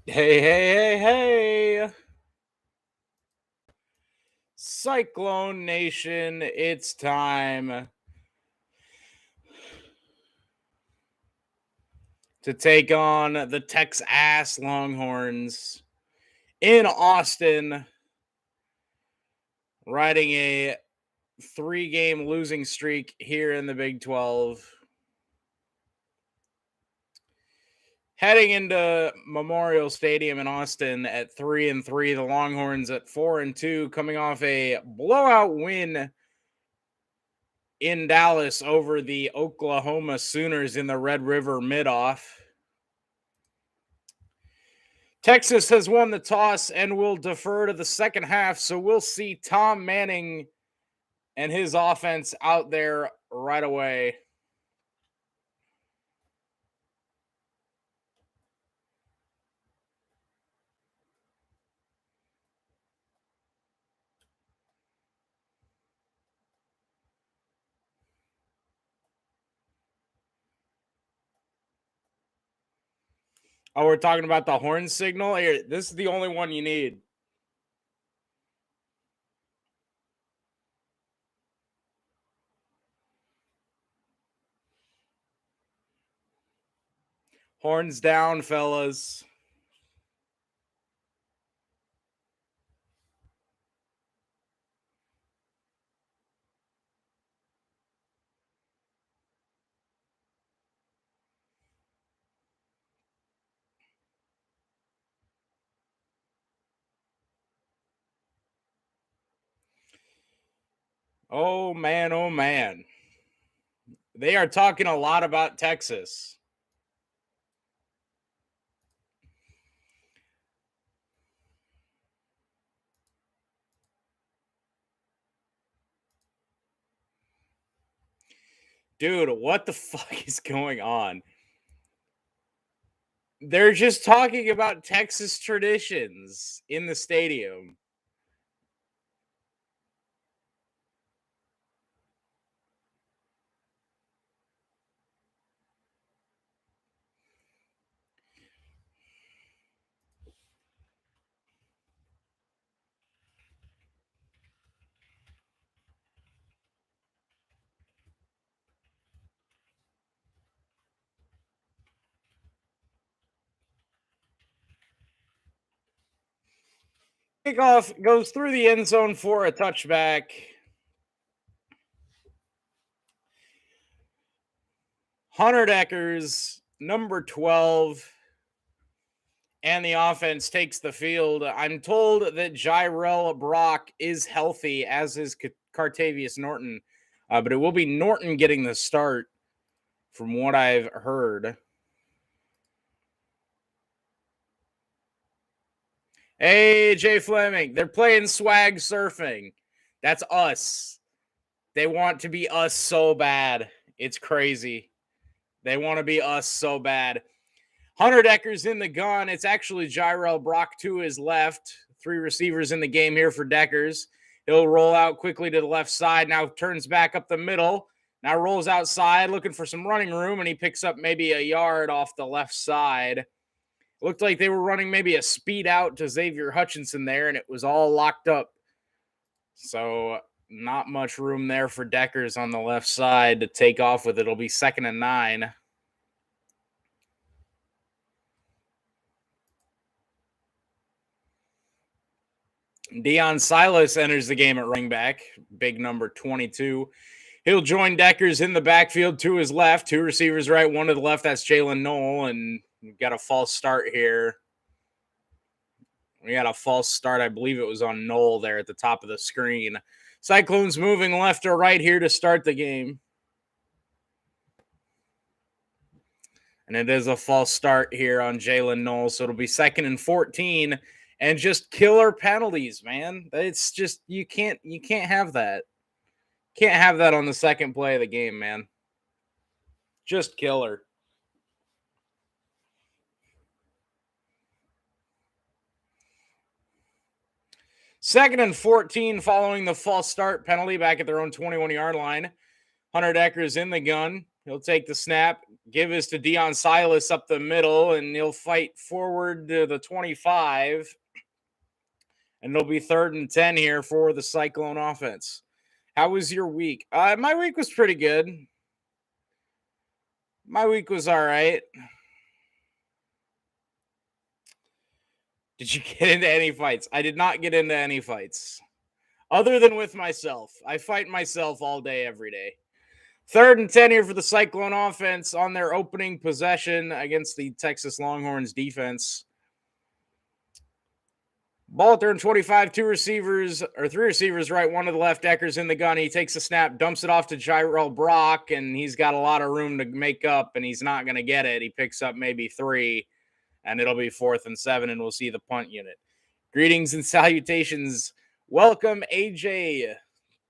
Hey, hey, hey, hey. Cyclone Nation, it's time to take on the Texas Longhorns in Austin, riding a 3-game losing streak here in the Big 12. Heading into Memorial Stadium in Austin at 3-3, the Longhorns at 4-2, coming off a blowout win in Dallas over the Oklahoma Sooners in the Red River mid-off. Texas has won the toss and will defer to the second half, so we'll see Tom Manning and his offense out there right away. Oh, we're talking about the horn signal? Here, this is the only one you need. Horns down, fellas. Oh, man, oh, man. They are talking a lot about Texas. Dude, what the fuck is going on? They're just talking about Texas traditions in the stadium. Kickoff goes through the end zone for a touchback. Hunter Deckers, number 12, and the offense takes the field. I'm told that Jyrell Brock is healthy, as is Cartavius Norton, but it will be Norton getting the start from what I've heard. Hey, Jay Fleming, they're playing swag surfing. That's us. They want to be us so bad. It's crazy. They want to be us so bad. Hunter Decker's in the gun. It's actually Jyrell Brock to his left. 3 receivers in the game here for Deckers. He'll roll out quickly to the left side. Now turns back up the middle. Now rolls outside looking for some running room, and he picks up maybe a yard off the left side. Looked like they were running maybe a speed out to Xavier Hutchinson there, and it was all locked up. So not much room there for Deckers on the left side to take off with. It'll be 2nd and 9. Deion Silas enters the game at running back, big number 22. He'll join Deckers in the backfield to his left. 2 receivers right, 1 to the left. That's Jalen Knoll, and we've got a false start here. We got a false start. I believe it was on Knoll there at the top of the screen. Cyclones moving left or right here to start the game. And it is a false start here on Jalen Knoll, so it'll be 2nd and 14. And just killer penalties, man. It's just you can't have that. Can't have that on the second play of the game, man. Just killer. Second and 14 following the false start penalty back at their own 21-yard line. Hunter Deckers in the gun. He'll take the snap, give this to Deion Silas up the middle, and he'll fight forward to the 25. And it'll be 3rd and 10 here for the Cyclone offense. How was your week? My week was pretty good. My week was all right. Did you get into any fights? I did not get into any fights. Other than with myself. I fight myself all day, every day. 3rd and 10 here for the Cyclone offense on their opening possession against the Texas Longhorns defense. Ball at their 25, 3 receivers, right? One of the left. Ecker's in the gun. He takes a snap, dumps it off to Jairel Brock, and he's got a lot of room to make up, and he's not going to get it. He picks up maybe 3, and it'll be 4th and 7, and we'll see the punt unit. Greetings and salutations. Welcome, AJ,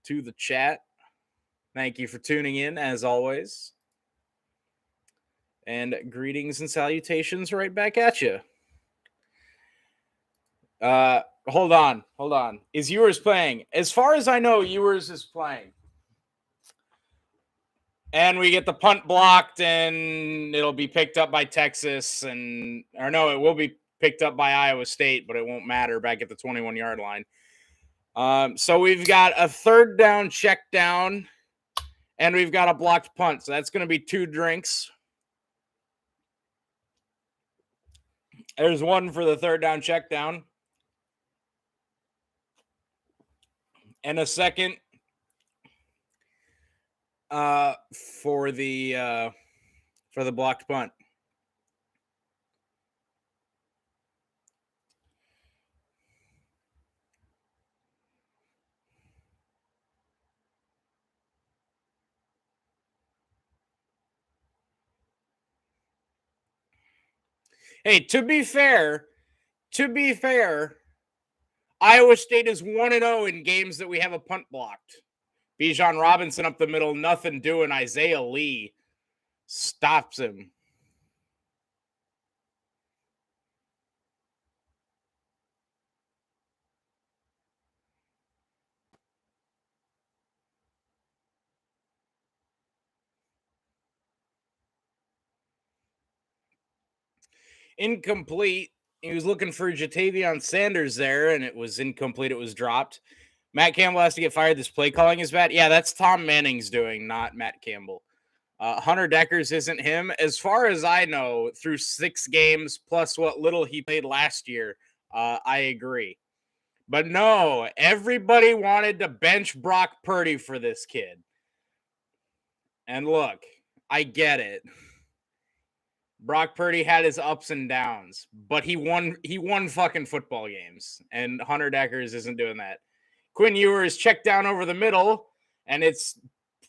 to the chat. Thank you for tuning in, as always. And greetings and salutations right back at you. Hold on. Is yours playing? As far as I know, yours is playing. And we get the punt blocked, and it'll be picked up by Texas, it will be picked up by Iowa State, but it won't matter back at the 21-yard line. So we've got a 3rd down check down, and we've got a blocked punt. So that's going to be 2 drinks. There's one for the 3rd down check down. And a second for the blocked punt. Hey, to be fair, Iowa State is 1-0 in games that we have a punt blocked. Bijan Robinson up the middle, nothing doing. Isaiah Lee stops him. Incomplete. He was looking for Jatavion Sanders there, and it was incomplete. It was dropped. Matt Campbell has to get fired. This play calling is bad. Yeah, that's Tom Manning's doing, not Matt Campbell. Hunter Deckers isn't him. As far as I know, through 6 games plus what little he played last year, I agree. But no, everybody wanted to bench Brock Purdy for this kid. And look, I get it. Brock Purdy had his ups and downs, but he won fucking football games, and Hunter Deckers isn't doing that. Quinn Ewers checked down over the middle, and it's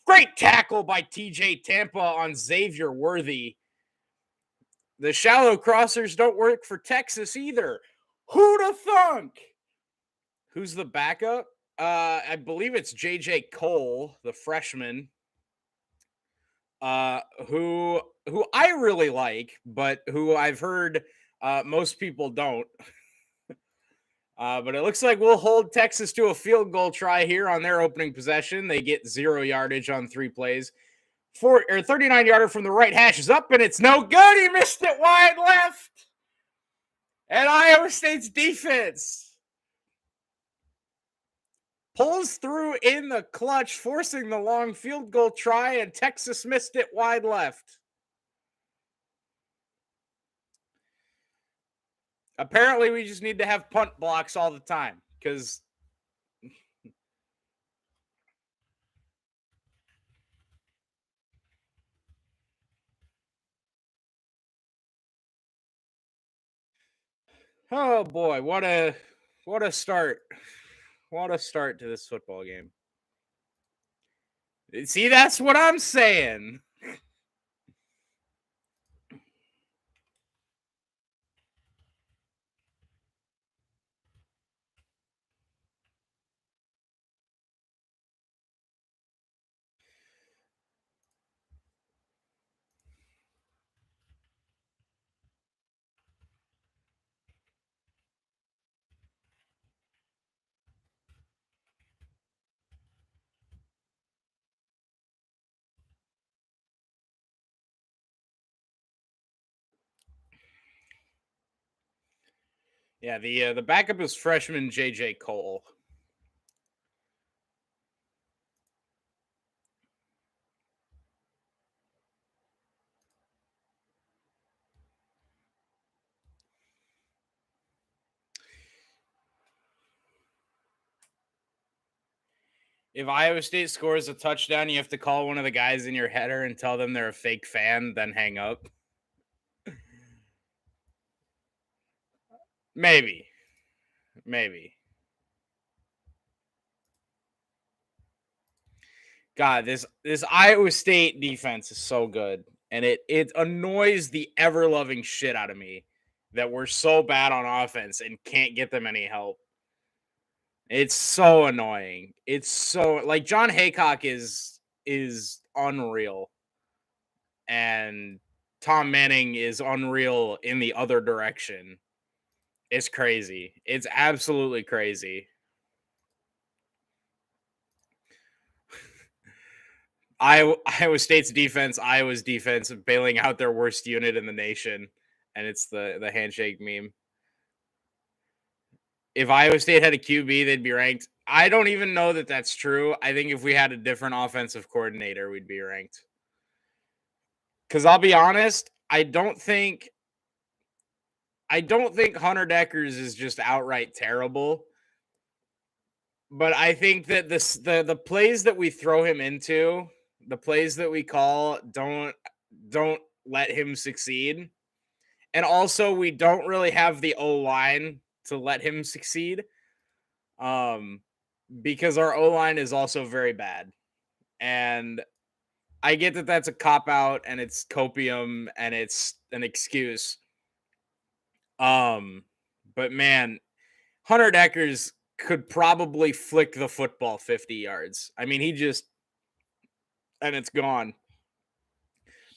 great tackle by TJ Tampa on Xavier Worthy. The shallow crossers don't work for Texas either. Who'da thunk? Who's the backup? I believe it's JJ Cole, the freshman. Who I really like, but who I've heard most people don't. But it looks like we'll hold Texas to a field goal try here on their opening possession. They get 0 yardage on 3 plays. 39-yarder from the right hash is up, and it's no good. He missed it wide left. And Iowa State's defense pulls through in the clutch, forcing the long field goal try, and Texas missed it wide left. Apparently, we just need to have punt blocks all the time because oh boy, what a start. What a start to this football game. See, that's what I'm saying. Yeah, the backup is freshman JJ Cole. If Iowa State scores a touchdown, you have to call one of the guys in your header and tell them they're a fake fan, then hang up. Maybe. God, this Iowa State defense is so good, and it annoys the ever loving shit out of me that we're so bad on offense and can't get them any help. It's so annoying. It's so like John Haycock is unreal, and Tom Manning is unreal in the other direction. It's crazy. It's absolutely crazy. Iowa State's defense, Iowa's defense, bailing out their worst unit in the nation, and it's the handshake meme. If Iowa State had a QB, they'd be ranked. I don't even know that that's true. I think if we had a different offensive coordinator, we'd be ranked. Because I'll be honest, I don't think Hunter Deckers is just outright terrible. But I think that the plays that we throw him into, the plays that we call, don't let him succeed. And also, we don't really have the O-line to let him succeed. Because our O-line is also very bad. And I get that that's a cop-out and it's copium and it's an excuse. But man, Hunter Deckers could probably flick the football 50 yards. I mean, and it's gone.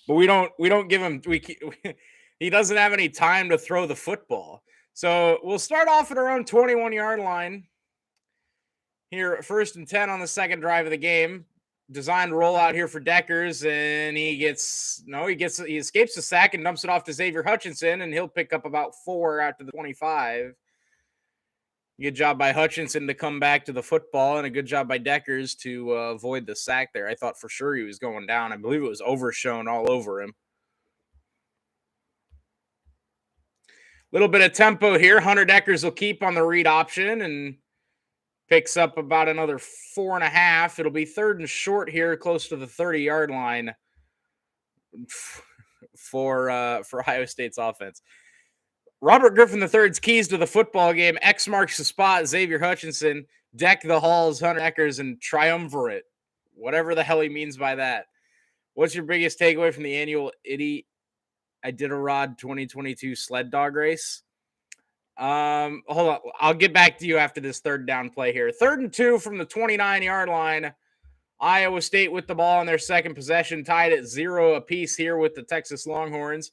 But we don't give him he doesn't have any time to throw the football. So we'll start off at our own 21-yard line. Here, 1st and 10 on the second drive of the game. Designed rollout here for Deckers, and he escapes the sack and dumps it off to Xavier Hutchinson, and he'll pick up about 4 out to the 25. Good job by Hutchinson to come back to the football, and a good job by Deckers to avoid the sack there. I thought for sure he was going down. I believe it was overshown all over him. Little bit of tempo here. Hunter Deckers will keep on the read option and picks up about another 4.5. It'll be 3rd and short here, close to the 30-yard line for Iowa State's offense. Robert Griffin III's keys to the football game. X marks the spot. Xavier Hutchinson, deck the halls, Hunter Deckers, and triumvirate. Whatever the hell he means by that. What's your biggest takeaway from the annual Iditarod 2022 sled dog race? Hold on. I'll get back to you after this 3rd down play here. 3rd and 2 from the 29-yard line. Iowa State with the ball in their second possession, tied at 0 apiece here with the Texas Longhorns.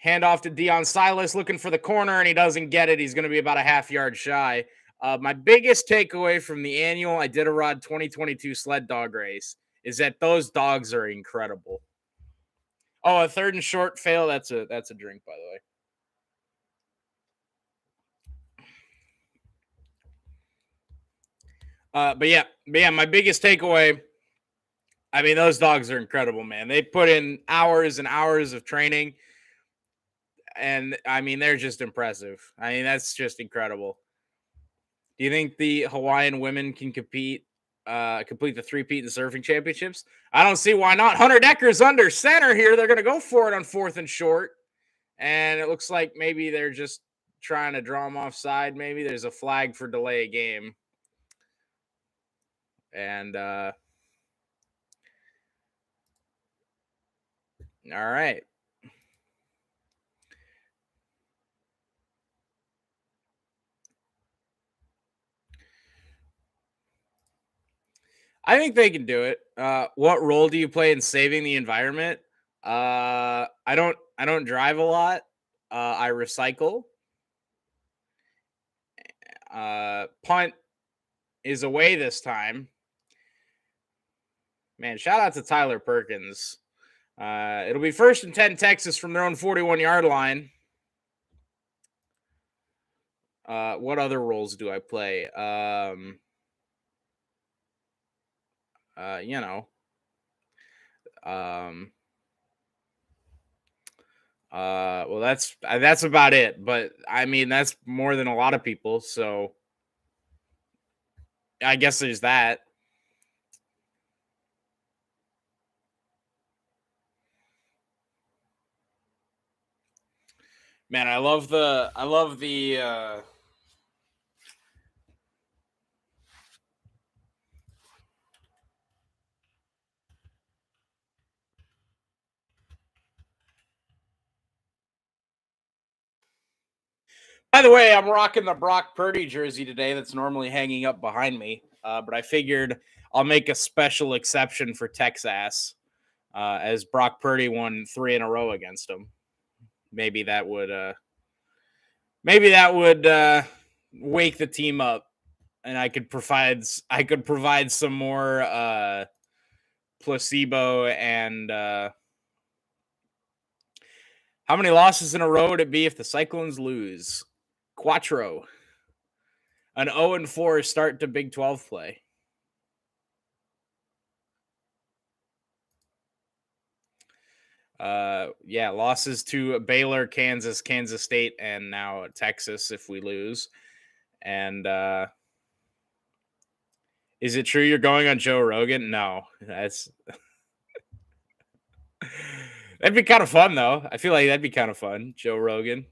Handoff to Deion Silas, looking for the corner, and he doesn't get it. He's going to be about a half-yard shy. My biggest takeaway from the annual Iditarod 2022 sled dog race is that those dogs are incredible. Oh, a 3rd and short fail. That's a drink, by the way. But yeah, my biggest takeaway, I mean, those dogs are incredible, man. They put in hours and hours of training, and I mean, they're just impressive. I mean, that's just incredible. Do you think the Hawaiian women can complete the three-peat and surfing championships? I don't see why not. Hunter Deckers under center here. They're going to go for it on 4th and short, and it looks like maybe they're just trying to draw him offside. Maybe there's a flag for delay of game. And all right. I think they can do it. What role do you play in saving the environment? I don't drive a lot. I recycle. Punt is away this time. Man, shout out to Tyler Perkins. It'll be 1st and 10 Texas from their own 41-yard line. What other roles do I play? You know, um, well, that's about it. But I mean, that's more than a lot of people. So I guess there's that. Man, I love the By the way, I'm rocking the Brock Purdy jersey today that's normally hanging up behind me. But I figured I'll make a special exception for Texas, as Brock Purdy won 3 in a row against him. Maybe that would wake the team up, and I could provide some more placebo and how many losses in a row would it be if the Cyclones lose? Quattro. An 0-4 start to Big 12 play. Yeah, losses to Baylor, Kansas, Kansas State, and now Texas if we lose. And is it true you're going on Joe Rogan? No, that's that'd be kind of fun though. I feel like that'd be kind of fun, Joe Rogan.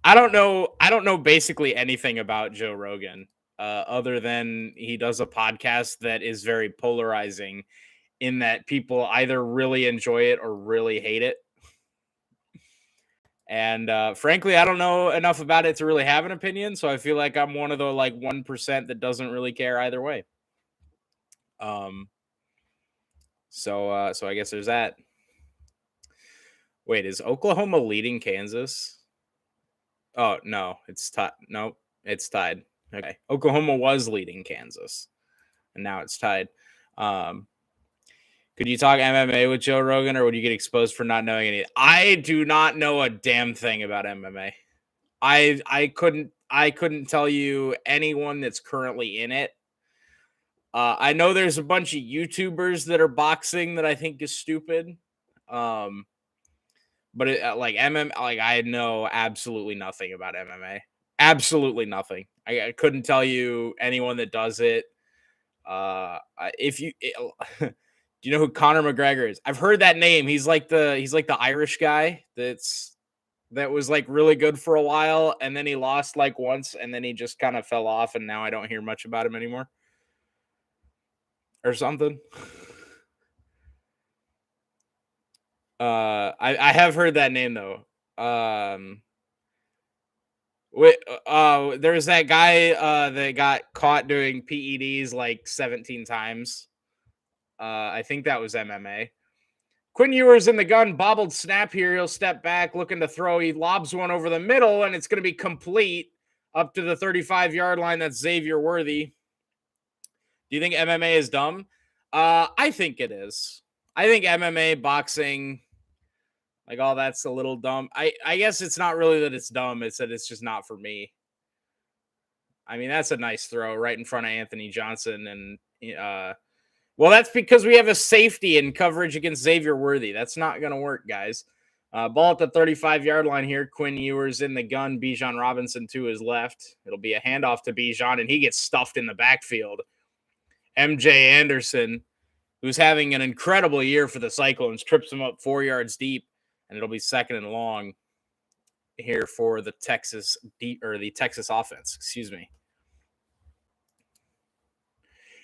I don't know basically anything about Joe Rogan, other than he does a podcast that is very polarizing in that people either really enjoy it or really hate it. And frankly, I don't know enough about it to really have an opinion. So I feel like I'm one of the 1% that doesn't really care either way. So I guess there's that. Wait, is Oklahoma leading Kansas? Oh no, it's tied. No, it's tied. Okay, Oklahoma was leading Kansas, and now it's tied. Could you talk MMA with Joe Rogan, or would you get exposed for not knowing any? I do not know a damn thing about MMA. I couldn't tell you anyone that's currently in it. I know there's a bunch of YouTubers that are boxing that I think is stupid. But I know absolutely nothing about MMA. Absolutely nothing. I couldn't tell you anyone that does it. If you do you know who Conor McGregor is? I've heard that name. He's like the Irish guy that was really good for a while, and then he lost once, and then he just kind of fell off, and now I don't hear much about him anymore or something. I have heard that name though. There's that guy that got caught doing PEDs 17 times. I think that was MMA. Quinn Ewers in the gun, bobbled snap here. He'll step back, looking to throw. He lobs one over the middle, and it's going to be complete up to the 35-yard line. That's Xavier Worthy. Do you think MMA is dumb? I think it is. I think MMA, boxing, all that's a little dumb. I guess it's not really that it's dumb. It's that it's just not for me. I mean, that's a nice throw right in front of Anthony Johnson. And, well, that's because we have a safety in coverage against Xavier Worthy. That's not going to work, guys. Ball at the 35-yard line here. Quinn Ewers in the gun. Bijan Robinson to his left. It'll be a handoff to Bijan, and he gets stuffed in the backfield. MJ Anderson, who's having an incredible year for the Cyclones, trips him up 4 yards deep, and it'll be 2nd and long here for the Texas offense. Excuse me.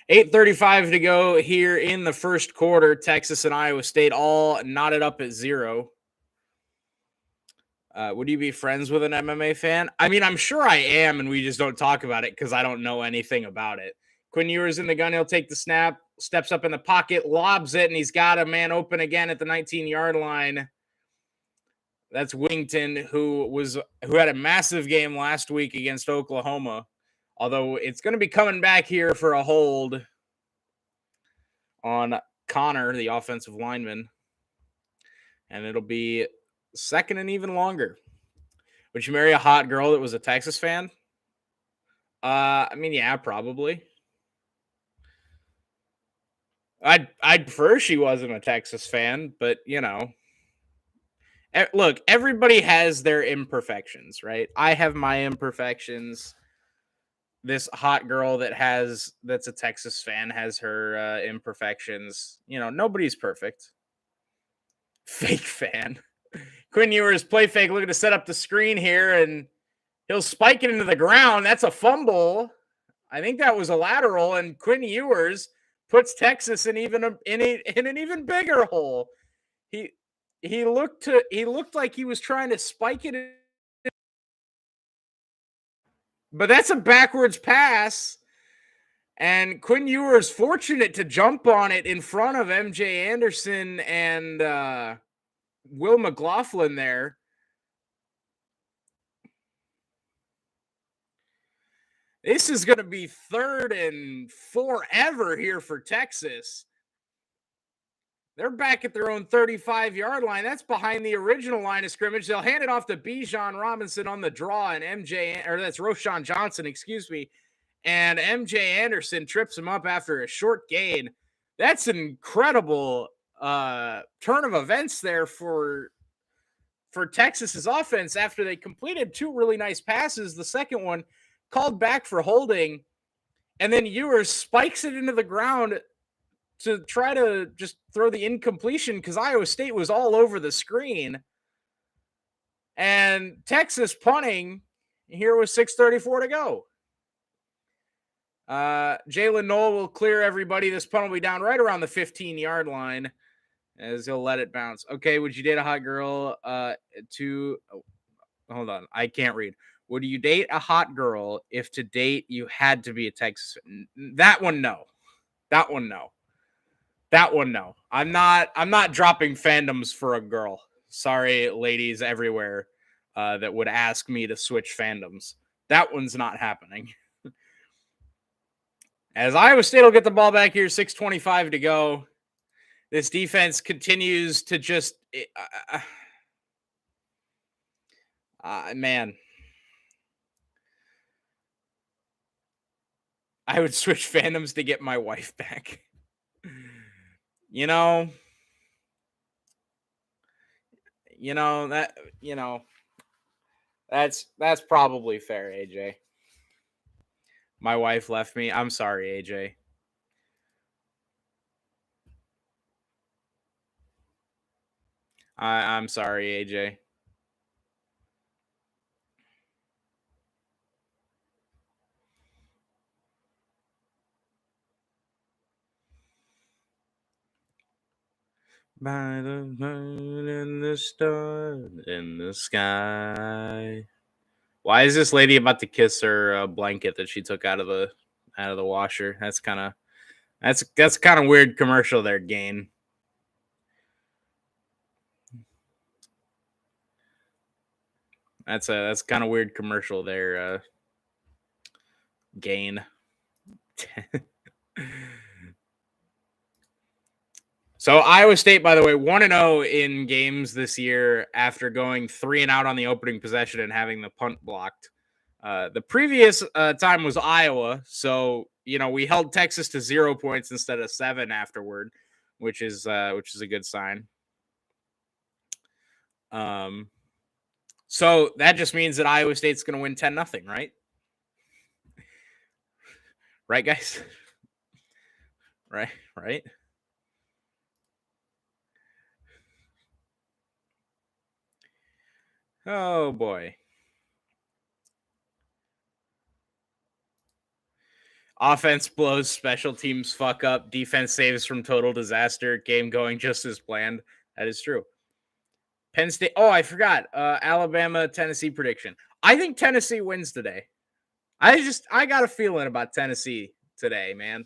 8:35 to go here in the first quarter. Texas and Iowa State all knotted up at 0. Would you be friends with an MMA fan? I mean, I'm sure I am, and we just don't talk about it because I don't know anything about it. Quinn Ewers in the gun. He'll take the snap, steps up in the pocket, lobs it, and he's got a man open again at the 19-yard line. That's Whittington, who had a massive game last week against Oklahoma. Although it's going to be coming back here for a hold on Connor, the offensive lineman. And it'll be 2nd and even longer. Would you marry a hot girl that was a Texas fan? I mean, yeah, probably. I'd prefer she wasn't a Texas fan, but look, everybody has their imperfections, right? I have my imperfections. This hot girl that's a Texas fan has her imperfections. Nobody's perfect. Fake fan. Quinn Ewers play fake, looking to set up the screen here, and he'll spike it into the ground. That's a fumble. I think that was a lateral, and Quinn Ewers puts Texas in an even bigger hole. He looked like he was trying to spike it, but that's a backwards pass. And Quinn Ewers fortunate to jump on it in front of MJ Anderson and Will McLaughlin there. This is going to be 3rd and forever here for Texas. They're back at their own 35-yard line. That's behind the original line of scrimmage. They'll hand it off to Bijan Robinson on the draw, and that's Roshan Johnson, excuse me. And MJ Anderson trips him up after a short gain. That's an incredible turn of events there for Texas's offense after they completed 2 really nice passes. The second one called back for holding, and then Ewers spikes it into the ground to try to just throw the incompletion because Iowa State was all over the screen. And Texas punting here with 6:34 to go. Jalen Knoll will clear everybody. This punt will be down right around the 15-yard line as he'll let it bounce. Okay, would you date a hot girl hold on, I can't read. Would you date a hot girl if to date you had to be a Texas? That one, no. That one, no. That one, no. I'm not dropping fandoms for a girl. Sorry, ladies everywhere that would ask me to switch fandoms. That one's not happening. As Iowa State will get the ball back here, 6:25 to go. This defense continues to just man. I would switch fandoms to get my wife back. That's probably fair, AJ. My wife left me. I'm sorry, AJ. I'm sorry, AJ. By the moon and the stars in the sky. Why is this lady about to kiss her blanket that she took out of the washer? That's kind of weird commercial there, Gain. That's kind of weird commercial there, Gain. So Iowa State, by the way, 1-0 in games this year after going 3-and-out on the opening possession and having the punt blocked. The previous time was Iowa, so we held Texas to 0 points instead of 7 afterward, which is a good sign. So that just means that Iowa State's going to win 10-0, right? Right, guys? Right. Oh boy. Offense blows, special teams fuck up, defense saves from total disaster, game going just as planned. That is true. Penn State. Oh, I forgot. Alabama, Tennessee prediction. I think Tennessee wins today. I got a feeling about Tennessee today, man.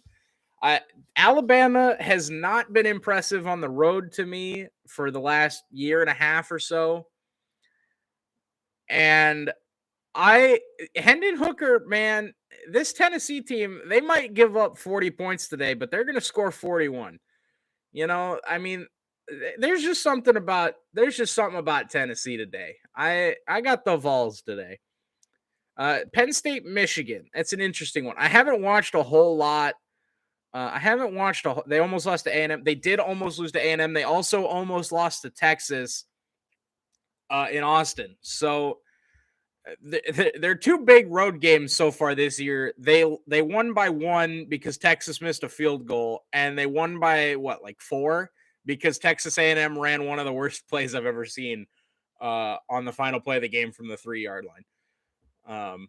Alabama has not been impressive on the road to me for the last year and a half or so. And Hendon Hooker, man, this Tennessee team, they might give up 40 points today, but they're going to score 41. I mean, there's just something about Tennessee today. I got the Vols today. Penn State, Michigan. That's an interesting one. I haven't watched a whole lot. They almost lost to A&M. They did almost lose to A&M. They also almost lost to Texas in Austin. So they're two big road games so far this year. They won by 1 because Texas missed a field goal, and they won by like 4 because Texas A&M ran one of the worst plays I've ever seen on the final play of the game from the 3-yard line.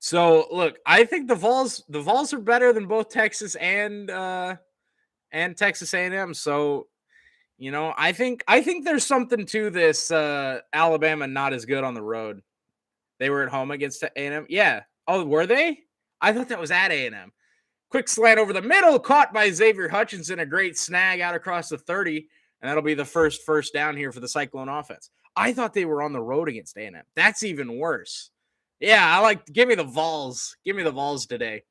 So look, I think the Vols are better than both Texas and Texas A&M. So, I think there's something to this Alabama not as good on the road. They were at home against A&M. Yeah. Oh, were they? I thought that was at A&M. Quick slant over the middle, caught by Xavier Hutchinson. A great snag out across the 30, and that'll be the first down here for the Cyclone offense. I thought they were on the road against A&M. That's even worse. Yeah, give me the Vols. Give me the Vols today.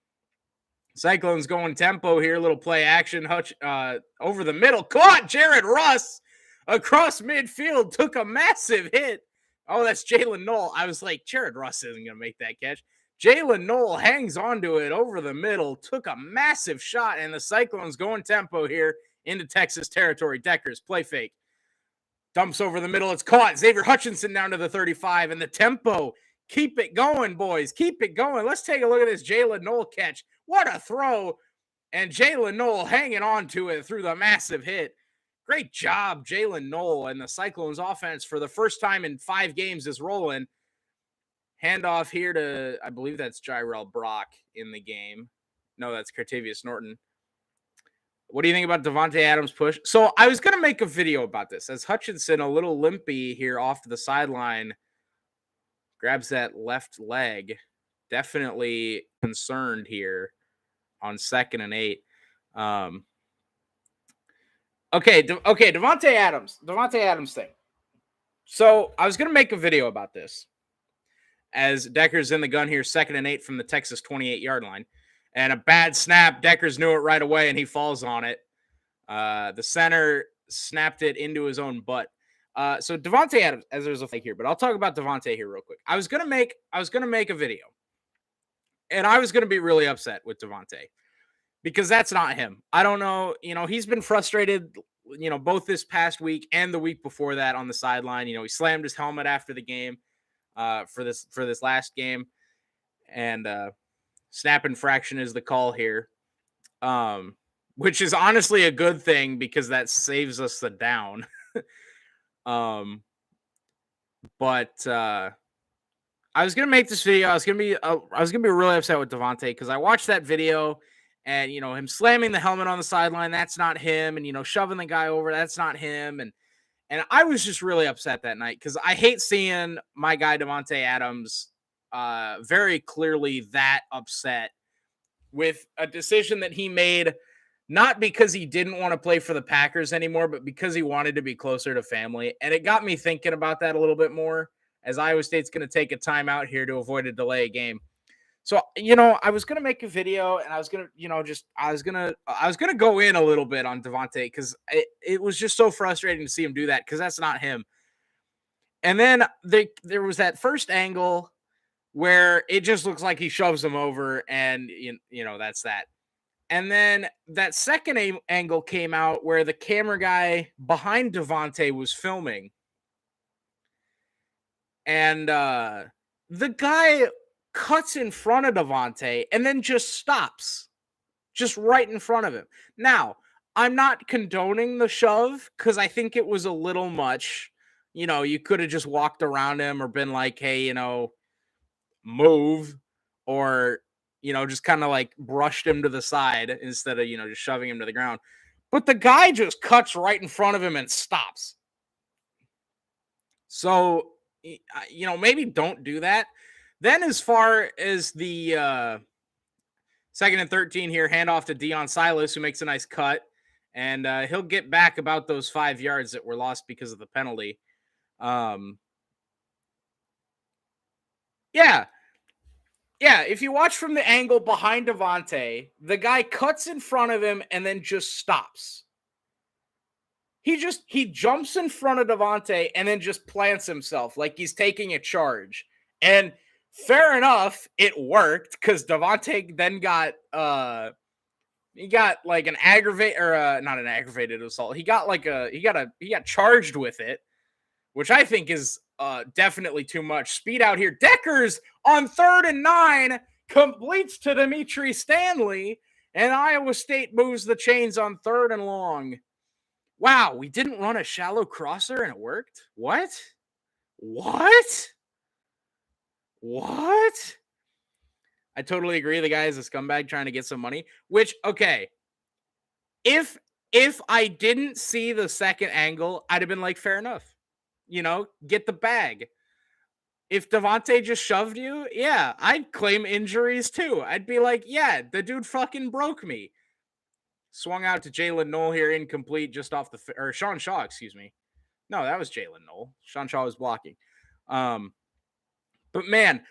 Cyclones going tempo here. Little play action. Hutch over the middle. Caught Jared Russ across midfield. Took a massive hit. Oh, that's Jalen Knoll. I was like, Jared Russ isn't going to make that catch. Jalen Knoll hangs onto it over the middle. Took a massive shot, and the Cyclones going tempo here into Texas territory. Deckers, play fake. Dumps over the middle. It's caught. Xavier Hutchinson down to the 35, and the tempo. Keep it going, boys. Keep it going. Let's take a look at this Jalen Knoll catch. What a throw. And Jalen Knoll hanging on to it through the massive hit. Great job, Jalen Knoll. And the Cyclones offense for the first time in 5 games is rolling. Handoff here to, I believe that's Jyrell Brock in the game. No, that's Cartavius Norton. What do you think about Davante Adams' push? So I was going to make a video about this as Hutchinson, a little limpy here off to the sideline, grabs that left leg. Definitely concerned here on 2nd and 8. Okay, Davante Adams thing. So I was going to make a video about this as Decker's in the gun here, 2nd and 8 from the Texas 28-yard line. And a bad snap. Deckers knew it right away, and he falls on it. The center snapped it into his own butt. So Davante Adams, as there's a fake here, but I'll talk about Davante here real quick. I was gonna make a video, and I was gonna be really upset with Davante because that's not him. I don't know. He's been frustrated. Both this past week and the week before that on the sideline. He slammed his helmet after the game for this last game, and snap infraction is the call here, which is honestly a good thing because that saves us the down. But I was gonna make this video. I was gonna be really upset with Davante because I watched that video and him slamming the helmet on the sideline. That's not him, and shoving the guy over. That's not him, and I was just really upset that night because I hate seeing my guy Davante Adams very clearly that upset with a decision that he made, not because he didn't want to play for the Packers anymore, but because he wanted to be closer to family. And it got me thinking about that a little bit more as Iowa State's going to take a timeout here to avoid a delay game. So, I was going to make a video and I was going to, I was going to go in a little bit on Davante because it was just so frustrating to see him do that because that's not him. And then there was that first angle where it just looks like he shoves him over and, that's that. And then that second angle came out where the camera guy behind Davante was filming. And the guy cuts in front of Davante and then just stops. Just right in front of him. Now, I'm not condoning the shove because I think it was a little much. You could have just walked around him or been like, hey, move, or just kind of like brushed him to the side instead of just shoving him to the ground. But the guy just cuts right in front of him and stops. So maybe don't do that. Then as far as the 2nd and 13 here, handoff to Deion Silas, who makes a nice cut, and he'll get back about those 5 yards that were lost because of the penalty. Yeah, if you watch from the angle behind Davante, the guy cuts in front of him and then just stops. he jumps in front of Devontae and then just plants himself like he's taking a charge. And fair enough, it worked because Devontae then got he got like an aggravate or not an aggravated assault. He got charged with it, which I think is definitely too much speed out here. Deckers on 3rd and 9 completes to Dimitri Stanley, and Iowa State moves the chains on 3rd and long. Wow, we didn't run a shallow crosser and it worked? What? I totally agree. The guy is a scumbag trying to get some money, which, okay, if I didn't see the second angle, I'd have been like, fair enough. You know, get the bag. If Devontae just shoved you, yeah, I'd claim injuries too. I'd be like, yeah, the dude fucking broke me. Swung out to Jalen Knoll here, incomplete, just off the or Sean Shaw, excuse me. No, that was Jalen Knoll. Sean Shaw was blocking. But man,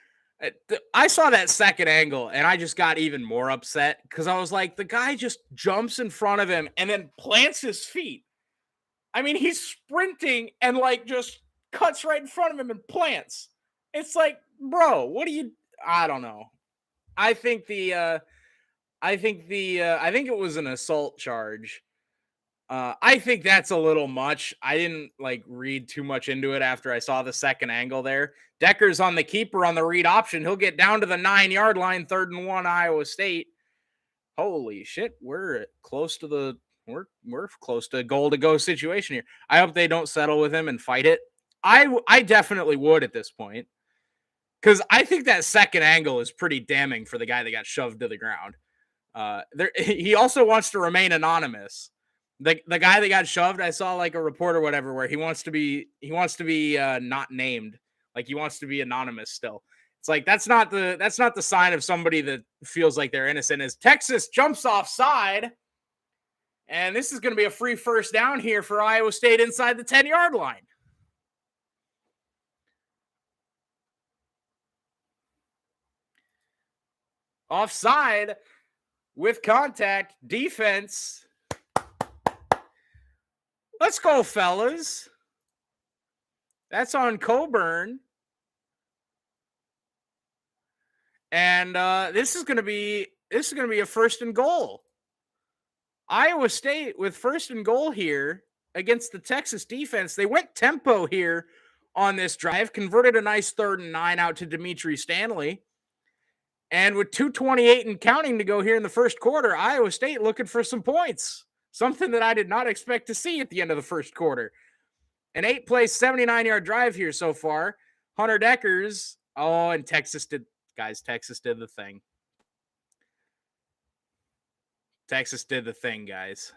I saw that second angle and I just got even more upset because I was like, the guy just jumps in front of him and then plants his feet. I mean, he's sprinting and like just cuts right in front of him and plants. It's like, bro, what do you? I don't know. I think it was an assault charge. I think that's a little much. I didn't like read too much into it after I saw the second angle there. Decker's on the keeper on the read option. He'll get down to the 9-yard line, 3rd and 1, Iowa State. Holy shit, we're close to a goal to go situation here. I hope they don't settle with him and fight it. I definitely would at this point. Because I think that second angle is pretty damning for the guy that got shoved to the ground. He also wants to remain anonymous. The guy that got shoved, I saw like a report or whatever where he wants to be not named. Like he wants to be anonymous still. It's like that's not the sign of somebody that feels like they're innocent. As Texas jumps offside, and this is going to be a free first down here for Iowa State inside the 10-yard line. Offside with contact, defense. Let's go, fellas. That's on Coburn. And this is going to be a 1st and goal. Iowa State with 1st and goal here against the Texas defense. They went tempo here on this drive, converted a nice 3rd and 9 out to Dimitri Stanley. And with 2:28 and counting to go here in the first quarter, Iowa State looking for some points. Something that I did not expect to see at the end of the first quarter. An 8-play, 79-yard drive here so far. Hunter Deckers. Oh, and Texas did the thing. Texas did the thing, guys.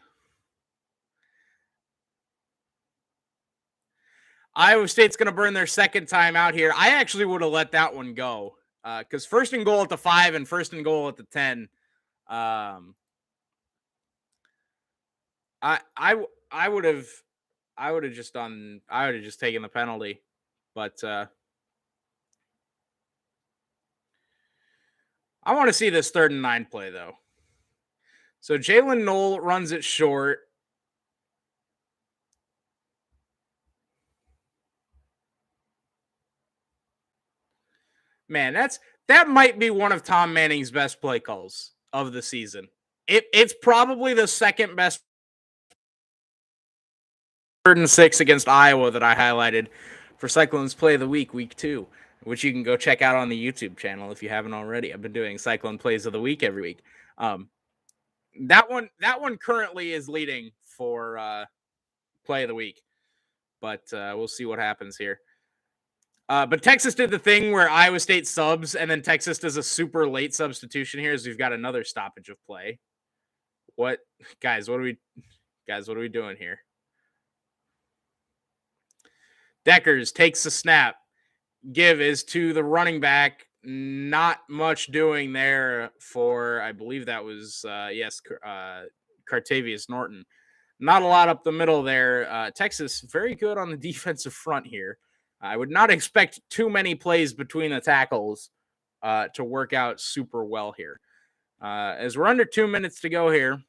Iowa State's going to burn their second time out here. I actually would have let that one go. Because 1st and goal at the 5 and 1st and goal at the 10. I would have just taken the penalty, but I want to see this 3rd and 9 play though. So Jalen Knoll runs it short. Man, that might be one of Tom Manning's best play calls of the season. It's probably the second best 3rd and 6 against Iowa that I highlighted for Cyclones Play of the Week, Week 2, which you can go check out on the YouTube channel if you haven't already. I've been doing Cyclone Plays of the Week every week. That one currently is leading for Play of the Week, but we'll see what happens here. But Texas did the thing where Iowa State subs, and then Texas does a super late substitution here as we've got another stoppage of play. What are we doing here? Deckers takes the snap. Give is to the running back. Not much doing there for, I believe that was, Cartavius Norton. Not a lot up the middle there. Texas, very good on the defensive front here. I would not expect too many plays between the tackles to work out super well here. As we're under 2 minutes to go here.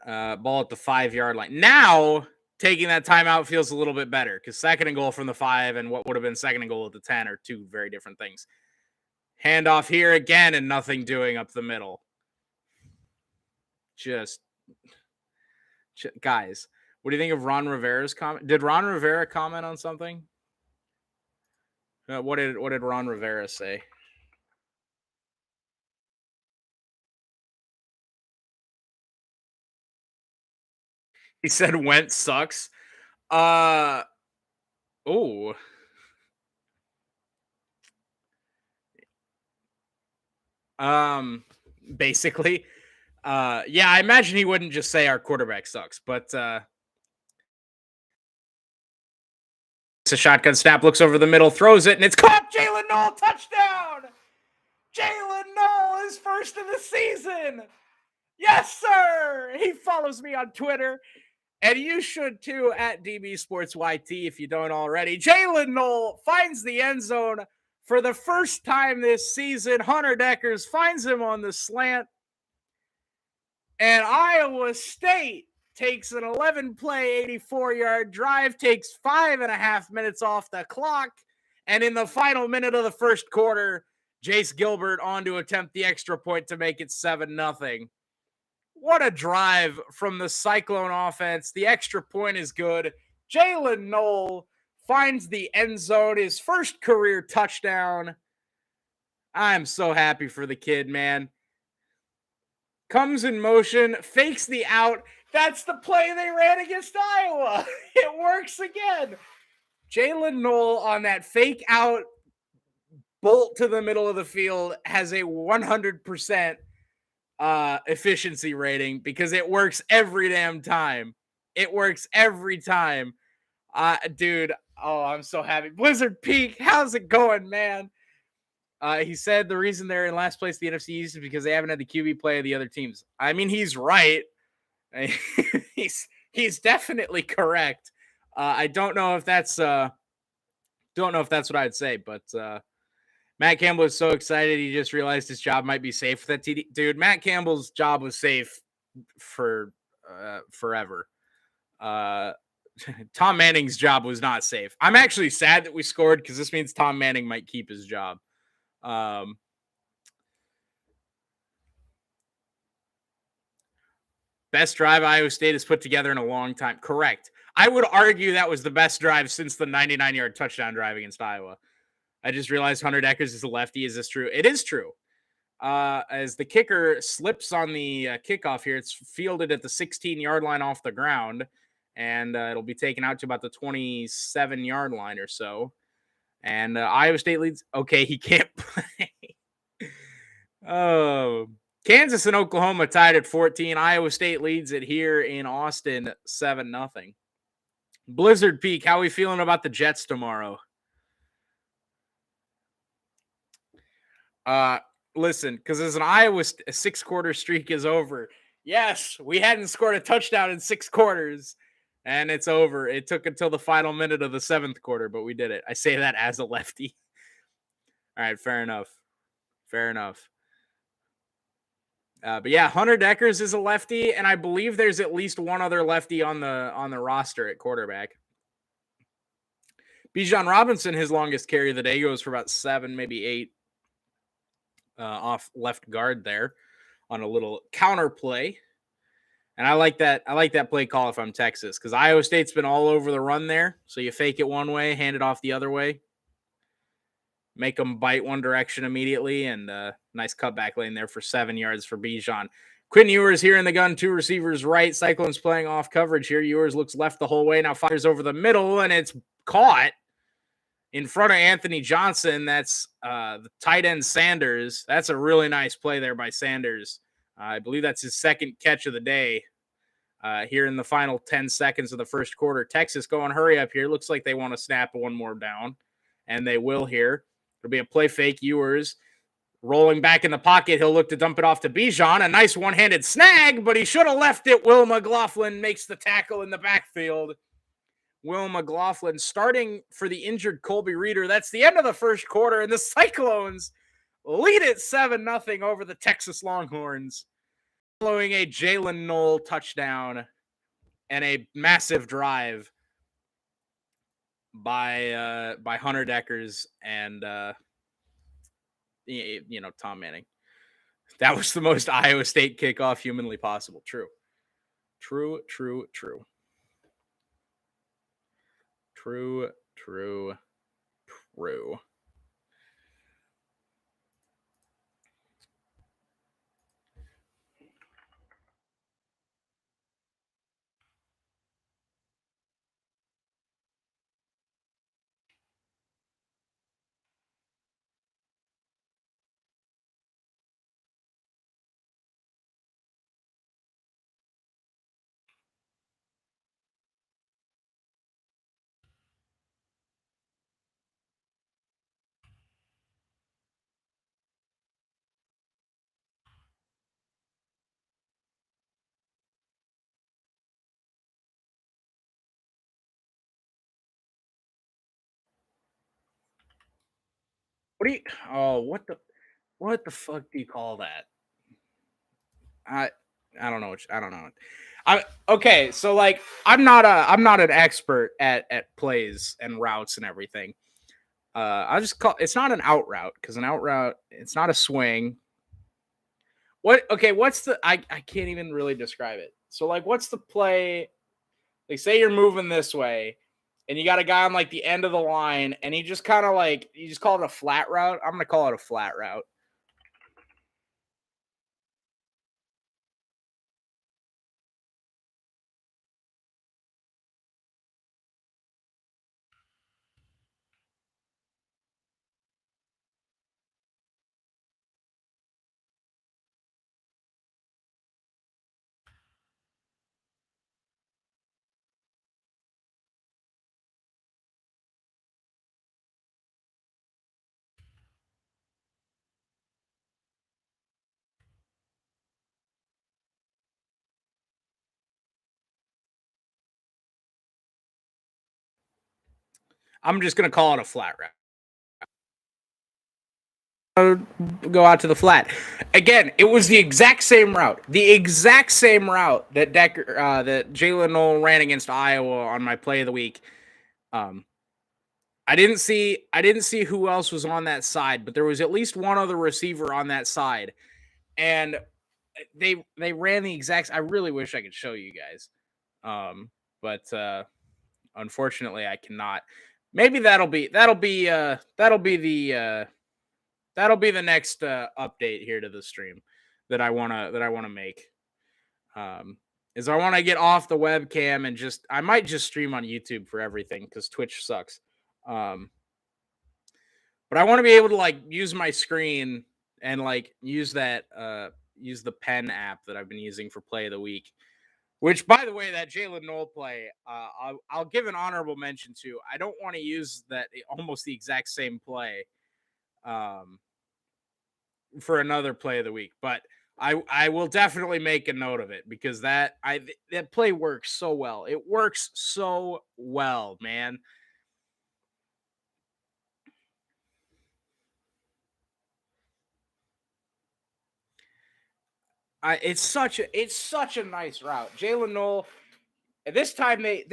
Ball at the 5-yard line. Now, taking that timeout feels a little bit better because 2nd and goal from the 5 and what would have been 2nd and goal at the 10 are two very different things. Handoff here again and nothing doing up the middle. Just guys, what do you think of Ron Rivera's comment? Did Ron Rivera comment on something? What did Ron Rivera say? He said Wentz sucks. Oh. Basically. Yeah, I imagine he wouldn't just say our quarterback sucks, but it's a shotgun snap, looks over the middle, throws it, and it's caught. Jalen Knoll, touchdown! Jalen Knoll is first of the season. Yes, sir. He follows me on Twitter, and you should too at DB Sports YT if you don't already. Jalen Knoll finds the end zone for the first time this season. Hunter Deckers finds him on the slant, and Iowa State takes an 11-play, 84-yard drive, takes 5.5 minutes off the clock, and in the final minute of the first quarter, Jace Gilbert on to attempt the extra point to make it 7-0. What a drive from the Cyclone offense. The extra point is good. Jalen Knoll finds the end zone, his first career touchdown. I'm so happy for the kid, man. Comes in motion, fakes the out. That's the play they ran against Iowa. It works again. Jalen Knoll on that fake out bolt to the middle of the field has a 100% efficiency rating because it works every damn time. It works every time. Dude, oh, I'm so happy. Blizzard Peak, how's it going, man? He said the reason they're in last place in the NFC East is because they haven't had the QB play of the other teams. I mean, he's right. He's definitely correct. I don't know if that's what I'd say, but Matt Campbell is so excited he just realized his job might be safe with that TD. Dude, Matt Campbell's job was safe for forever. Tom Manning's job was not safe. I'm actually sad that we scored because this means Tom Manning might keep his job. Best drive Iowa State has put together in a long time. Correct. I would argue that was the best drive since the 99-yard touchdown drive against Iowa. I just realized Hunter Deckers is a lefty. Is this true? It is true. As the kicker slips on the kickoff here, it's fielded at the 16-yard line off the ground, and it'll be taken out to about the 27-yard line or so. And Iowa State leads. Okay, he can't play. Oh, Kansas and Oklahoma tied at 14. Iowa State leads it here in Austin 7-0. Blizzard Peak, how are we feeling about the Jets tomorrow? Listen, because as an Iowa 6-quarter streak is over. Yes, we hadn't scored a touchdown in 6 quarters, and it's over. It took until the final minute of the 7th quarter, but we did it. I say that as a lefty. All right, fair enough. Fair enough. But yeah, Hunter Deckers is a lefty, and I believe there's at least one other lefty on the roster at quarterback. Bijan Robinson, his longest carry of the day, goes for about 7, maybe 8 off left guard there on a little counter play. And I like that. I like that play call if I'm Texas, because Iowa State's been all over the run there. So you fake it one way, hand it off the other way, make them bite one direction immediately, and nice cutback lane there for 7 yards for Bijan. Quinn Ewers here in the gun, 2 receivers right. Cyclones playing off coverage here. Ewers looks left the whole way, now fires over the middle, and it's caught in front of Anthony Johnson. That's the tight end Sanders. That's a really nice play there by Sanders. I believe that's his 2nd catch of the day here in the final 10 seconds of the first quarter. Texas going hurry up here. Looks like they want to snap one more down, and they will here. It'll be a play fake. Ewers rolling back in the pocket. He'll look to dump it off to Bijan. A nice one-handed snag, but he should have left it. Will McLaughlin makes the tackle in the backfield. Will McLaughlin starting for the injured Colby Reeder. That's the end of the first quarter, and the Cyclones lead it 7-0 over the Texas Longhorns. following a Jalen Knoll touchdown and a massive drive by Hunter Deckers and Tom Manning. That was the most Iowa State kickoff humanly possible. True. What the fuck do you call that? I don't know. I don't know. Okay, so like I'm not an expert at plays and routes and everything. I'll just call it's not an out route because an out route it's not a swing. What's the I can't even really describe it. So like what's the play? They say you're moving this way and you got a guy on like the end of the line and he just kind of like you just call it a flat route. I'm gonna call it a flat route. I'm just gonna call it a flat route. Go out to the flat. Again, it was the exact same route. The exact same route that that Jalen Knoll ran against Iowa on my play of the week. I didn't see who else was on that side, but there was at least one other receiver on that side. And they ran the exact I really wish I could show you guys. But unfortunately I cannot. Maybe that'll be the next update here to the stream that I wanna make. Is I want to get off the webcam and I might just stream on YouTube for everything because Twitch sucks. But I want to be able to like use my screen and like use the pen app that I've been using for play of the week. Which, by the way, that Jalen Knoll play, I'll give an honorable mention to. I don't want to use that almost the exact same play for another play of the week, but I will definitely make a note of it because that play works so well. It works so well, man. It's such a nice route. Jalen Knoll. This time they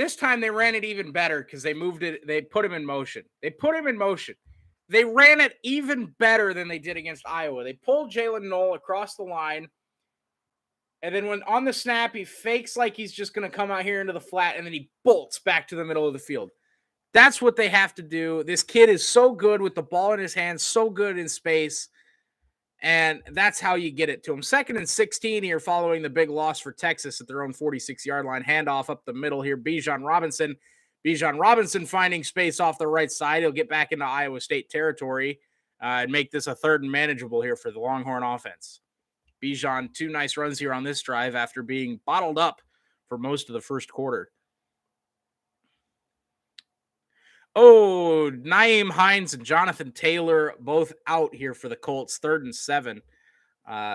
ran it even better because they moved it. They put him in motion. They ran it even better than they did against Iowa. They pulled Jalen Knoll across the line. And then when on the snap, he fakes like he's just going to come out here into the flat, and then he bolts back to the middle of the field. That's what they have to do. This kid is so good with the ball in his hands, so good in space, and that's how you get it to him. 2nd and 16 here following the big loss for Texas at their own 46-yard line. Handoff up the middle here. Bijan Robinson finding space off the right side. He'll get back into Iowa State territory and make this a 3rd and manageable here for the Longhorn offense. Bijan, 2 nice runs here on this drive after being bottled up for most of the first quarter. Oh, Nyheim Hines and Jonathan Taylor both out here for the Colts. 3rd and 7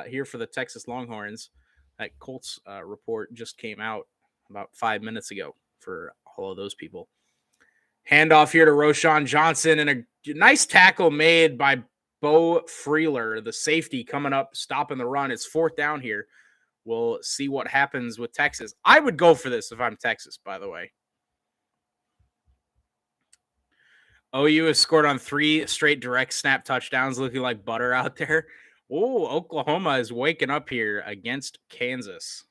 here for the Texas Longhorns. That Colts report just came out about 5 minutes ago for all of those people. Handoff here to Roschon Johnson and a nice tackle made by Bo Freeler, the safety coming up, stopping the run. It's 4th down here we'll see what happens with Texas. I would go for this if I'm Texas, by the way. OU has scored on 3 straight direct snap touchdowns, looking like butter out there. Oh, Oklahoma is waking up here against Kansas.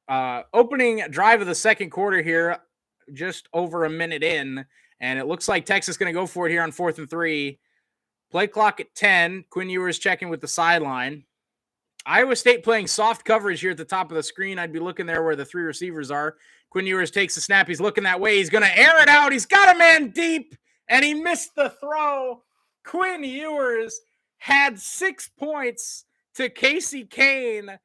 Opening drive of the second quarter here, just over a minute in, and it looks like Texas is going to go for it here on 4th and 3. Play clock at 10. Quinn Ewers checking with the sideline. Iowa State playing soft coverage here at the top of the screen. I'd be looking there where the 3 receivers are. Quinn Ewers takes the snap. He's looking that way. He's going to air it out. He's got a man deep, and he missed the throw. Quinn Ewers had 6 points to Casey Kane,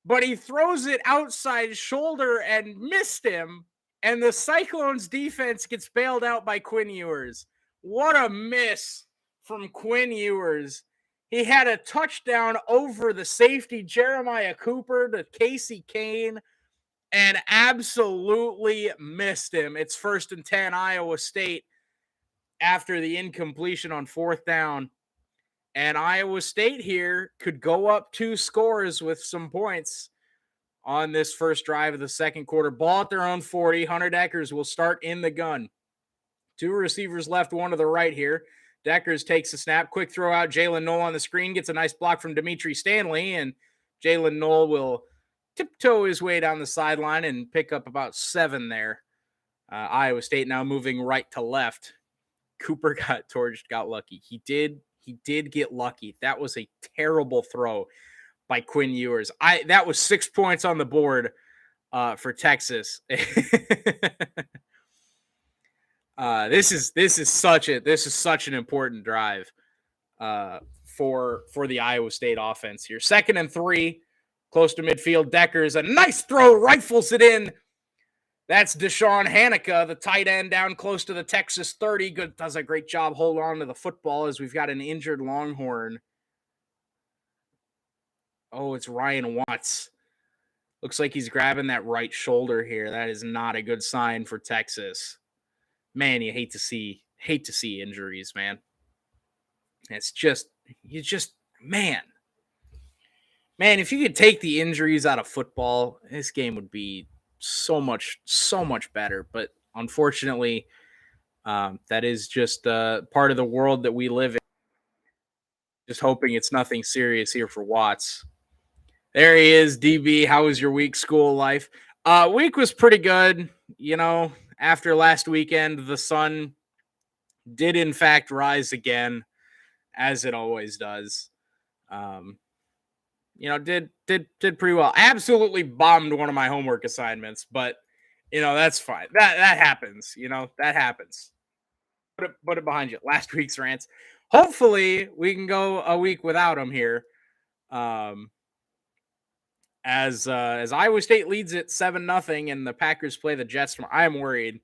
but he throws it outside shoulder and missed him, and the Cyclones defense gets bailed out by Quinn Ewers. What a miss from Quinn Ewers. He had a touchdown over the safety, Jeremiah Cooper, to Casey Kane, and absolutely missed him. It's 1st and 10, Iowa State, after the incompletion on 4th down. And Iowa State here could go up 2 scores with some points on this first drive of the second quarter. Ball at their own 40. Hunter Deckers will start in the gun. 2 receivers left, 1 to the right here. Deckers takes a snap. Quick throw out. Jalen Knoll on the screen. Gets a nice block from Dimitri Stanley. And Jalen Knoll will tiptoe his way down the sideline and pick up about 7 there. Iowa State now moving right to left. Cooper got lucky. He did get lucky. That was a terrible throw by Quinn Ewers. That was 6 points on the board for Texas. This is such an important drive for the Iowa State offense here. 2nd and 3, close to midfield. Deckers, a nice throw, rifles it in. That's Deshaun Hanukkah, the tight end, down close to the Texas 30. Does a great job holding on to the football as we've got an injured Longhorn. Oh, it's Ryan Watts. Looks like he's grabbing that right shoulder here. That is not a good sign for Texas. Man, you hate to see injuries, man. It's just, man, if you could take the injuries out of football, this game would be so much better. But unfortunately, that is just part of the world that we live in. Just hoping it's nothing serious here for Watts. There he is, DB. How was your week, school life? Week was pretty good. You know, after last weekend, the sun did in fact rise again, as it always does. You know, did pretty well. Absolutely bombed one of my homework assignments, but you know, that's fine. That happens. You know, that happens. Put it behind you. Last week's rants. Hopefully, we can go a week without him here. As Iowa State leads it 7-0, and the Packers play the Jets tomorrow, I'm worried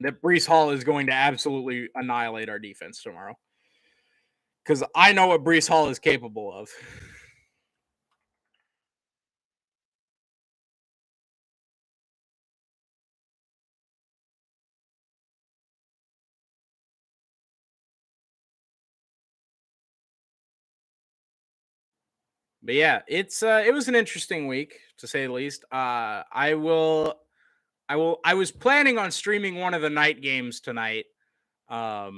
that Breece Hall is going to absolutely annihilate our defense tomorrow, because I know what Breece Hall is capable of. But yeah, it was an interesting week, to say the least. I was planning on streaming one of the night games tonight. But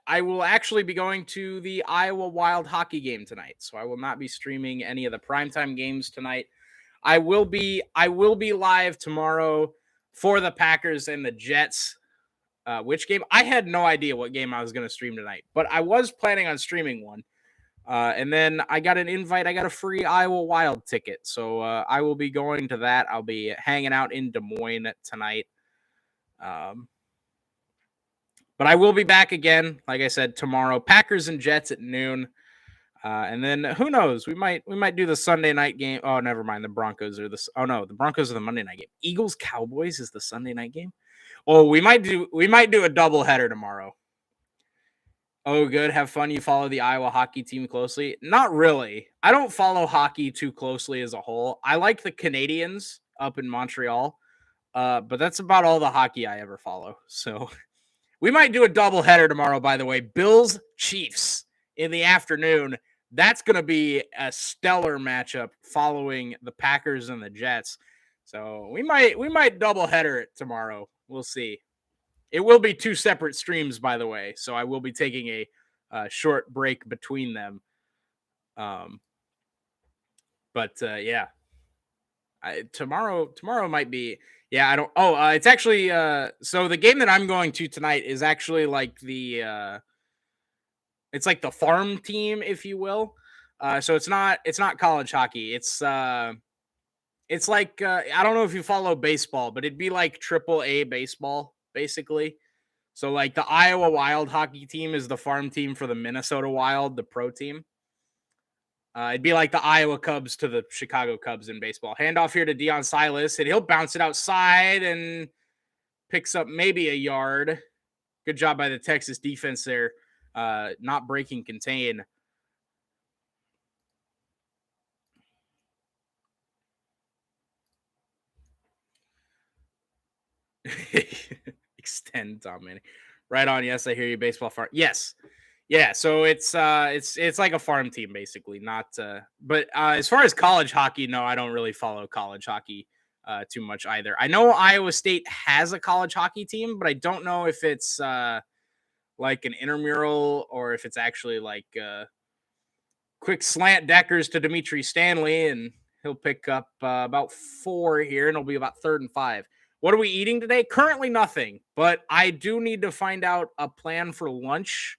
I will actually be going to the Iowa Wild hockey game tonight. So I will not be streaming any of the primetime games tonight. I will be live tomorrow for the Packers and the Jets. Which game? I had no idea what game I was going to stream tonight, but I was planning on streaming one. And then I got an invite. I got a free Iowa Wild ticket. So I will be going to that. I'll be hanging out in Des Moines tonight. But I will be back again, like I said, tomorrow. Packers and Jets at noon. And then who knows? We might do the Sunday night game. Oh, never mind. The Broncos are the Broncos are the Monday night game. Eagles Cowboys is the Sunday night game. Oh, we might do a doubleheader tomorrow. Oh, good. Have fun. You follow the Iowa hockey team closely? Not really. I don't follow hockey too closely as a whole. I like the Canadiens up in Montreal. But that's about all the hockey I ever follow. So we might do a doubleheader tomorrow, by the way. Bills Chiefs in the afternoon. That's going to be a stellar matchup following the Packers and the Jets. So we might double header it tomorrow. We'll see. It will be 2 separate streams, by the way. So I will be taking a short break between them. Yeah, tomorrow might be. Yeah, I don't. Oh, it's actually. So the game that I'm going to tonight is actually like the. It's like the farm team, if you will. So it's not college hockey. It's like I don't know if you follow baseball, but it'd be like AAA baseball, basically. So like the Iowa Wild hockey team is the farm team for the Minnesota Wild, the pro team. It'd be like the Iowa Cubs to the Chicago Cubs in baseball. Handoff here to Deion Silas, and he'll bounce it outside and picks up maybe a yard. Good job by the Texas defense there, not breaking contain. Extend Tom Manning. Right on. Yes, I hear you. Baseball farm. Yes. Yeah, so it's like a farm team basically, not but as far as college hockey, no, I don't really follow college hockey too much either. I know Iowa State has a college hockey team, but I don't know if it's like an intramural or if it's actually like quick slant deckers to Dimitri Stanley, and he'll pick up about 4 here, and it'll be about 3rd and 5. What are we eating today? Currently nothing, but I do need to find out a plan for lunch.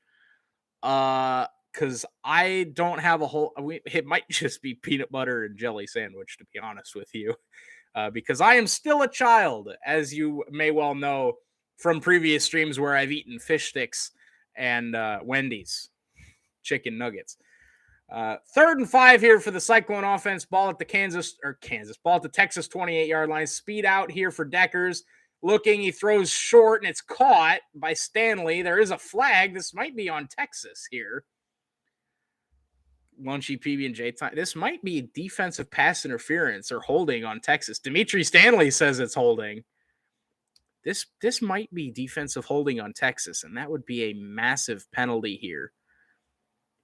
Because I don't have a whole. It might just be peanut butter and jelly sandwich, to be honest with you. Because I am still a child, as you may well know from previous streams where I've eaten fish sticks and Wendy's chicken nuggets. 3rd and 5 here for the Cyclone offense. Ball at the ball at the Texas 28-yard line. Speed out here for Deckers. Looking, he throws short, and it's caught by Stanley. There is a flag. This might be on Texas here. Lunchy, PB&J time. This might be defensive pass interference or holding on Texas. Dimitri Stanley says it's holding. This might be defensive holding on Texas, and that would be a massive penalty here.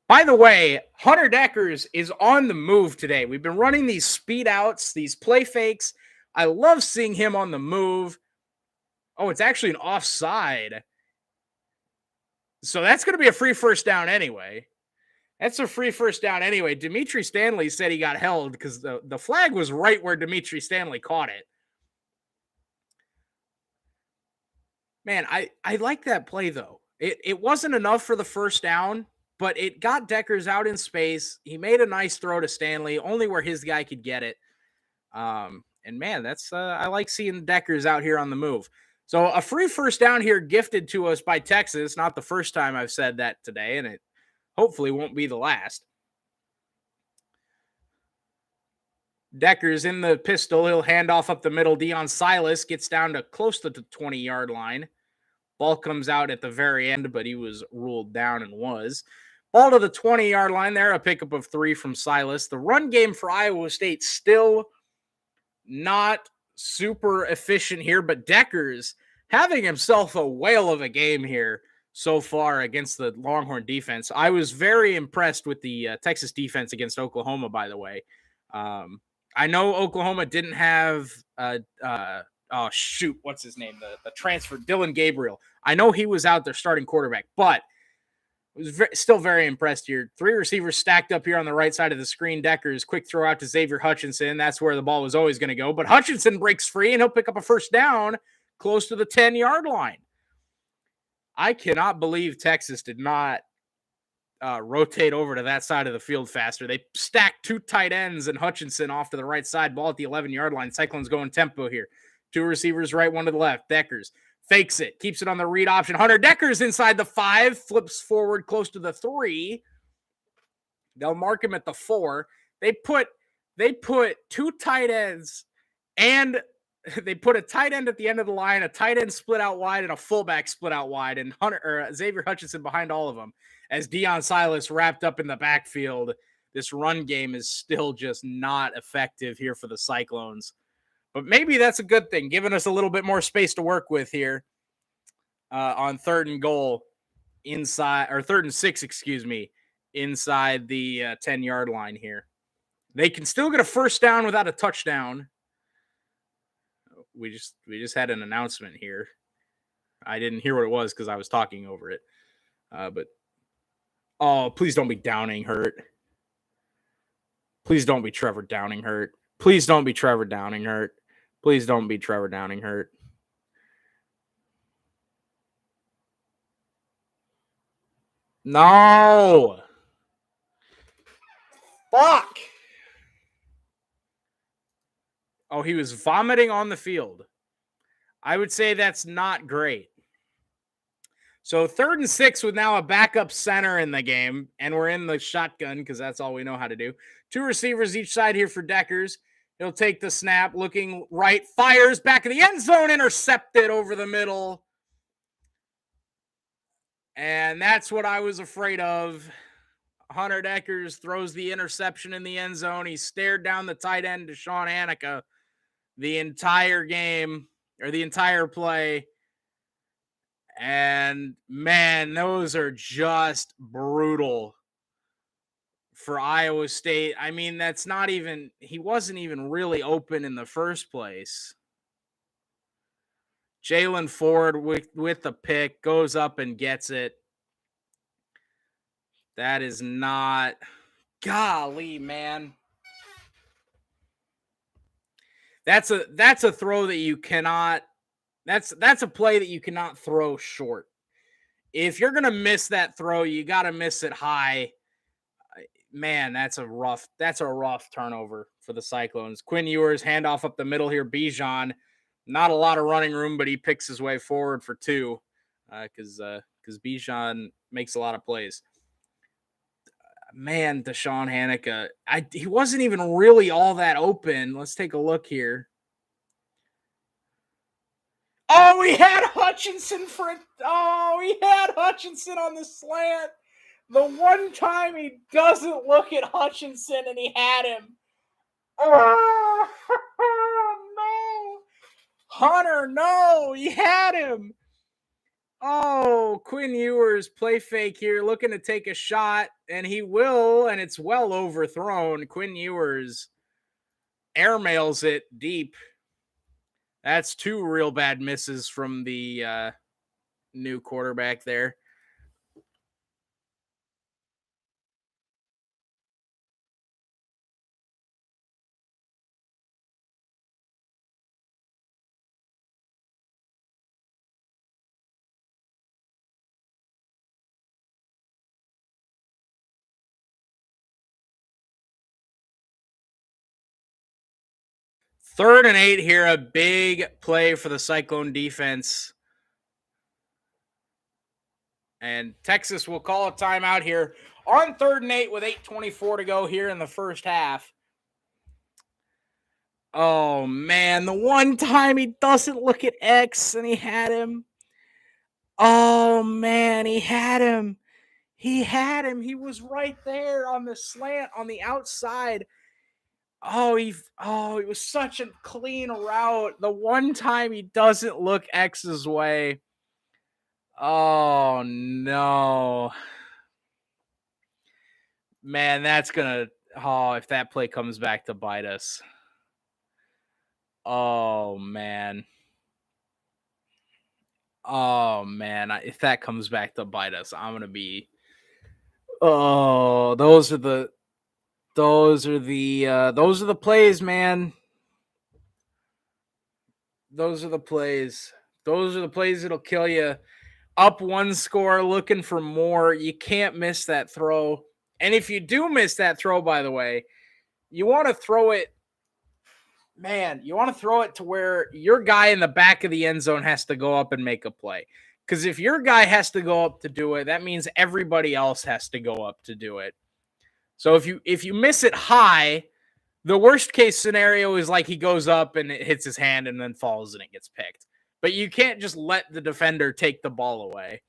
By the way, Hunter Deckers is on the move today. We've been running these speed outs, these play fakes. I love seeing him on the move. Oh, it's actually an offside. So that's going to be a free first down anyway. That's a free first down anyway. Dimitri Stanley said he got held because the flag was right where Dimitri Stanley caught it. Man, I like that play, though. It wasn't enough for the first down, but it got Deckers out in space. He made a nice throw to Stanley, only where his guy could get it. And man, that's I like seeing Deckers out here on the move. So a free first down here gifted to us by Texas. Not the first time I've said that today, and it hopefully won't be the last. Deckers in the pistol. He'll hand off up the middle. Deion Silas gets down to close to the 20-yard line. Ball comes out at the very end, but he was ruled down and was. Ball to the 20-yard line there. A pickup of 3 from Silas. The run game for Iowa State still not super efficient here, but Deckers having himself a whale of a game here so far against the Longhorn defense. I was very impressed with the Texas defense against Oklahoma, by the way. I know Oklahoma didn't have what's his name? The transfer, Dylan Gabriel. I know he was out there starting quarterback, but I was still very impressed here. 3 receivers stacked up here on the right side of the screen. Deckers, quick throw out to Xavier Hutchinson. That's where the ball was always going to go. But Hutchinson breaks free, and he'll pick up a first down close to the 10-yard line. I cannot believe Texas did not rotate over to that side of the field faster. They stacked 2 tight ends and Hutchinson off to the right side. Ball at the 11-yard line. Cyclones going tempo here. 2 receivers right, 1 to the left. Deckers fakes it, keeps it on the read option. Hunter Deckers inside the 5, flips forward close to the 3. They'll mark him at the 4. They put 2 tight ends, and they put a tight end at the end of the line, a tight end split out wide, and a fullback split out wide, and Xavier Hutchinson behind all of them. As Deion Silas wrapped up in the backfield, this run game is still just not effective here for the Cyclones. But maybe that's a good thing, giving us a little bit more space to work with here on 3rd and goal inside, or 3rd and 6, excuse me, inside the 10-yard line here. They can still get a first down without a touchdown. We just had an announcement here. I didn't hear what it was because I was talking over it. But please don't be Downing hurt. Please don't be Trevor Downing hurt. Please don't be Trevor Downing hurt. Please don't be Trevor Downing hurt. No. Fuck. Oh, he was vomiting on the field. I would say that's not great. So 3rd and 6 with now a backup center in the game, and we're in the shotgun because that's all we know how to do. 2 receivers each side here for Deckers. He'll take the snap, looking right, fires back in the end zone, intercepted over the middle. And that's what I was afraid of. Hunter Deckers throws the interception in the end zone. He stared down the tight end, Deshaun Hanika, the entire game, or the entire play. And, man, those are just brutal for Iowa State. I mean, that's not even – he wasn't even really open in the first place. Jalen Ford with the pick goes up and gets it. That is not – golly, man. That's a throw that you cannot – that's a play that you cannot throw short. If you're going to miss that throw, you got to miss it high. Man, that's a rough turnover for the Cyclones. Quinn Ewers, handoff up the middle here. Bijan, not a lot of running room, but he picks his way forward for 2 because Bijan makes a lot of plays. Man, Deshaun Hanika, he wasn't even really all that open. Let's take a look here. Oh, he had Hutchinson on the slant. The one time he doesn't look at Hutchinson and he had him. Oh, no. Hunter, no. He had him. Oh, Quinn Ewers, play fake here, looking to take a shot, and he will, and it's well overthrown. Quinn Ewers airmails it deep. That's 2 real bad misses from the new quarterback there. Third and 8 here, a big play for the Cyclone defense. And Texas will call a timeout here on 3rd and 8 with 8:24 to go here in the first half. Oh, man, the one time he doesn't look at X and he had him. Oh, man, he had him. He had him. He was right there on the slant on the outside. It was such a clean route. The one time he doesn't look X's way. Oh, no. Man, that's going to, if that play comes back to bite us. Oh, man. Oh, man. If that comes back to bite us, I'm going to be, those are the plays, man. Those are the plays. Those are the plays that'll kill you. Up 1 score, looking for more. You can't miss that throw. And if you do miss that throw, by the way, you want to throw it, man, you want to throw it to where your guy in the back of the end zone has to go up and make a play. Because if your guy has to go up to do it, that means everybody else has to go up to do it. So if you miss it high, the worst case scenario is like he goes up and it hits his hand and then falls and it gets picked. But you can't just let the defender take the ball away.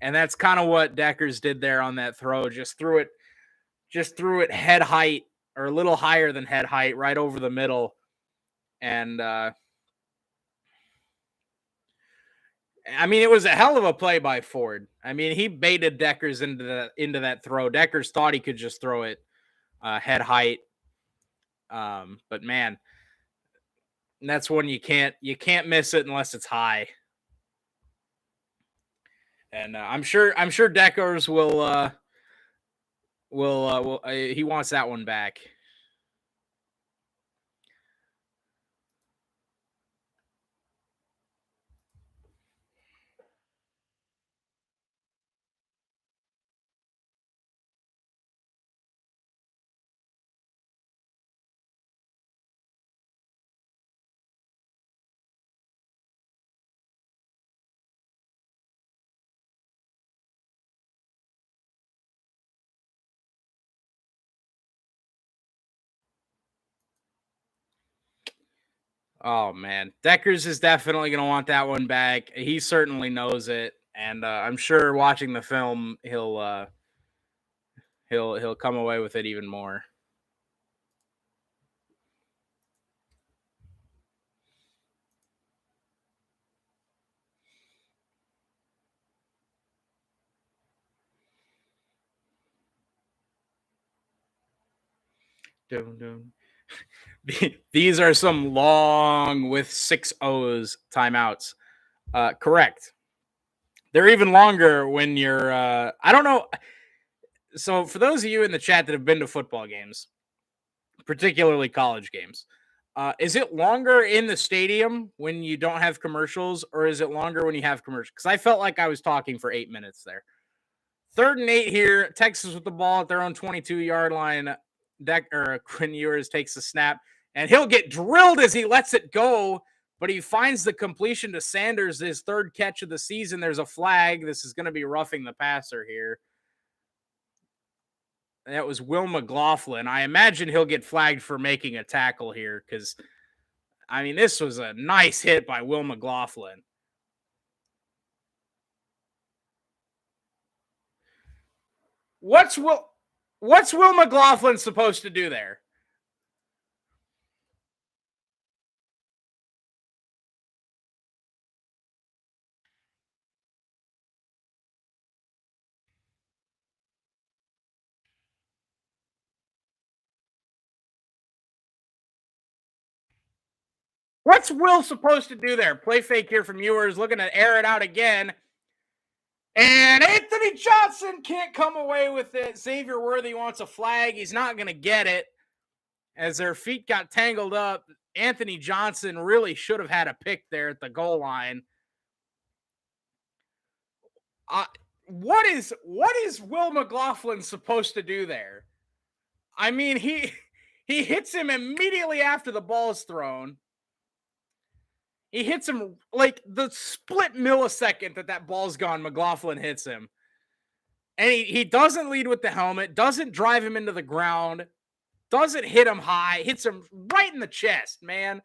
And that's kind of what Deckers did there on that throw. Just threw it head height or a little higher than head height right over the middle. And I mean, it was a hell of a play by Ford. I mean, he baited Deckers into that throw. Deckers thought he could just throw it head height. But man, that's one you can't miss it unless it's high. And I'm sure Deckers will he wants that one back. Oh man, Deckers is definitely going to want that one back. He certainly knows it, and I'm sure watching the film he'll come away with it even more. Dun, dun. These are some long with 6 O's timeouts. Correct. They're even longer when you're I don't know. So for those of you in the chat that have been to football games, particularly college games, is it longer in the stadium when you don't have commercials, or is it longer when you have commercials? Because I felt like I was talking for 8 minutes there. 3rd and 8 here. Texas with the ball at their own 22-yard line. Quinn Ewers takes the snap, and he'll get drilled as he lets it go, but he finds the completion to Sanders, his 3rd catch of the season. There's a flag. This is going to be roughing the passer here. That was Will McLaughlin. I imagine he'll get flagged for making a tackle here because, I mean, this was a nice hit by Will McLaughlin. What's Will McLaughlin supposed to do there? What's Will supposed to do there? Play fake here from Ewers, looking to air it out again. And Anthony Johnson can't come away with it. Xavier Worthy wants a flag. He's not going to get it. As their feet got tangled up, Anthony Johnson really should have had a pick there at the goal line. What is Will McLaughlin supposed to do there? I mean, he hits him immediately after the ball's thrown. He hits him like the split millisecond that ball's gone. McLaughlin hits him. And he doesn't lead with the helmet, doesn't drive him into the ground, doesn't hit him high, hits him right in the chest, man.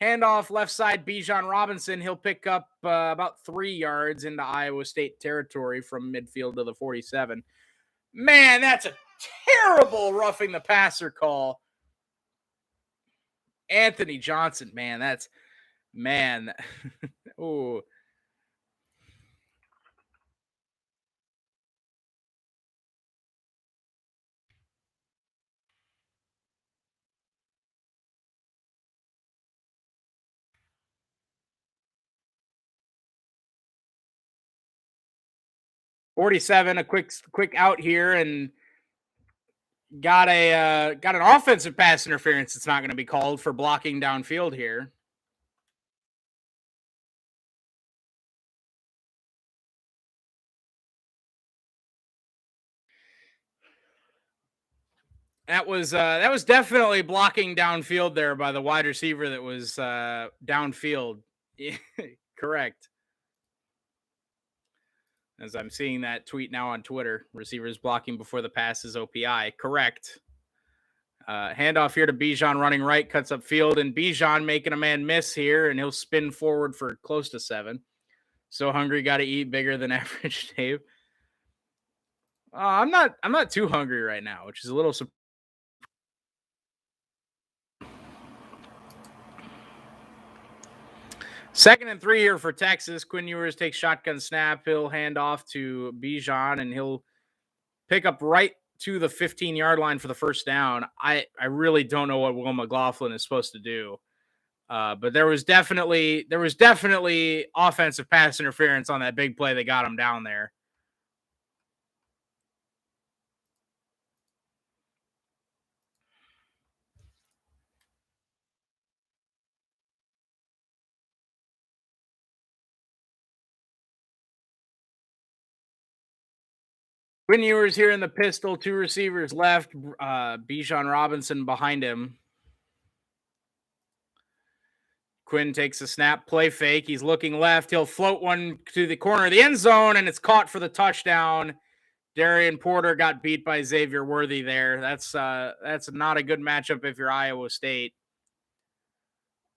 Handoff left side, Bijan Robinson. He'll pick up about 3 yards into Iowa State territory from midfield to the 47. Man, that's a terrible roughing the passer call. Anthony Johnson, man. Ooh. $47, a quick out here, and got an offensive pass interference. It's not going to be called for blocking downfield here. That was definitely blocking downfield there by the wide receiver that was downfield. Correct. As I'm seeing that tweet now on Twitter, receivers blocking before the pass is OPI. Correct. Handoff here to Bijan running right, cuts up field, and Bijan making a man miss here, and he'll spin forward for close to 7. So hungry, got to eat, bigger than average, Dave. I'm not too hungry right now, which is a little surprising. 2nd and 3 here for Texas. Quinn Ewers takes shotgun snap. He'll hand off to Bijan, and he'll pick up right to the 15-yard line for the first down. I really don't know what Will McLaughlin is supposed to do. But there was definitely offensive pass interference on that big play that got him down there. Quinn Ewers here in the pistol, 2 receivers left, Bijan Robinson behind him. Quinn takes a snap, play fake. He's looking left. He'll float one to the corner of the end zone, and it's caught for the touchdown. Darian Porter got beat by Xavier Worthy there. That's not a good matchup if you're Iowa State.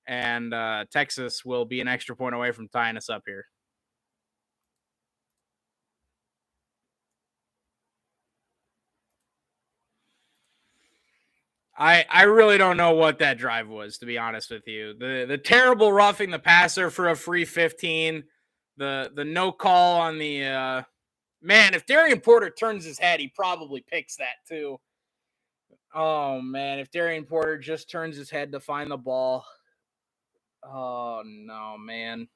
And Texas will be an extra point away from tying us up here. I really don't know what that drive was, to be honest with you. The terrible roughing the passer for a free 15, the no call on the man. If Darian Porter turns his head, he probably picks that too. Oh man, if Darian Porter just turns his head to find the ball. Oh no, man.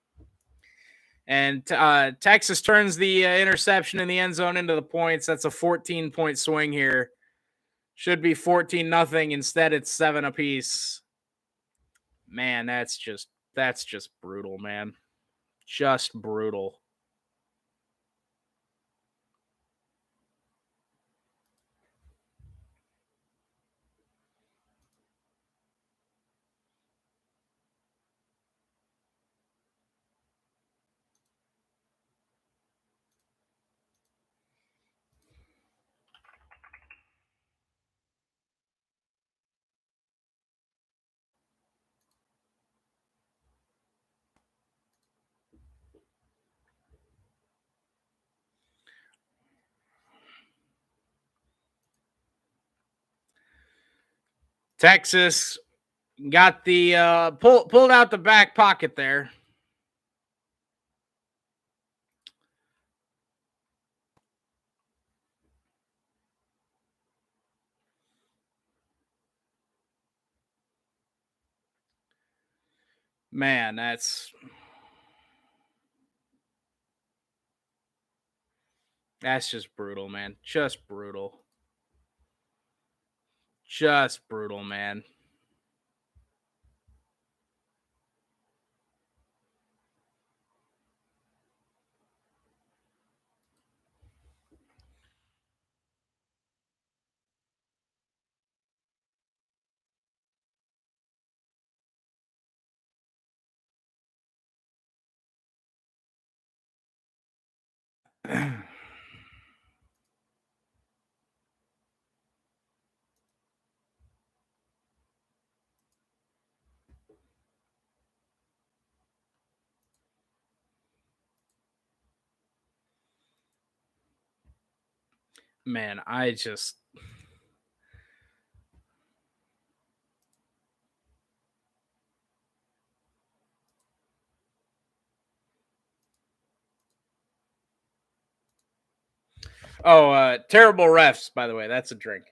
And Texas turns the interception in the end zone into the points. That's a 14-point swing here. Should be 14-0. Instead, it's 7 apiece. Man, that's just brutal, man. Just brutal. Texas got the pulled out the back pocket there. Man, that's just brutal, man. Just brutal. Just brutal, man. Man, I just terrible refs, by the way. That's a drink.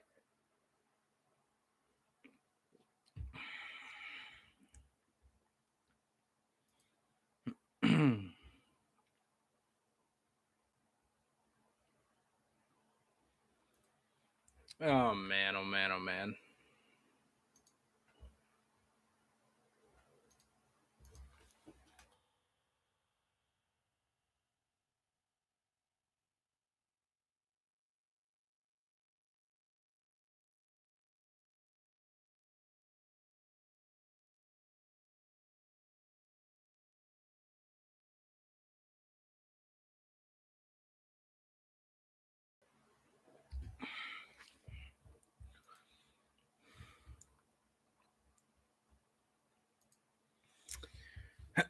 Oh man, oh man, oh man.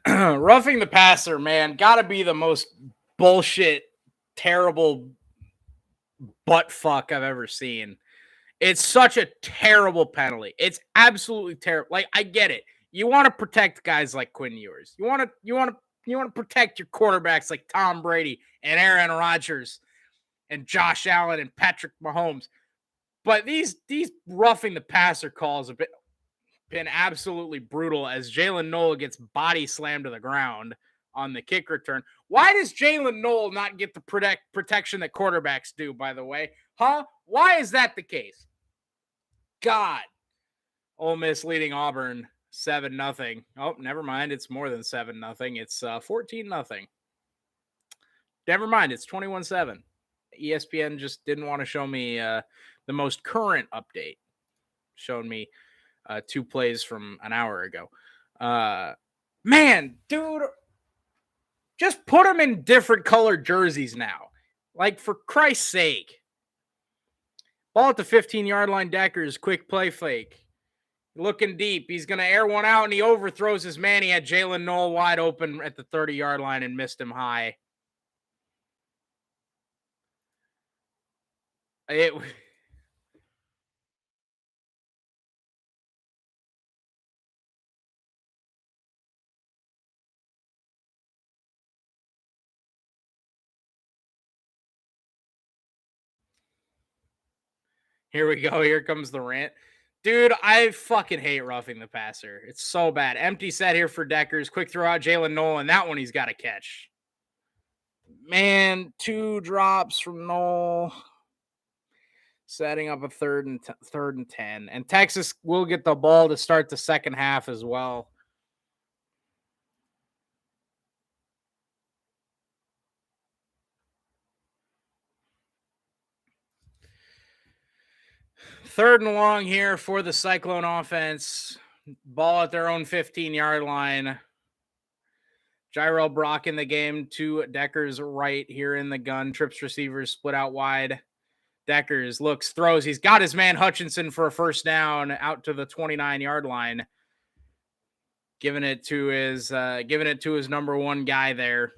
Roughing the passer, man, gotta be the most bullshit, terrible butt fuck I've ever seen. It's such a terrible penalty. It's absolutely terrible. Like, I get it. You want to protect guys like Quinn Ewers. You want to protect your quarterbacks like Tom Brady and Aaron Rodgers and Josh Allen and Patrick Mahomes. But these roughing the passer calls have been absolutely brutal as Jalen Noel gets body slammed to the ground on the kick return. Why does Jalen Noel not get the protection that quarterbacks do, by the way? Huh? Why is that the case? God. Ole Miss leading Auburn 7-0. Oh, never mind. It's more than 7-0. It's 14-0. Never mind. It's 21-7. ESPN just didn't want to show me the most current update. Showed me 2 plays from an hour ago. Man, dude, just put them in different colored jerseys now. Like, for Christ's sake. Ball at the 15-yard line. Deckers, quick play fake. Looking deep. He's going to air one out, and he overthrows his man. He had Jalen Noel wide open at the 30-yard line and missed him high. Here we go. Here comes the rant. Dude, I fucking hate roughing the passer. It's so bad. Empty set here for Deckers. Quick throw out Jalen Noel, and that one he's got to catch. Man, 2 drops from Noel. Setting up a third and 10. And Texas will get the ball to start the second half as well. Third and long here for the Cyclone offense. Ball at their own 15-yard line. Jairell Brock in the game to Deckers right here in the gun. Trips receivers split out wide. Deckers looks, throws. He's got his man Hutchinson for a first down out to the 29-yard line. Giving it to his number 1 guy there.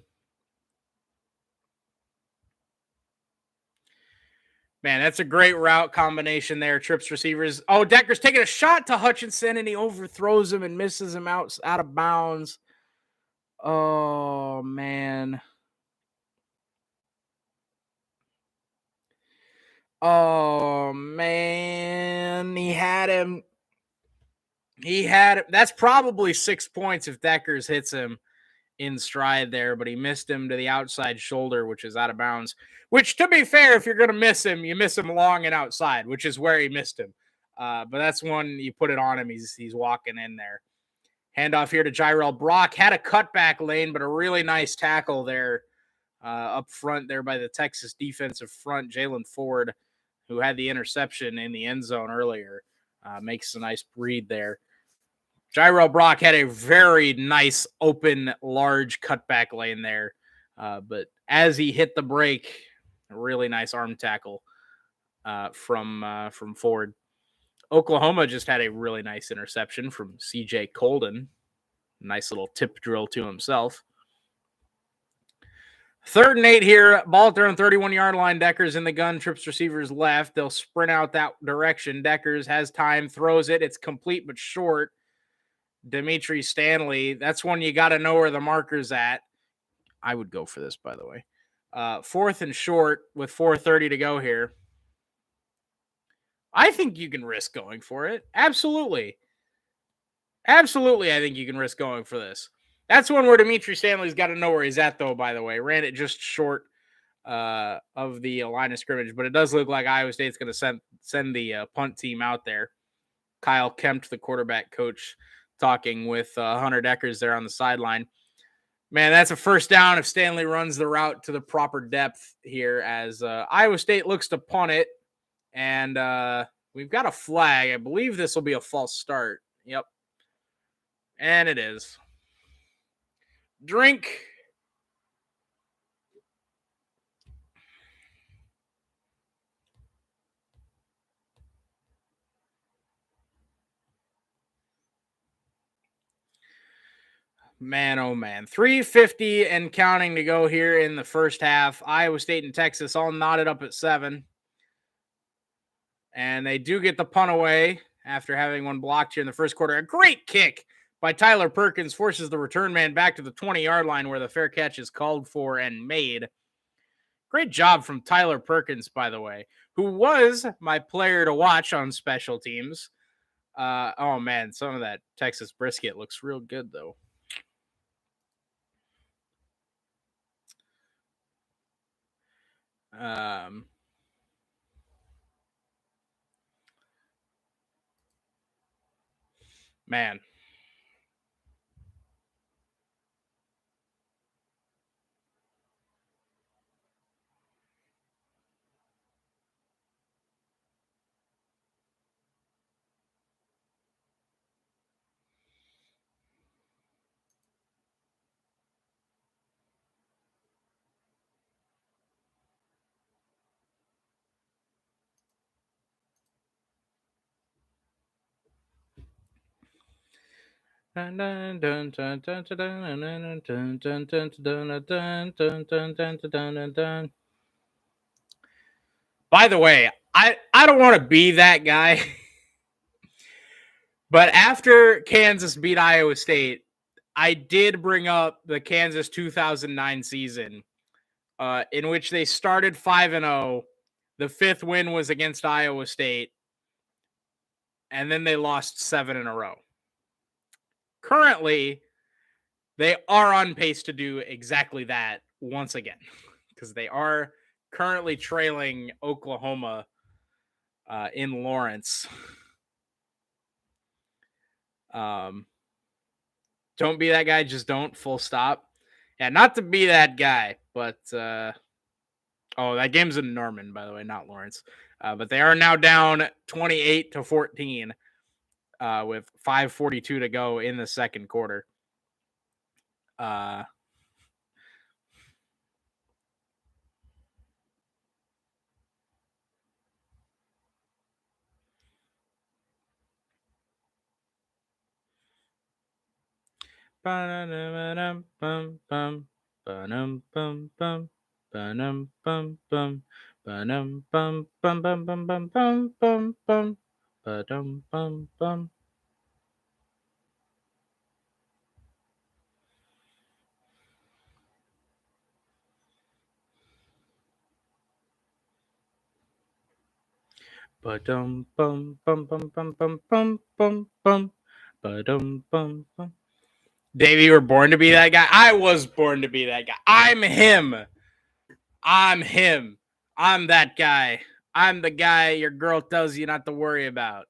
Man, that's a great route combination there. Trips receivers. Oh, Decker's taking a shot to Hutchinson, and he overthrows him and misses him out of bounds. Oh, man. Oh, man. He had him. That's probably 6 points if Deckers hits him in stride there, but he missed him to the outside shoulder, which is out of bounds. Which, to be fair, if you're going to miss him, you miss him long and outside, which is where he missed him. But that's one you put it on him. He's walking in there. Handoff here to Jairell Brock. Had a cutback lane, but a really nice tackle there up front there by the Texas defensive front. Jalen Ford, who had the interception in the end zone earlier, makes a nice read there. Jairell Brock had a very nice, open, large cutback lane there. But as he hit the break, a really nice arm tackle from Ford. Oklahoma just had a really nice interception from C.J. Colden. Nice little tip drill to himself. 3rd and 8 here. Ball at their own 31-yard line. Deckers in the gun. Trips receivers left. They'll sprint out that direction. Deckers has time, throws it. It's complete but short. Dimitri Stanley. That's one you got to know where the marker's at. I would go for this, by the way. 4th and short with 4:30 to go here. I think you can risk going for it. Absolutely. Absolutely, I think you can risk going for this. That's one where Dimitri Stanley's got to know where he's at, though, by the way. Ran it just short of the line of scrimmage, but it does look like Iowa State's going to send the punt team out there. Kyle Kempt, the quarterback coach, talking with Hunter Deckers there on the sideline. Man, that's a first down if Stanley runs the route to the proper depth here as Iowa State looks to punt it. And we've got a flag. I believe this will be a false start. Yep. And it is. Drink. Man, oh man. 3:50 and counting to go here in the first half. Iowa State and Texas all knotted up at 7. And they do get the punt away after having one blocked here in the first quarter. A great kick by Tyler Perkins forces the return man back to the 20-yard line where the fair catch is called for and made. Great job from Tyler Perkins, by the way, who was my player to watch on special teams. Oh, man, some of that Texas brisket looks real good, though. Man. By the way, I don't want to be that guy, but after Kansas beat Iowa State, I did bring up the Kansas 2009 season, in which they started 5-0. The fifth win was against Iowa State, and then they lost 7 in a row. Currently, they are on pace to do exactly that once again, because they are currently trailing Oklahoma in Lawrence. Don't be that guy. Just don't. Full stop. Yeah, not to be that guy, but that game's in Norman, by the way, not Lawrence. But they are now down 28-14 with 5:42 to go in the second quarter. Dave, you were born to be that guy. I was born to be that guy. I'm him. I'm him. I'm that guy. I'm the guy your girl tells you not to worry about.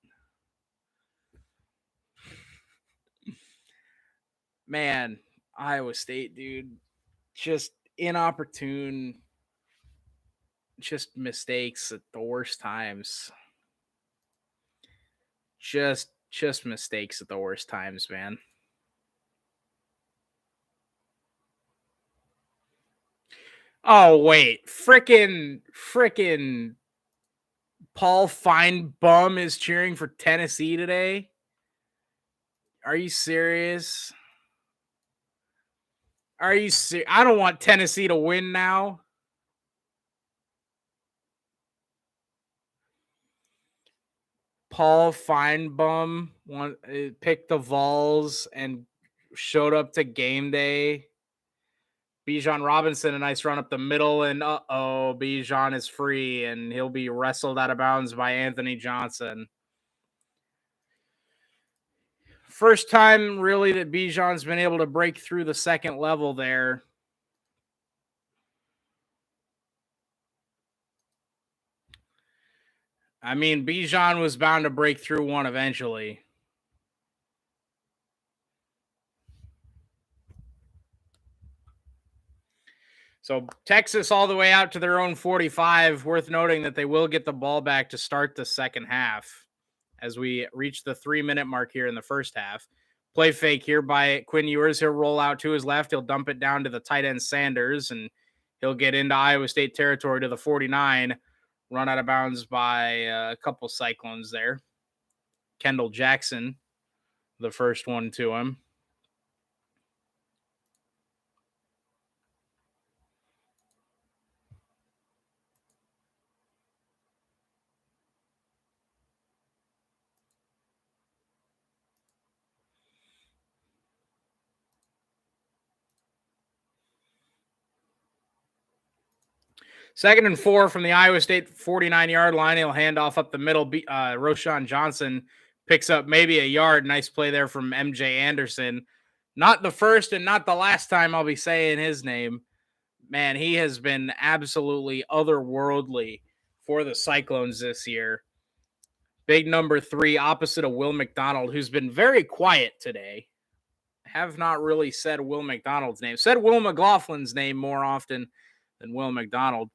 Man, Iowa State, dude. Just inopportune, just mistakes at the worst times. Just mistakes at the worst times, man. Oh, wait. Frickin' Paul Feinbaum is cheering for Tennessee today? Are you serious? Are you serious? I don't want Tennessee to win now. Paul Feinbaum picked the Vols and showed up to game day. Bijan Robinson, a nice run up the middle, and Bijan is free, and he'll be wrestled out of bounds by Anthony Johnson. First time, really, that Bijan's been able to break through the second level there. I mean, Bijan was bound to break through one eventually. So Texas all the way out to their own 45. Worth noting that they will get the ball back to start the second half as we reach the 3-minute mark here in the first half. Play fake here by Quinn Ewers. He'll roll out to his left. He'll dump it down to the tight end Sanders, and he'll get into Iowa State territory to the 49. Run out of bounds by a couple Cyclones there. Kendall Jackson, the first one to him. 2nd and 4 from the Iowa State 49-yard line. He'll hand off up the middle. Roshan Johnson picks up maybe a yard. Nice play there from MJ Anderson. Not the first and not the last time I'll be saying his name. Man, he has been absolutely otherworldly for the Cyclones this year. Big number 3, opposite of Will McDonald, who's been very quiet today. Have not really said Will McDonald's name. Said Will McLaughlin's name more often than Will McDonald,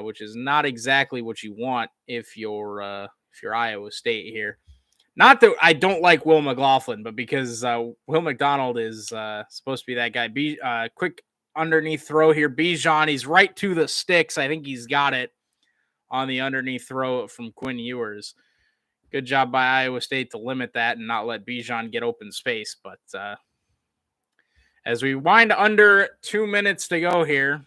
which is not exactly what you want if you're Iowa State here. Not that I don't like Will McLaughlin, but because Will McDonald is supposed to be that guy. Quick underneath throw here. Bijan, he's right to the sticks. I think he's got it on the underneath throw from Quinn Ewers. Good job by Iowa State to limit that and not let Bijan get open space. But as we wind under 2 minutes to go here,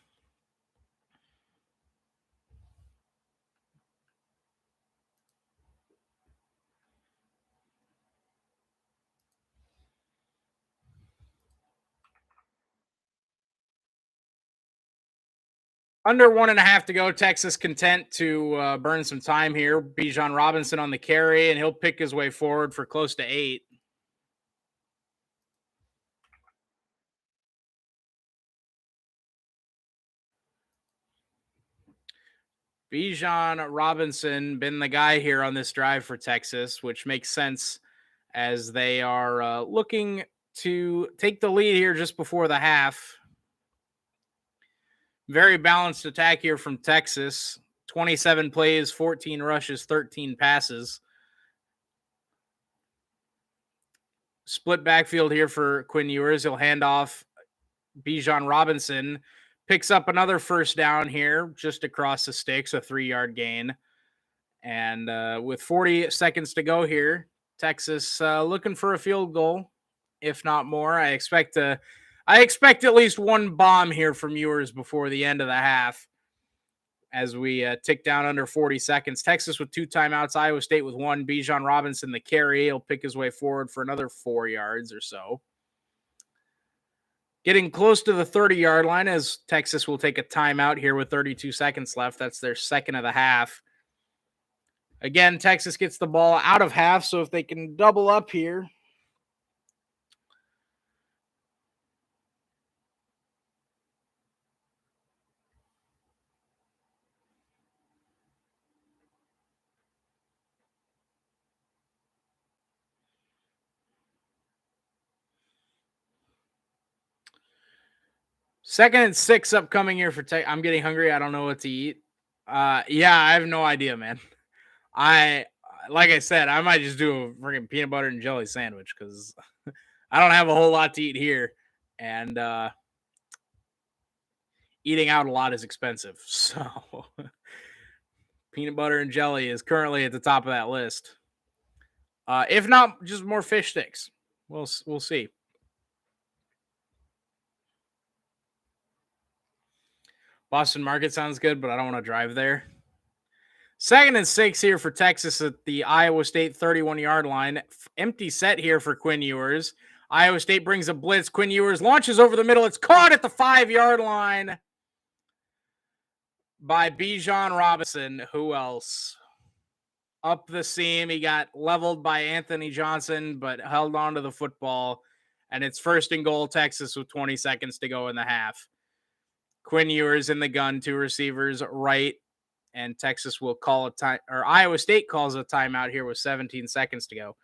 under 1.5 to go, Texas content to burn some time here. Bijan Robinson on the carry, and he'll pick his way forward for close to 8. Bijan Robinson been the guy here on this drive for Texas, which makes sense as they are looking to take the lead here just before the half. Very balanced attack here from Texas. 27 plays, 14 rushes, 13 passes. Split backfield here for Quinn Ewers. He'll hand off. Bijan Robinson picks up another first down here just across the sticks, a 3-yard gain. And with 40 seconds to go here, Texas looking for a field goal, if not more. I expect at least one bomb here from Ewers before the end of the half as we tick down under 40 seconds. Texas with 2 timeouts, Iowa State with 1. Bijan Robinson, the carry. He'll pick his way forward for another 4 yards or so. Getting close to the 30-yard line as Texas will take a timeout here with 32 seconds left. That's their second of the half. Again, Texas gets the ball out of half, so if they can double up here. Second and 6 upcoming here for Texas. I'm getting hungry. I don't know what to eat. Yeah, I have no idea, man. Like I said, I might just do a freaking peanut butter and jelly sandwich because I don't have a whole lot to eat here. And eating out a lot is expensive. So peanut butter and jelly is currently at the top of that list. If not, just more fish sticks. We'll see. Boston Market sounds good, but I don't want to drive there. Second and 6 here for Texas at the Iowa State 31-yard line. Empty set here for Quinn Ewers. Iowa State brings a blitz. Quinn Ewers launches over the middle. It's caught at the 5-yard line by Bijan Robinson. Who else? Up the seam. He got leveled by Anthony Johnson, but held on to the football. And it's 1st and goal, Texas, with 20 seconds to go in the half. Quinn Ewers in the gun, 2 receivers right, and Texas will call a time, or Iowa State calls a timeout here with 17 seconds to go.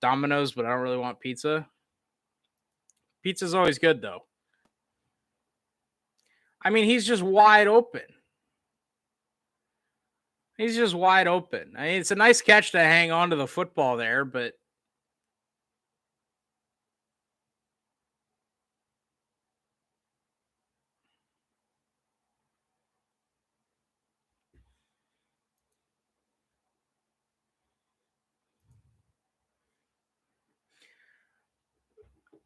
Domino's, but I don't really want pizza. Pizza's always good, though. I mean, he's just wide open. He's just wide open. I mean, it's a nice catch to hang on to the football there, but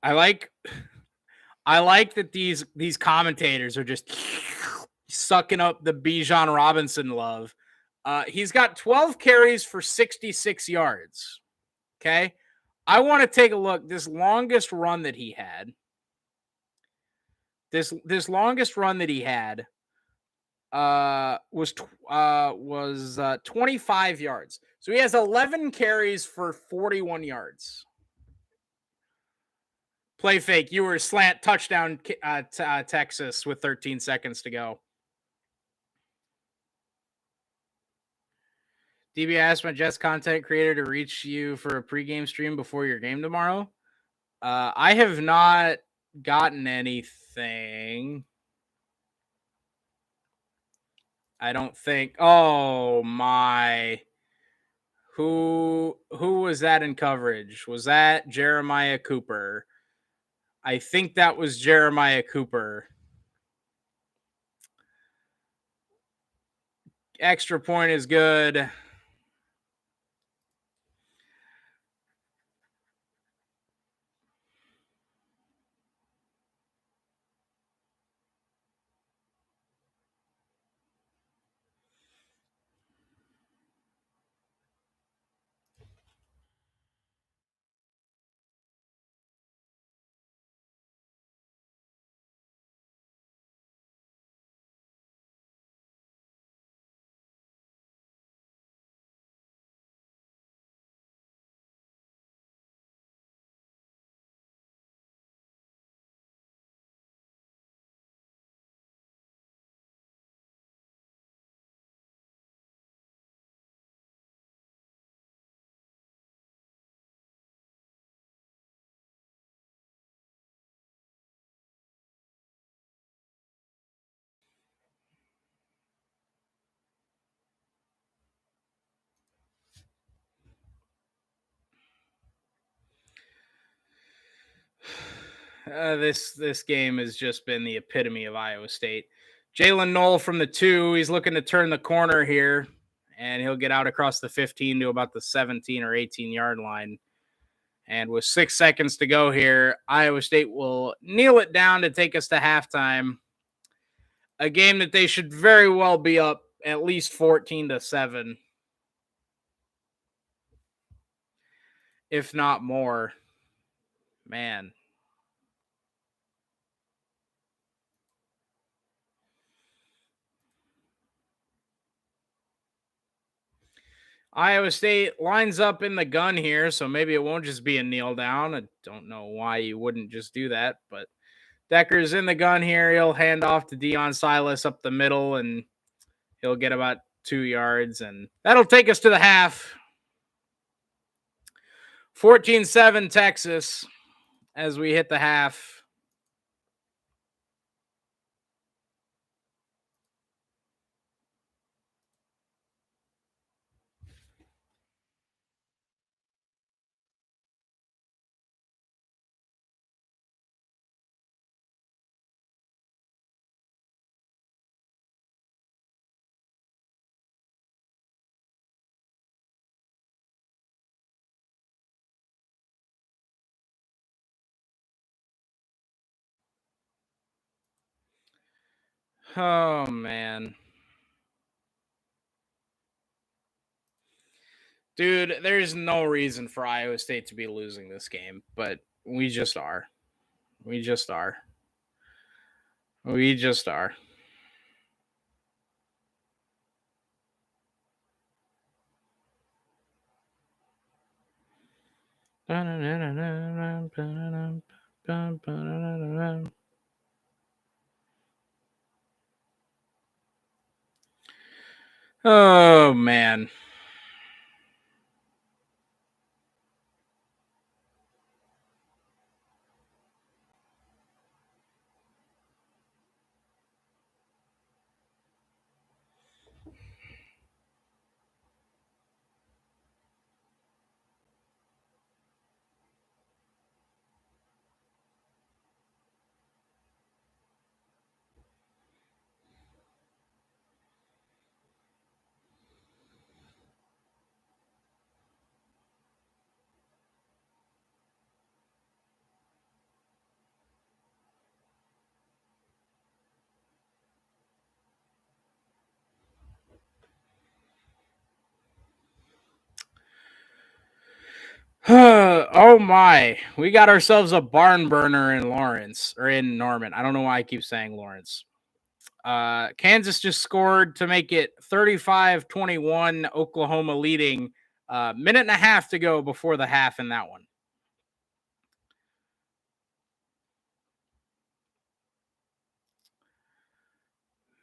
I like that these commentators are just sucking up the Bijan Robinson love. He's got 12 carries for 66 yards. Okay. I want to take a look. This longest run that he had. This longest run that he had was 25 yards. So he has 11 carries for 41 yards. Play fake. You were slant touchdown, Texas with 13 seconds to go. DB asked my Jets content creator to reach you for a pregame stream before your game tomorrow. I have not gotten anything. I don't think. Oh my. Who was that in coverage? Was that Jeremiah Cooper? I think that was Jeremiah Cooper. Extra point is good. This game has just been the epitome of Iowa State. Jalen Knoll from the 2. He's looking to turn the corner here, and he'll get out across the 15 to about the 17 or 18-yard line. And with 6 seconds to go here, Iowa State will kneel it down to take us to halftime. A game that they should very well be up at least 14-7, if not more. Man. Iowa State lines up in the gun here, so maybe it won't just be a kneel down. I don't know why you wouldn't just do that, but Decker's in the gun here. He'll hand off to Deion Silas up the middle, and he'll get about 2 yards, and that'll take us to the half. 14-7 Texas as we hit the half. Oh, man. Dude, there's no reason for Iowa State to be losing this game, but we just are. We just are. We just are. Oh, man. Oh my, we got ourselves a barn burner in Lawrence or in Norman. I don't know why I keep saying Lawrence. Kansas just scored to make it 35-21, Oklahoma leading. Minute and a half to go before the half in that one.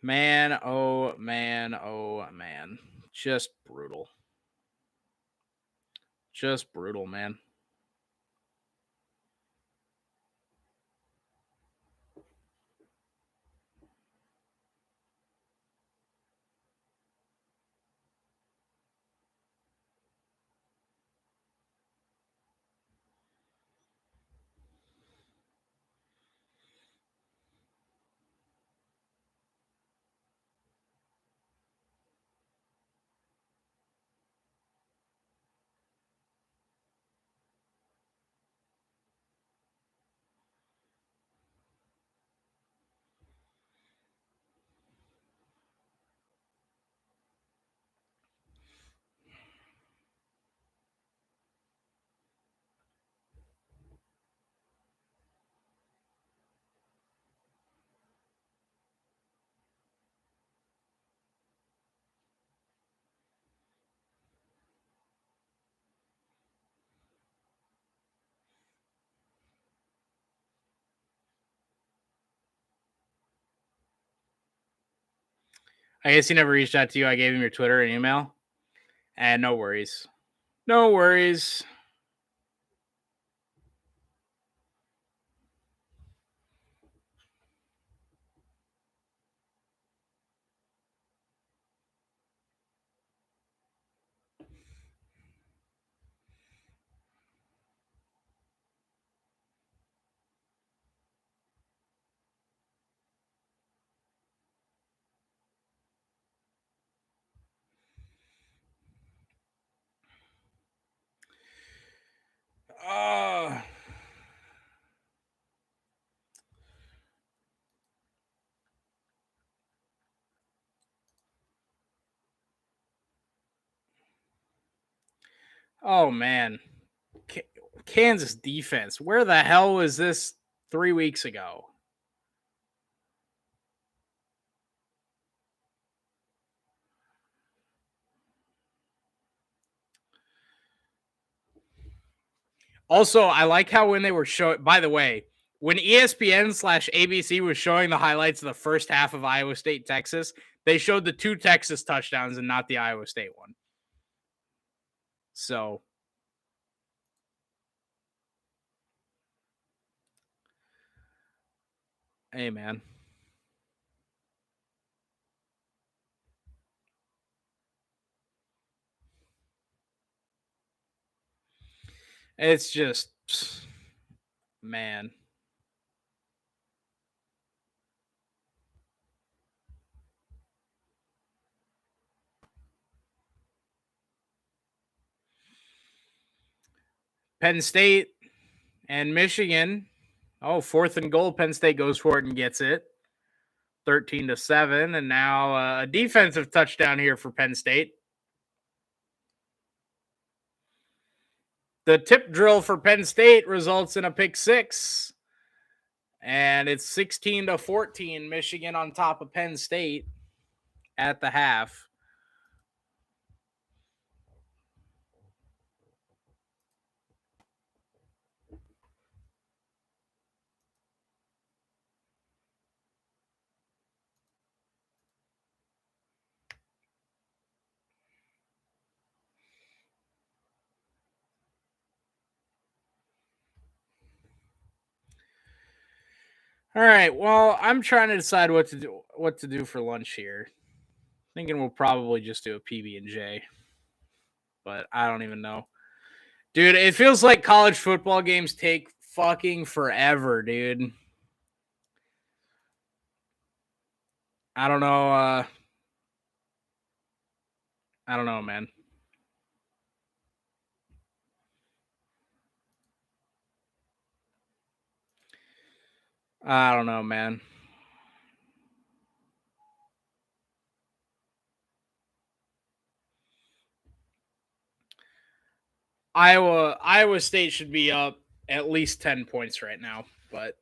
Man, oh man, oh man. Just brutal. Just brutal, man. I guess he never reached out to you. I gave him your Twitter and email. And no worries. No worries. Oh man. Kansas defense. Where the hell was this 3 weeks ago? Also, I like how when they were showing, by the way, when ESPN/ABC was showing the highlights of the first half of Iowa State, Texas, they showed the 2 Texas touchdowns and not the Iowa State one. So, hey, man. It's just, man. Penn State and Michigan. Oh, 4th and goal. Penn State goes for it and gets it. 13-7. And now a defensive touchdown here for Penn State. The tip drill for Penn State results in a pick 6. And it's 16-14, Michigan on top of Penn State at the half. All right. Well, I'm trying to decide what to do for lunch here. Thinking we'll probably just do a PB&J. But I don't even know. Dude, it feels like college football games take fucking forever, dude. I don't know. I don't know, man. I don't know, man. Iowa State should be up at least 10 points right now, but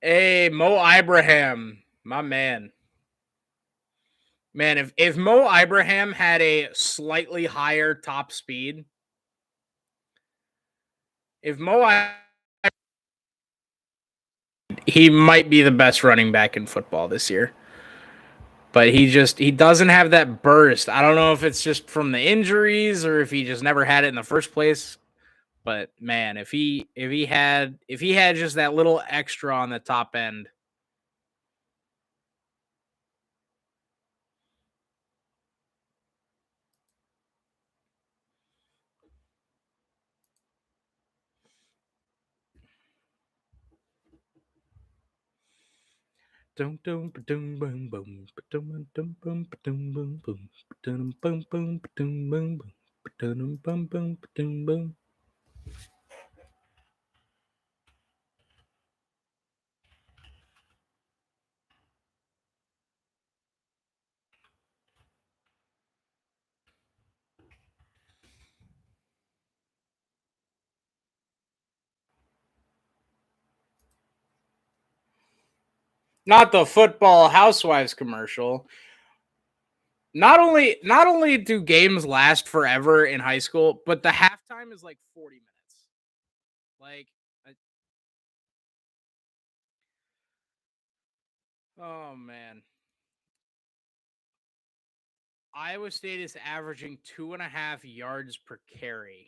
Hey, Mo Ibrahim, my man. Man, if Mo Ibrahim had a slightly higher top speed, if he might be the best running back in football this year. But he doesn't have that burst. I don't know if it's just from the injuries or if he just never had it in the first place. But man, if he had just that little extra on the top end. Not the football housewives commercial. Not only do games last forever in high school, but the halftime is like 40 minutes. Like, oh man. Iowa State is averaging 2.5 yards per carry.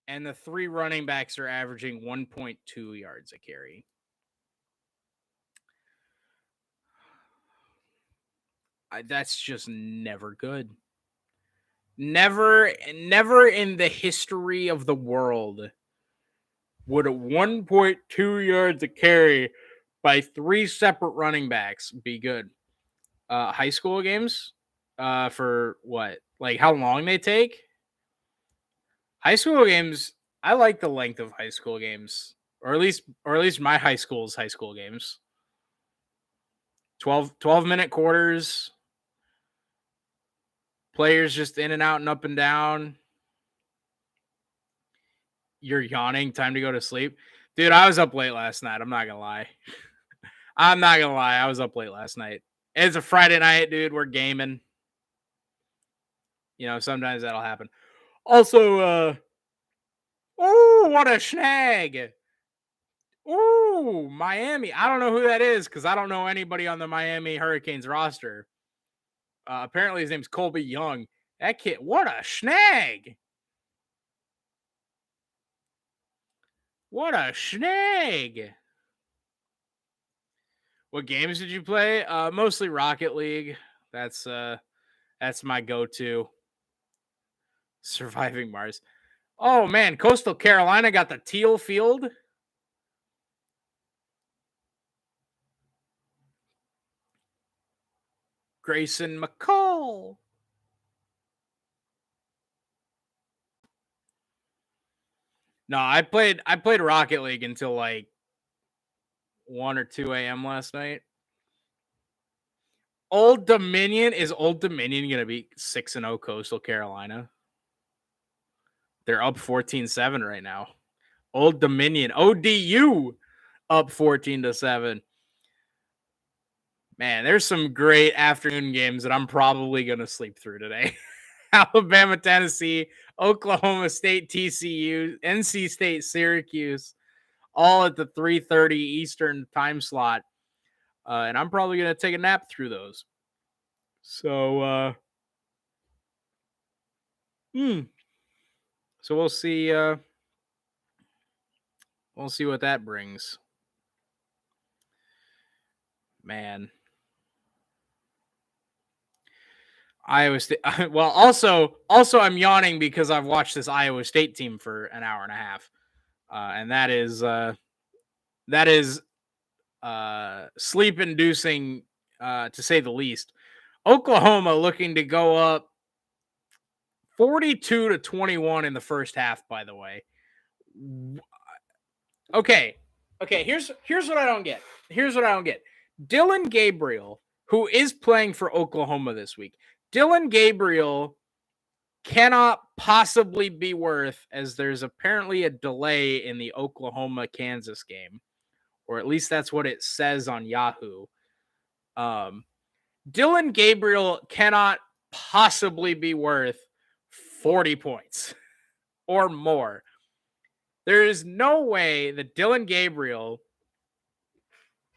And the three running backs are averaging 1.2 yards a carry. That's just never good. Never in the history of the world would a 1.2 yards a carry by three separate running backs be good. High school games, for what? Like how long they take? High school games, I like the length of high school games, or at least my high school's high school games. 12-minute quarters. Players just in and out and up and down. You're yawning. Time to go to sleep. Dude, I was up late last night. I'm not going to lie. I was up late last night. It's a Friday night, dude. We're gaming. You know, sometimes that'll happen. Also, oh, what a snag. Ooh, Miami. I don't know who that is because I don't know anybody on the Miami Hurricanes roster. Apparently, his name's Colby Young. That kid, what a snag. What a snag. What games did you play? Mostly Rocket League. That's my go-to. Surviving Mars. Oh man, Coastal Carolina got the teal field. Grayson McCall. No, I played Rocket League until like 1 or 2 a.m. last night. Old Dominion gonna beat 6-0 Coastal Carolina? They're up 14-7 right now. Old Dominion, ODU, up 14-7. Man, there's some great afternoon games that I'm probably gonna sleep through today. Alabama, Tennessee, Oklahoma State, TCU, NC State, Syracuse, all at the 3:30 Eastern time slot. And I'm probably going to take a nap through those. So, so we'll see. We'll see what that brings. Man. Iowa State. Well, also, I'm yawning because I've watched this Iowa State team for an hour and a half, and that is sleep-inducing, to say the least. Oklahoma looking to go up 42-21 in the first half. By the way, okay. Here's what I don't get. Dylan Gabriel, who is playing for Oklahoma this week, Dylan Gabriel cannot possibly be worth, as there's apparently a delay in the Oklahoma-Kansas game, or at least that's what it says on Yahoo. Dylan Gabriel cannot possibly be worth 40 points or more. There is no way that Dylan Gabriel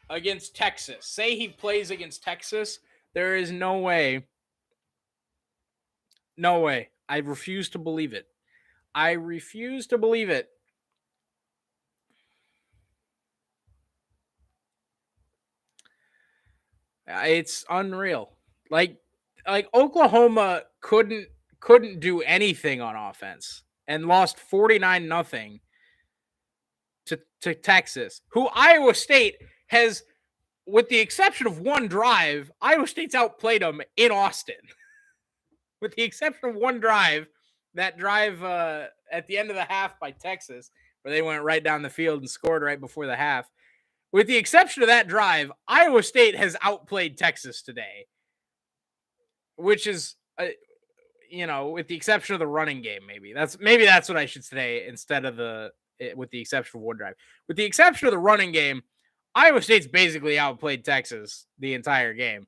against Texas, say he plays against Texas, there is no way. No way. I refuse to believe it. I refuse to believe it. It's unreal. Like Oklahoma couldn't do anything on offense and lost 49-0 to Texas, who Iowa State has, with the exception of one drive, Iowa State's outplayed them in Austin. With the exception of one drive, that drive at the end of the half by Texas, where they went right down the field and scored right before the half. With the exception of that drive, Iowa State has outplayed Texas today, which is, with the exception of the running game, maybe that's what I should say instead of with the exception of one drive. With the exception of the running game, Iowa State's basically outplayed Texas the entire game.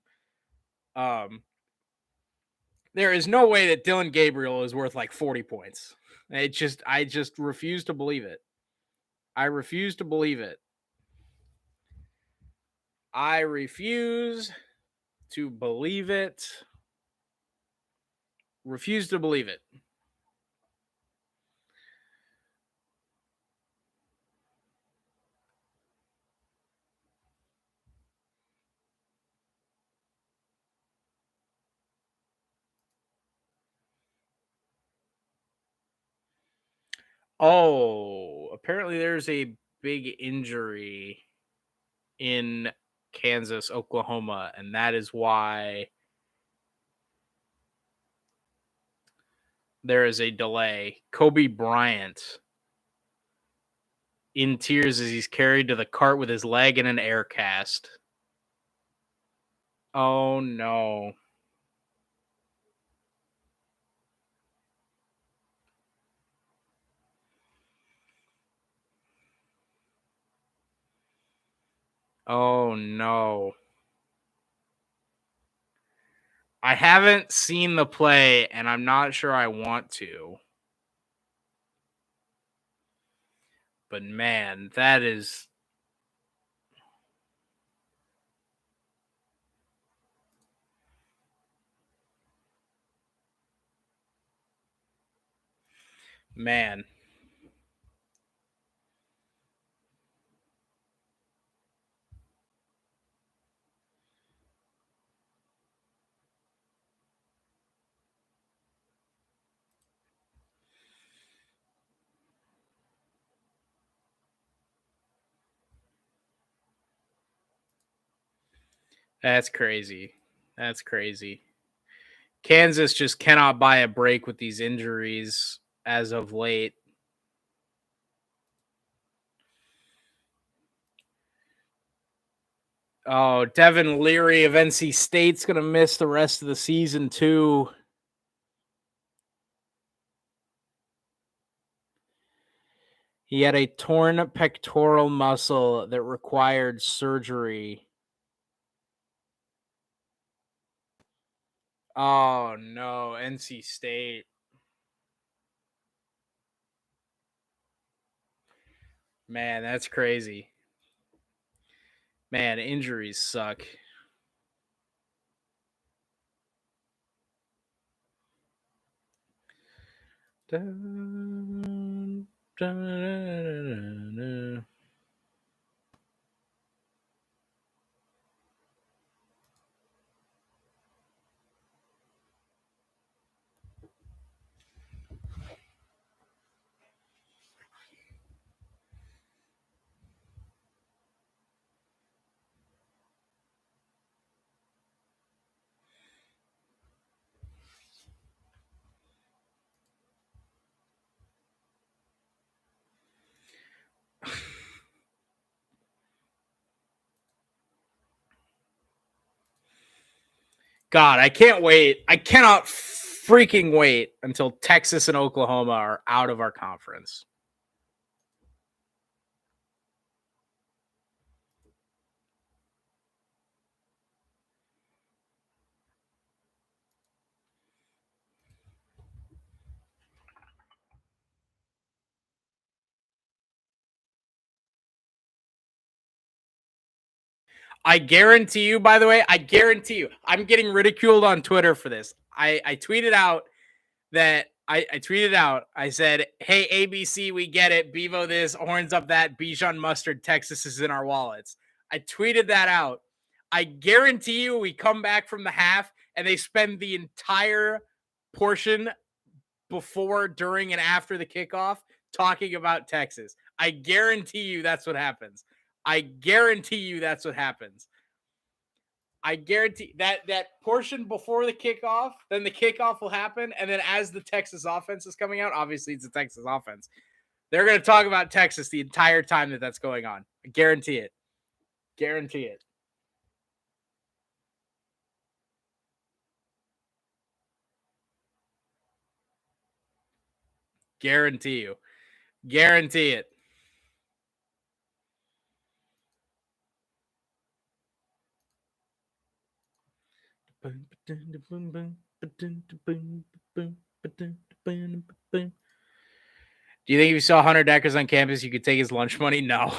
There is no way that Dylan Gabriel is worth like 40 points. I just refuse to believe it. I refuse to believe it. I refuse to believe it. Refuse to believe it. Oh, apparently there's a big injury in Kansas, Oklahoma, and that is why there is a delay. Kobe Bryant in tears as he's carried to the cart with his leg in an air cast. Oh, no. Oh, no. I haven't seen the play, and I'm not sure I want to. But, man, that is... Man. That's crazy. That's crazy. Kansas just cannot buy a break with these injuries as of late. Oh, Devin Leary of NC State's going to miss the rest of the season, too. He had a torn pectoral muscle that required surgery. Oh, no, NC State. Man, that's crazy. Man, injuries suck. Dun, dun, dun, dun. God, I can't wait. I cannot freaking wait until Texas and Oklahoma are out of our conference. I guarantee you, by the way, I guarantee you, I'm getting ridiculed on Twitter for this. I tweeted out that I tweeted out, I said, hey, ABC, we get it. Bevo this, horns up that, Bijan mustard, Texas is in our wallets. I tweeted that out. I guarantee you we come back from the half and they spend the entire portion before, during, and after the kickoff talking about Texas. I guarantee you that's what happens. I guarantee you that's what happens. I guarantee that portion before the kickoff, then the kickoff will happen. And then as the Texas offense is coming out, obviously it's a Texas offense. They're going to talk about Texas the entire time that's going on. I guarantee it. Guarantee it. Guarantee you. Guarantee it. Do you think if you saw Hunter Deckers on campus, you could take his lunch money? No.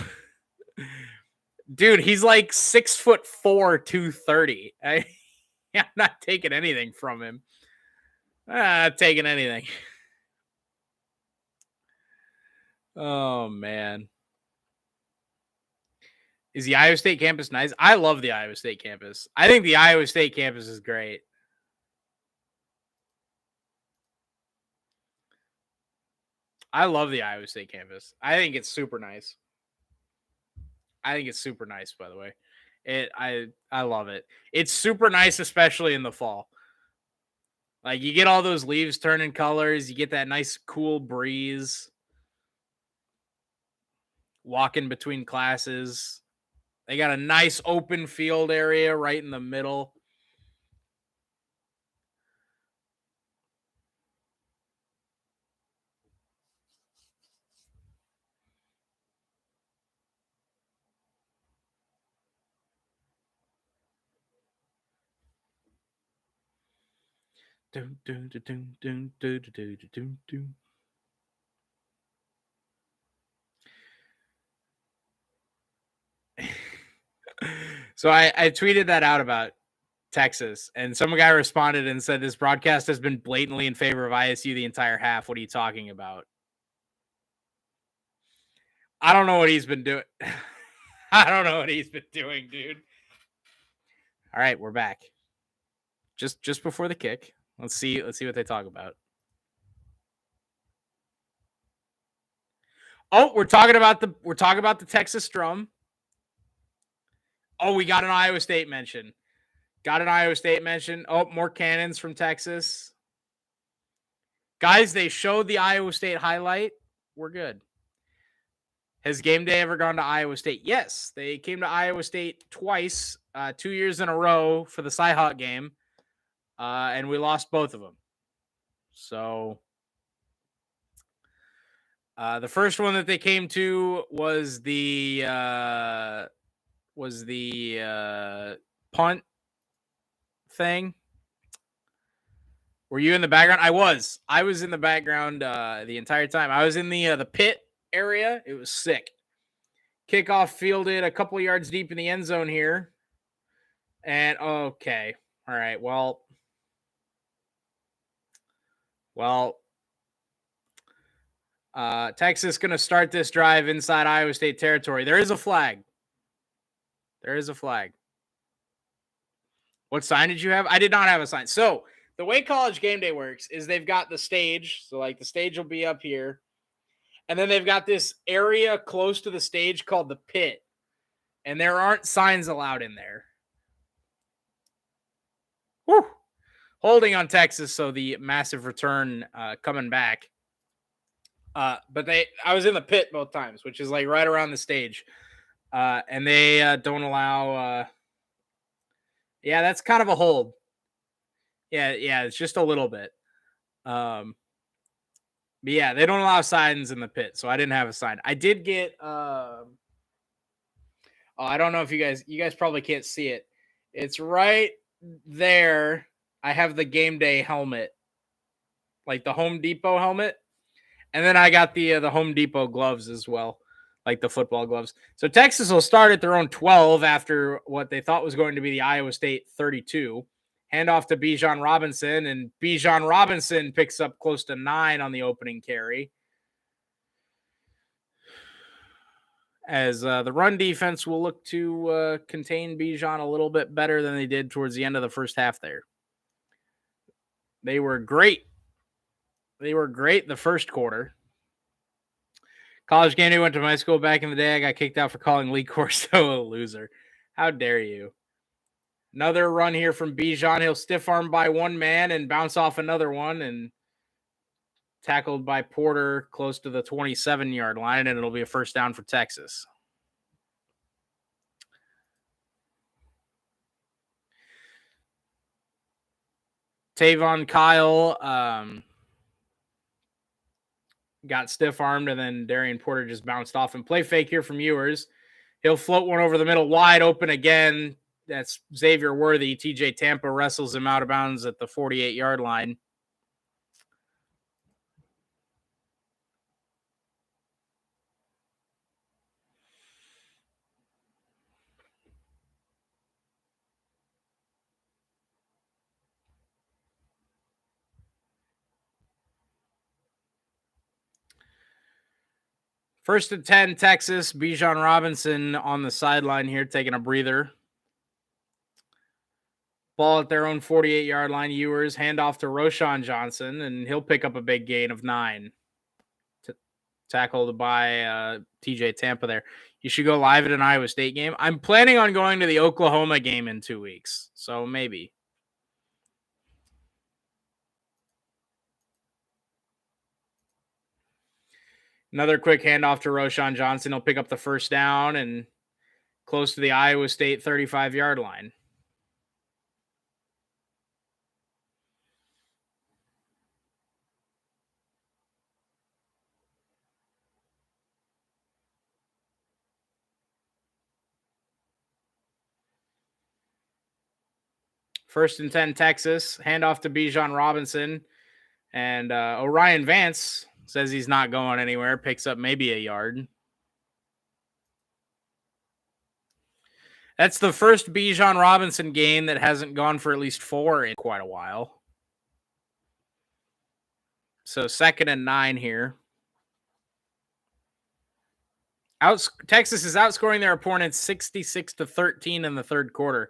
Dude, he's like 6'4", 230. I'm not taking anything from him. Not taking anything. Oh, man. Is the Iowa State campus nice? I love the Iowa State campus. I think the Iowa State campus is great. I love the Iowa State campus. I think it's super nice. I think it's super nice, by the way. I love it. It's super nice, especially in the fall. Like, you get all those leaves turning colors. You get that nice, cool breeze. Walking between classes. They got a nice open field area right in the middle. So I tweeted that out about Texas, and some guy responded and said, this broadcast has been blatantly in favor of ISU the entire half. What are you talking about? I don't know what he's been doing. I don't know what he's been doing, dude. All right, we're back. Just before the kick. Let's see what they talk about. Oh, we're talking about the Texas drum. Oh, we got an Iowa State mention. Oh, more cannons from Texas. Guys, they showed the Iowa State highlight. We're good. Has game day ever gone to Iowa State? Yes, they came to Iowa State twice, 2 years in a row for the Cyhawk game, and we lost both of them. So the first one that they came to was the punt thing. Were you in the background? I was in the background the entire time. I was in the pit area. It was sick. Kickoff fielded a couple yards deep in the end zone here. And okay. All right. Well, Texas going to start this drive inside Iowa State territory. There is a flag. What sign did you have? I did not have a sign. So the way College Game Day works is they've got the stage. So like the stage will be up here. And then they've got this area close to the stage called the pit. And there aren't signs allowed in there. Whew. Holding on Texas, so the massive return coming back. But I was in the pit both times, which is like right around the stage. And they don't allow... yeah, that's kind of a hold. Yeah, it's just a little bit. But yeah, they don't allow signs in the pit, so I didn't have a sign. I did get... I don't know if you guys probably can't see it. It's right there. I have the game day helmet, like the Home Depot helmet. And then I got the Home Depot gloves as well. like the football gloves. So Texas will start at their own 12 after what they thought was going to be the Iowa State 32. Hand off to Bijan Robinson, and Bijan Robinson picks up close to 9 on the opening carry. As the run defense will look to contain Bijan a little bit better than they did towards the end of the first half there. They were great. They were great the first quarter. College Game Day went to my school back in the day. I got kicked out for calling Lee Corso a loser. How dare you? Another run here from Bijan. He'll stiff arm by one man and bounce off another one and tackled by Porter close to the 27-yard line, and it'll be a first down for Texas. Tavon Kyle got stiff-armed, and then Darian Porter just bounced off. And play fake here from Ewers. He'll float one over the middle, wide open again. That's Xavier Worthy. TJ Tampa wrestles him out of bounds at the 48-yard line. First and 10, Texas. Bijan Robinson on the sideline here, taking a breather. Ball at their own 48-yard line. Ewers, handoff to Roschon Johnson, and he'll pick up a big gain of 9. Tackled by TJ Tampa there. You should go live at an Iowa State game. I'm planning on going to the Oklahoma game in 2 weeks, so maybe. Another quick handoff to Roschon Johnson. He'll pick up the first down and close to the Iowa State 35-yard line. First and 10, Texas. Handoff to Bijan Robinson. And Orion Vance says he's not going anywhere. Picks up maybe a yard. That's the first Bijan Robinson game that hasn't gone for at least 4 in quite a while. So 2nd and 9 here. Texas is outscoring their opponents 66-13 in the third quarter.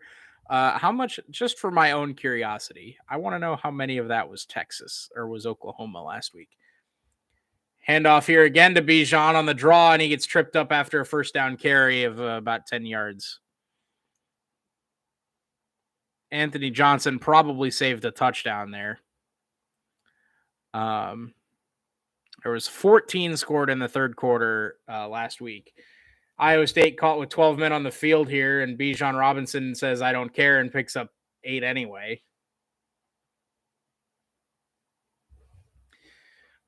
How much, just for my own curiosity, I want to know how many of that was Texas or was Oklahoma last week. Handoff here again to Bijan on the draw, and he gets tripped up after a first down carry of about 10 yards. Anthony Johnson probably saved a touchdown there. There was 14 scored in the third quarter last week. Iowa State caught with 12 men on the field here, and Bijan Robinson says, I don't care, and picks up 8 anyway.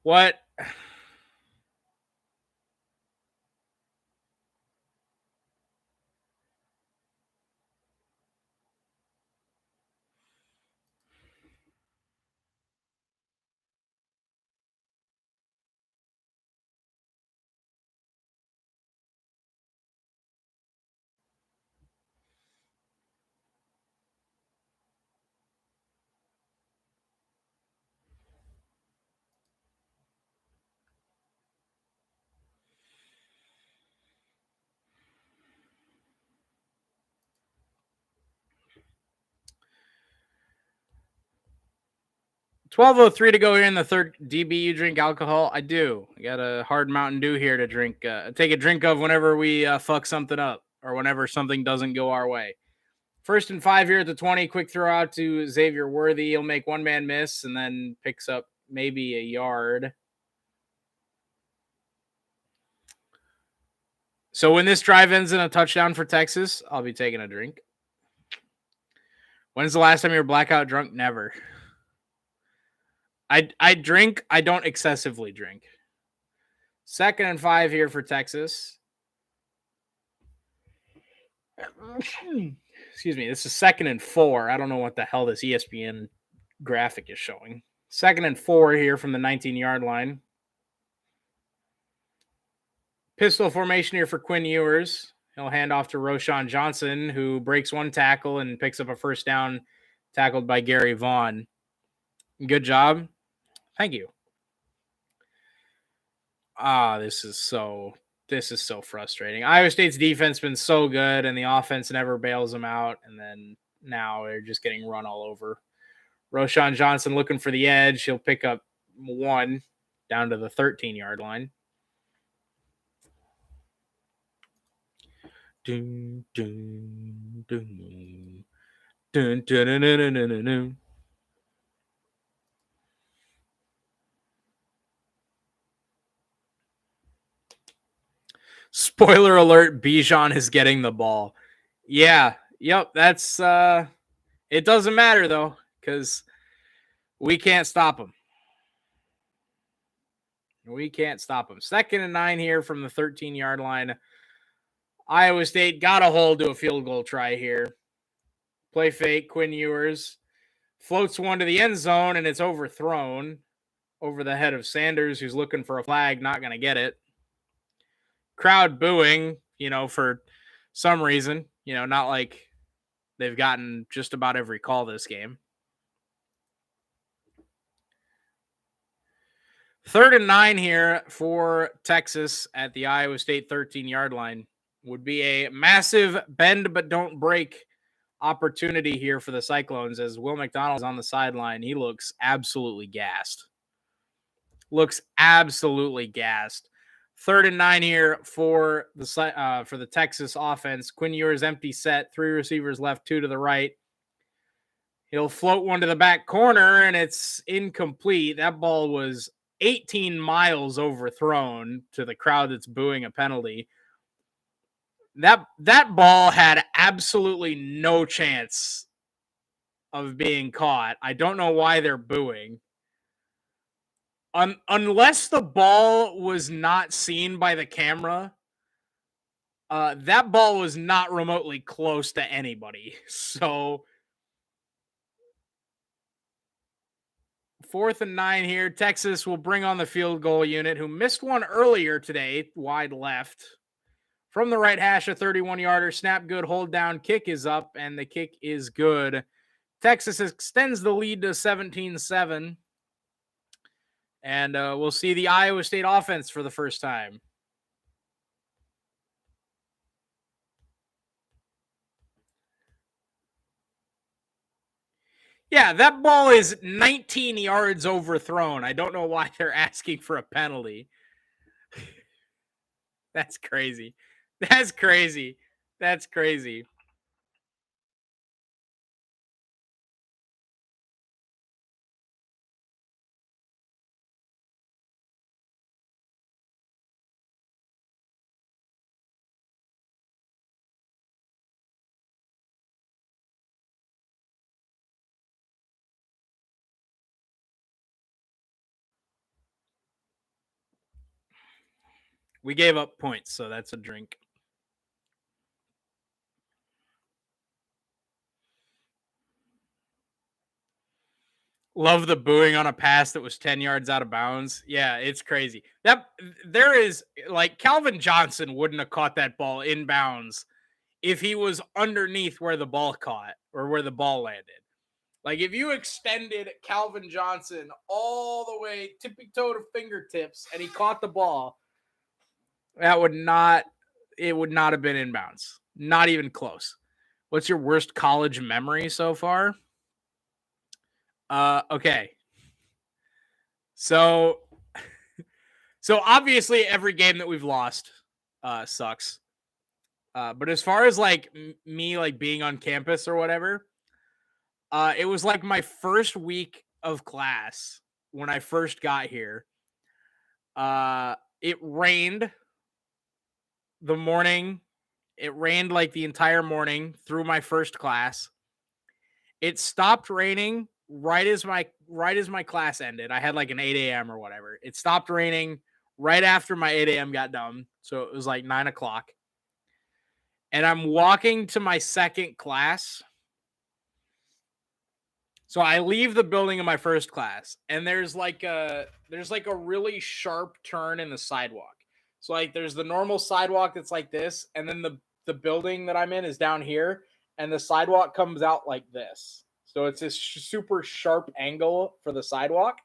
What? $12:03 to go here in the third. DB, you drink alcohol? I do. I got a hard Mountain Dew here to drink. Take a drink of whenever we fuck something up or whenever something doesn't go our way. 1st and 5 here at the 20. Quick throw out to Xavier Worthy. He'll make one man miss and then picks up maybe a yard. So when this drive ends in a touchdown for Texas, I'll be taking a drink. When's the last time you were blackout drunk? Never. I drink. I don't excessively drink. 2nd and 5 here for Texas. Excuse me. This is 2nd and 4. I don't know what the hell this ESPN graphic is showing. 2nd and 4 here from the 19-yard line. Pistol formation here for Quinn Ewers. He'll hand off to Roschon Johnson, who breaks one tackle and picks up a first down, tackled by Gary Vaughn. Good job. Thank you. This is so frustrating. Iowa State's defense been so good, and the offense never bails them out, and then now they're just getting run all over. Roschon Johnson looking for the edge. He'll pick up one down to the 13-yard line. Dun, dun, dun. Dun, dun, dun, dun, dun, dun, dun. Spoiler alert, Bijan is getting the ball. Yeah, yep, that's it doesn't matter though, because we can't stop him. We can't stop him. 2nd and 9 here from the 13-yard line. Iowa State got a hold to a field goal try here. Play fake, Quinn Ewers floats one to the end zone, and it's overthrown over the head of Sanders, who's looking for a flag, not going to get it. Crowd booing, for some reason, not like they've gotten just about every call this game. 3rd and 9 here for Texas at the Iowa State 13-yard line. Would be a massive bend but don't break opportunity here for the Cyclones, as Will McDonald's on the sideline. He looks absolutely gassed. 3rd and 9 here for the Texas offense. Quinn Ewers empty set, 3 receivers left, 2 to the right. He'll float one to the back corner, and it's incomplete. That ball was 18 miles overthrown to the crowd that's booing a penalty. That ball had absolutely no chance of being caught. I don't know why they're booing. Unless the ball was not seen by the camera, that ball was not remotely close to anybody. So 4th and 9 here. Texas will bring on the field goal unit, who missed one earlier today, wide left. From the right hash, a 31-yarder. Snap good, hold down, kick is up, and the kick is good. Texas extends the lead to 17-7. And we'll see the Iowa State offense for the first time. Yeah, that ball is 19 yards overthrown. I don't know why they're asking for a penalty. That's crazy. That's crazy. That's crazy. We gave up points, so that's a drink. Love the booing on a pass that was 10 yards out of bounds. Yeah, it's crazy. There is, like, Calvin Johnson wouldn't have caught that ball in bounds if he was underneath where the ball caught or where the ball landed. Like, if you extended Calvin Johnson all the way tippy toe to fingertips and he caught the ball, it would not have been in bounds. Not even close. What's your worst college memory so far? Okay. So obviously every game that we've lost sucks. But as far as like me like being on campus or whatever, it was like my first week of class when I first got here. It rained the morning. It rained like the entire morning through my first class. It stopped raining right as my class ended. I had like an 8 a.m. or whatever. It stopped raining right after my 8 a.m. got done. So it was like 9 o'clock. And I'm walking to my second class. So I leave the building in my first class, and there's like a really sharp turn in the sidewalk. So like there's the normal sidewalk that's like this, and then the building that I'm in is down here, and the sidewalk comes out like this. So it's this super sharp angle for the sidewalk.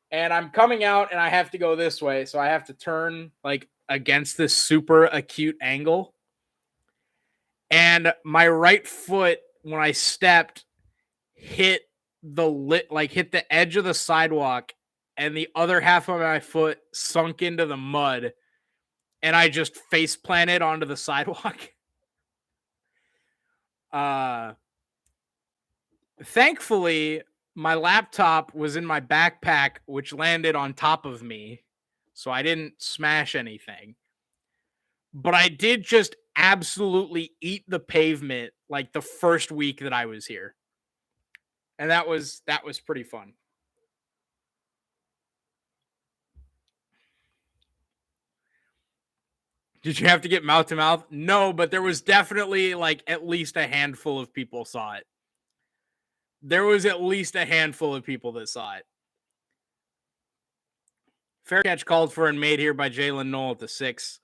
And I'm coming out and I have to go this way. So I have to turn like against this super acute angle. And my right foot, when I stepped, hit the edge of the sidewalk, and the other half of my foot sunk into the mud, and I just face planted onto the sidewalk. Thankfully, my laptop was in my backpack, which landed on top of me, so I didn't smash anything. But I did just absolutely eat the pavement like the first week that I was here. And that was pretty fun. Did you have to get mouth to mouth? No, but there was definitely like at least a handful of people saw it. There was at least a handful of people that saw it. Fair catch called for and made here by Jalen Knoll at the 6.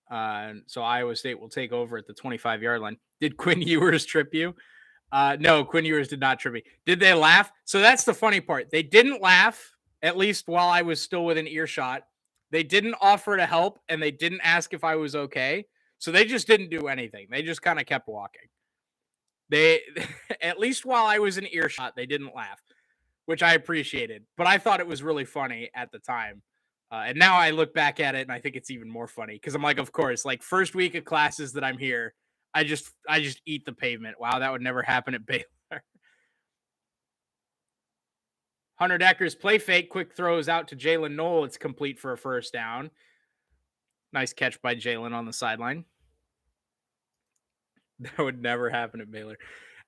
So Iowa State will take over at the 25-yard line. Did Quinn Ewers trip you? No, Quinn Ewers did not trip me. Did they laugh? So that's the funny part. They didn't laugh, at least while I was still within earshot. They didn't offer to help, and they didn't ask if I was okay. So they just didn't do anything. They just kind of kept walking. They, at least while I was in earshot, they didn't laugh, which I appreciated. But I thought it was really funny at the time. And now I look back at it and I think it's even more funny because I'm like, of course, like first week of classes that I'm here, I just eat the pavement. Wow, that would never happen at Baylor. Hunter Decker's play fake, quick throws out to Jalen Knoll. It's complete for a first down. Nice catch by Jalen on the sideline. That would never happen at Baylor.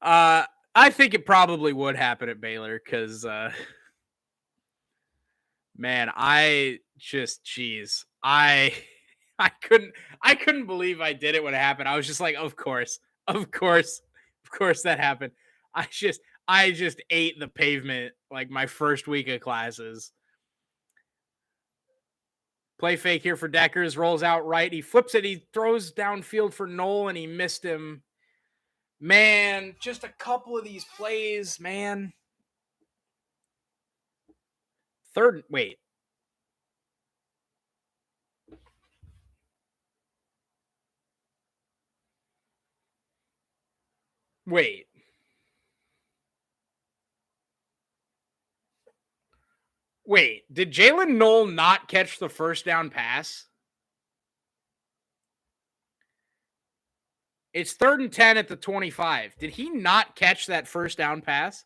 I think it probably would happen at Baylor because, man, I couldn't believe I did it when it happened. I was just like, of course that happened. I just ate the pavement like my first week of classes. Play fake here for Deckers, rolls out right. He flips it. He throws downfield for Knoll, and he missed him. Man, just a couple of these plays, man. Wait. Wait, did Jalen Knoll not catch the first down pass? It's 3rd and 10 at the 25. Did he not catch that first down pass?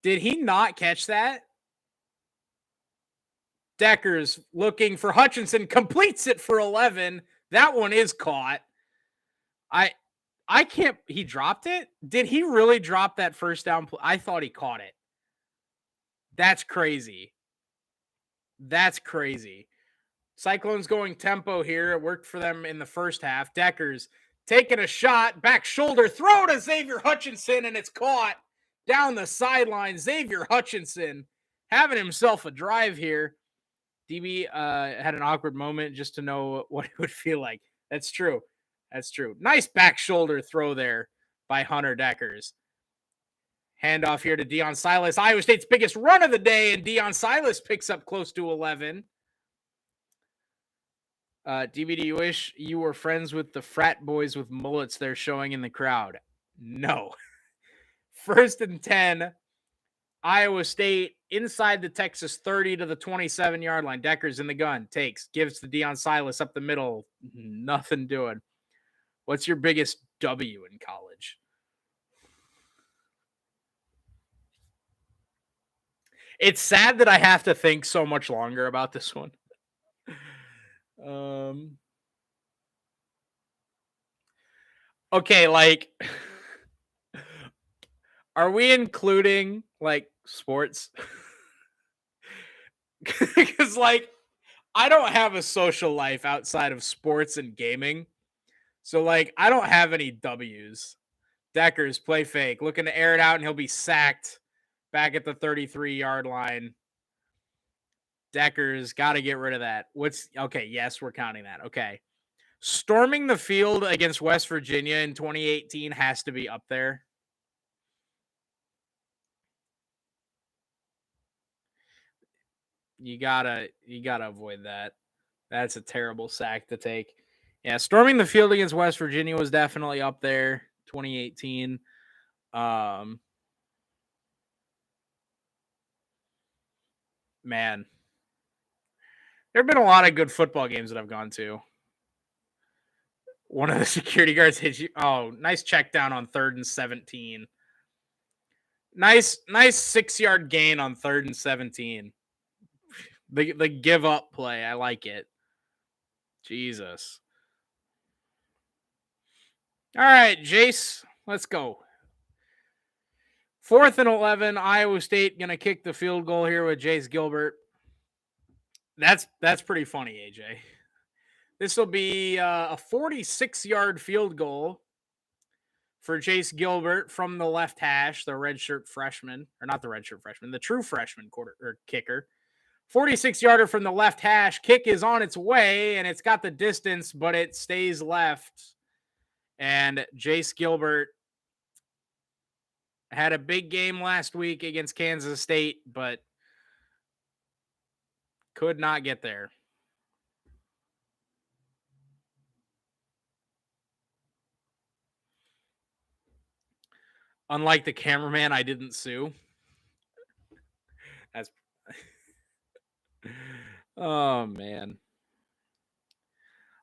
Did he not catch that? Deckers looking for Hutchinson, completes it for 11. That one is caught. I can't. He dropped it? Did he really drop that first down? I thought he caught it. That's crazy. That's crazy. Cyclones going tempo here. It worked for them in the first half. Deckers taking a shot, back shoulder, throw to Xavier Hutchinson, and it's caught down the sideline. Xavier Hutchinson having himself a drive here. DB had an awkward moment just to know what it would feel like. That's true. That's true. Nice back shoulder throw there by Hunter Deckers. Handoff here to Deion Silas. Iowa State's biggest run of the day, and Deion Silas picks up close to 11. DB, do you wish you were friends with the frat boys with mullets they're showing in the crowd? No. 1st and 10. Iowa State inside the Texas 30 to the 27-yard line. Deckers in the gun. Takes. Gives to Deion Silas up the middle. Nothing doing. What's your biggest W in college? It's sad that I have to think so much longer about this one. Okay, like, are we including like sports? Because like, I don't have a social life outside of sports and gaming. So like, I don't have any W's. Deckers play fake, looking to air it out, and he'll be sacked back at the 33-yard line. Deckers, got to get rid of that. Okay, yes, we're counting that. Okay. Storming the field against West Virginia in 2018 has to be up there. You gotta avoid that. That's a terrible sack to take. Yeah, storming the field against West Virginia was definitely up there. 2018. Man, there have been a lot of good football games that I've gone to. One of the security guards hit you. Oh, nice check down on 3rd and 17. Nice 6-yard gain on 3rd and 17. The give up play. I like it. Jesus. All right, Jace, let's go. 4th and 11. Iowa State gonna kick the field goal here with Jace Gilbert. That's pretty funny, AJ. This will be a 46-yard field goal for Jace Gilbert from the left hash, the redshirt freshman, or not the redshirt freshman, the true freshman kicker. 46-yarder from the left hash. Kick is on its way, and it's got the distance, but it stays left. And Jace Gilbert had a big game last week against Kansas State, but could not get there. Unlike the cameraman, I didn't sue. That's oh man.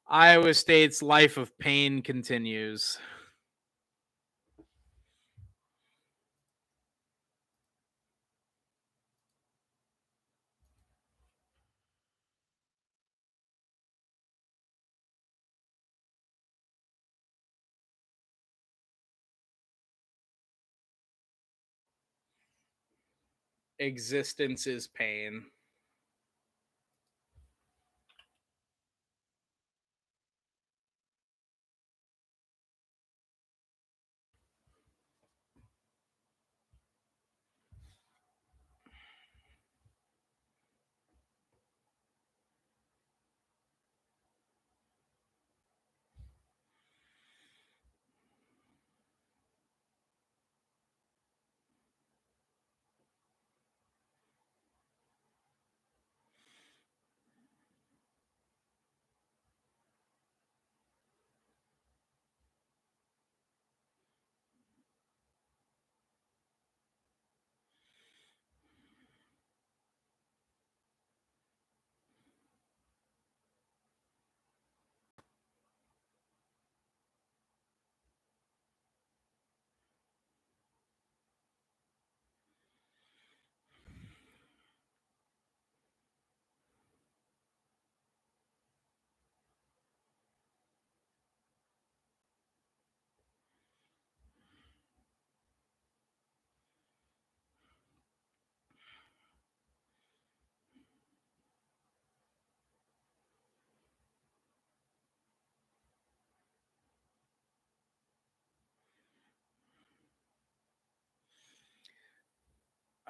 Iowa State's life of pain continues. Existence is pain.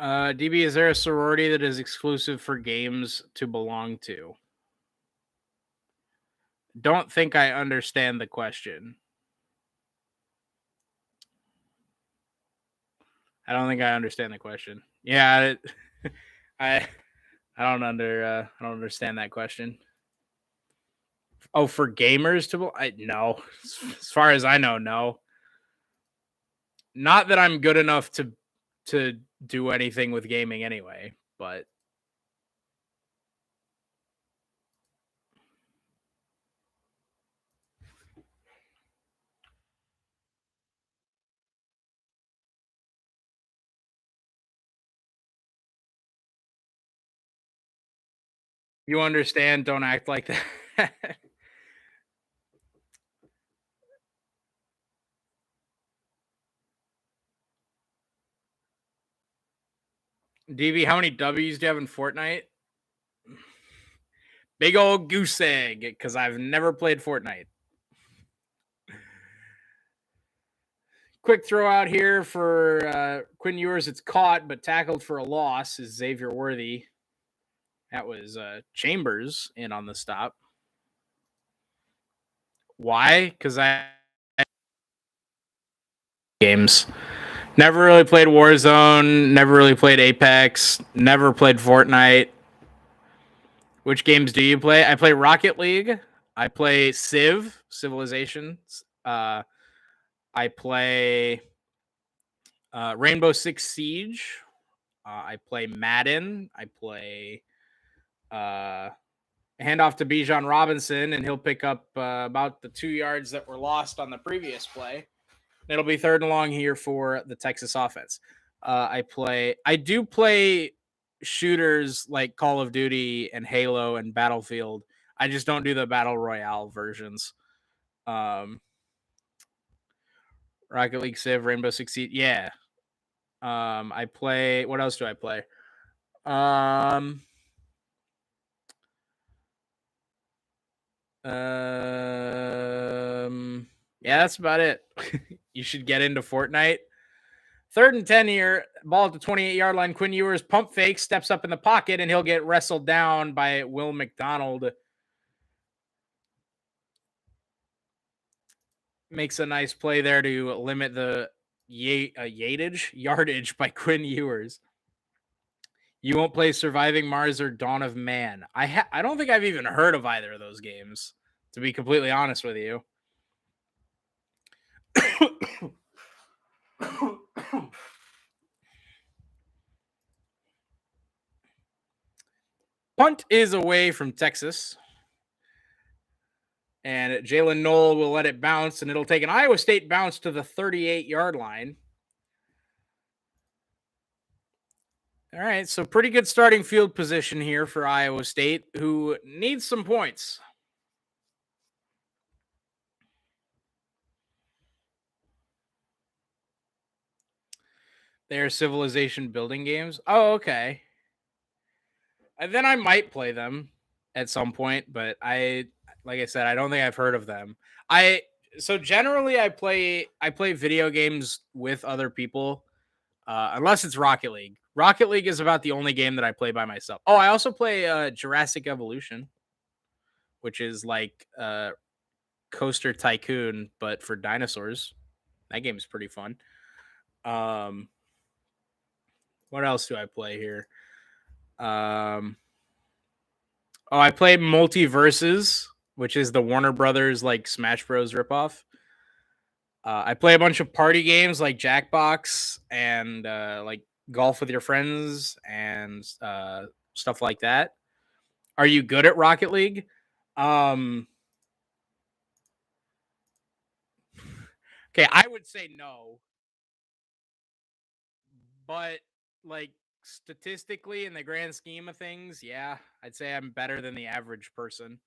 DB, is there a sorority that is exclusive for games to belong to? Don't think I understand the question. I don't think I understand the question. Yeah, I don't understand that question. Oh, for gamers to no. As far as I know, no. Not that I'm good enough to do anything with gaming anyway, but you understand, don't act like that. DV, how many W's do you have in Fortnite? Big old goose egg, because I've never played Fortnite. Quick throw out here for Quinn Ewers. It's caught, but tackled for a loss is Xavier Worthy. That was Chambers in on the stop. Why? Because I games. Never really played Warzone. Never really played Apex. Never played Fortnite. Which games do you play? I play Rocket League. I play Civilizations. I play Rainbow Six Siege. I play Madden. I play handoff to Bijan Robinson, and he'll pick up about the 2 yards that were lost on the previous play. It'll be 3rd and long here for the Texas offense. I do play shooters like Call of Duty and Halo and Battlefield. I just don't do the Battle Royale versions. Rocket League, Civ, Rainbow Six Siege. Yeah. I play. What else do I play? Yeah, that's about it. You should get into Fortnite. 3rd and 10 here. Ball at the 28-yard line. Quinn Ewers pump fake, steps up in the pocket, and he'll get wrestled down by Will McDonald. Makes a nice play there to limit the yardage by Quinn Ewers. You won't play Surviving Mars or Dawn of Man. I don't think I've even heard of either of those games, to be completely honest with you. Punt is away from Texas. And Jalen Knoll will let it bounce, and it'll take an Iowa State bounce to the 38-yard line. All right, so pretty good starting field position here for Iowa State, who needs some points. They're Civilization building games. Oh, okay. And then I might play them at some point, but like I said, I don't think I've heard of them. So generally I play video games with other people, unless it's Rocket League. Rocket League is about the only game that I play by myself. Oh, I also play Jurassic Evolution, which is like Coaster Tycoon, but for dinosaurs. That game is pretty fun. What else do I play here? I play Multiverses, which is the Warner Brothers like Smash Bros. Ripoff. I play a bunch of party games like Jackbox and like Golf with Your Friends and stuff like that. Are you good at Rocket League? Okay, I would say no. But like statistically in the grand scheme of things, yeah, I'd say I'm better than the average person.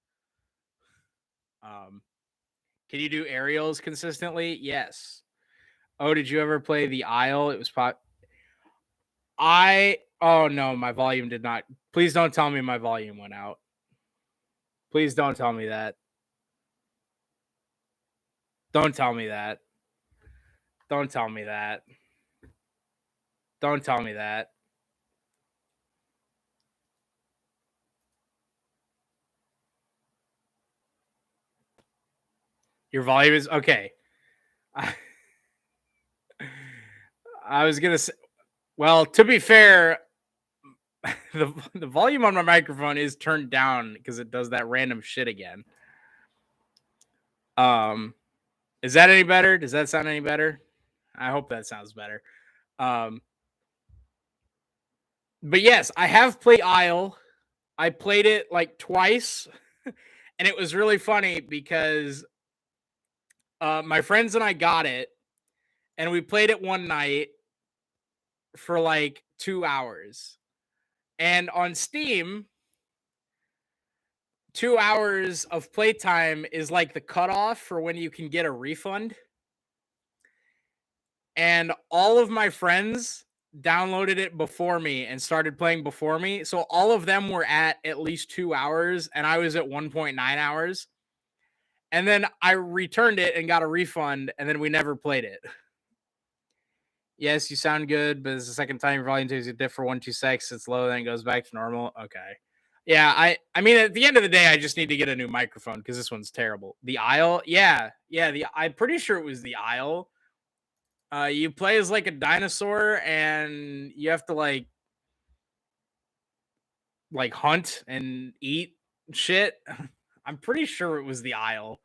Can you do aerials consistently? Yes. Oh, did you ever play the Isle? It was oh no, my volume did not. Please don't tell me my volume went out. Please don't tell me that. Don't tell me that. Don't tell me that. Don't tell me that. Your volume is okay. I was gonna say, well, to be fair, the volume on my microphone is turned down because it does that random shit again. Is that any better? Does that sound any better? I hope that sounds better. But yes, I have played Isle. I played it like twice, and it was really funny because my friends and I got it, and we played it one night for like 2 hours. And on Steam, 2 hours of playtime is like the cutoff for when you can get a refund. And all of my friends downloaded it before me and started playing before me. So all of them were at least 2 hours, and I was at 1.9 hours. And then I returned it and got a refund, and then we never played it. Yes, you sound good, but it's the second time your volume takes a dip for 126. It's low, then it goes back to normal. Okay. Yeah, I mean, at the end of the day, I just need to get a new microphone because this one's terrible. The aisle, yeah, I'm pretty sure it was the aisle. You play as like a dinosaur, and you have to like hunt and eat shit. I'm pretty sure it was the aisle.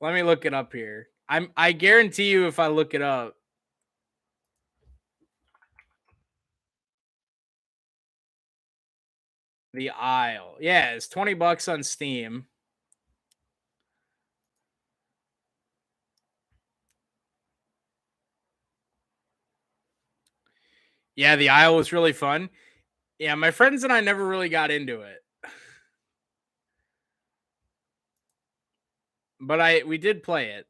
Let me look it up here. I guarantee you, if I look it up, the aisle. Yeah, it's $20 on Steam. Yeah, the aisle was really fun. Yeah, my friends and I never really got into it. But we did play it.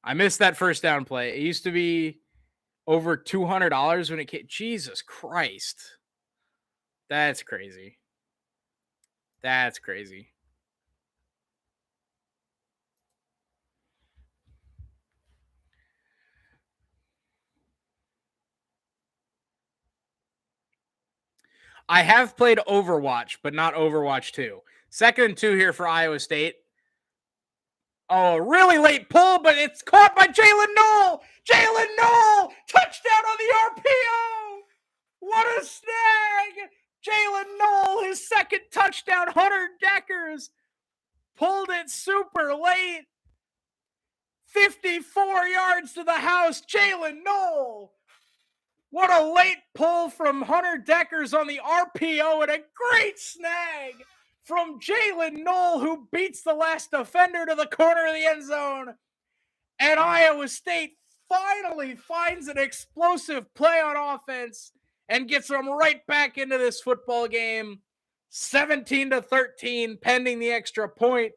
I missed that first down play. It used to be over $200 when it came. Jesus Christ. That's crazy. That's crazy. I have played Overwatch, but not Overwatch 2. 2nd and 2 here for Iowa State. Oh, really late pull, but it's caught by Jalen Knoll. Jalen Knoll, touchdown on the RPO. What a snag. Jalen Knoll, his second touchdown. Hunter Deckers pulled it super late. 54 yards to the house. Jalen Knoll. What a late pull from Hunter Deckers on the RPO and a great snag from Jalen Knoll, who beats the last defender to the corner of the end zone. And Iowa State finally finds an explosive play on offense and gets them right back into this football game. 17-13, pending the extra point.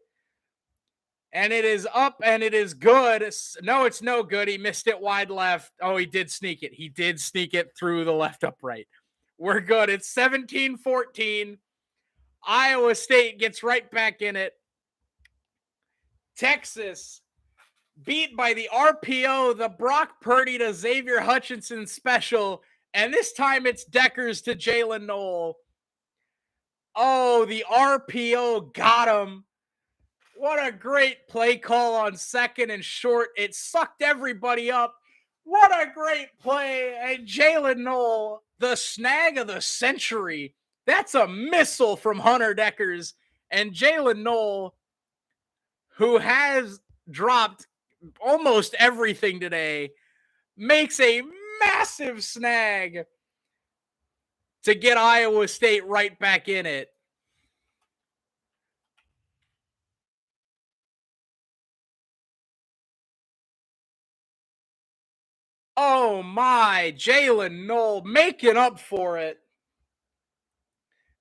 And it is up and it is good. No, it's no good. He missed it wide left. Oh, he did sneak it. He did sneak it through the left upright. We're good. It's 17-14. Iowa State gets right back in it. Texas beat by the RPO, the Brock Purdy to Xavier Hutchinson special. And this time it's Deckers to Jalen Knoll. Oh, the RPO got him. What a great play call on 2nd and short. It sucked everybody up. What a great play. And Jalen Knoll, the snag of the century. That's a missile from Hunter Deckers. And Jalen Knoll, who has dropped almost everything today, makes a massive snag to get Iowa State right back in it. Oh my, Jalen Knoll making up for it.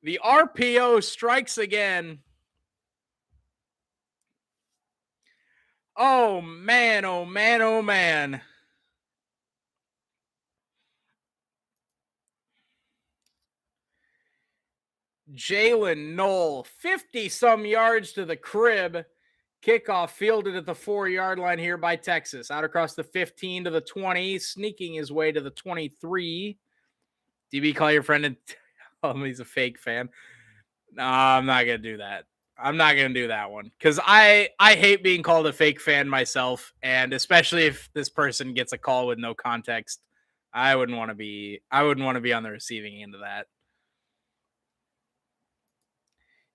The RPO strikes again. Oh man, oh man, oh man. Jalen Knoll, 50-some yards to the crib. Kickoff fielded at the 4-yard line here by Texas. Out across the 15 to the 20, sneaking his way to the 23. DB, call your friend and tell him he's a fake fan. No, I'm not going to do that. I'm not going to do that one because I hate being called a fake fan myself. And especially if this person gets a call with no context, I wouldn't want to be on the receiving end of that.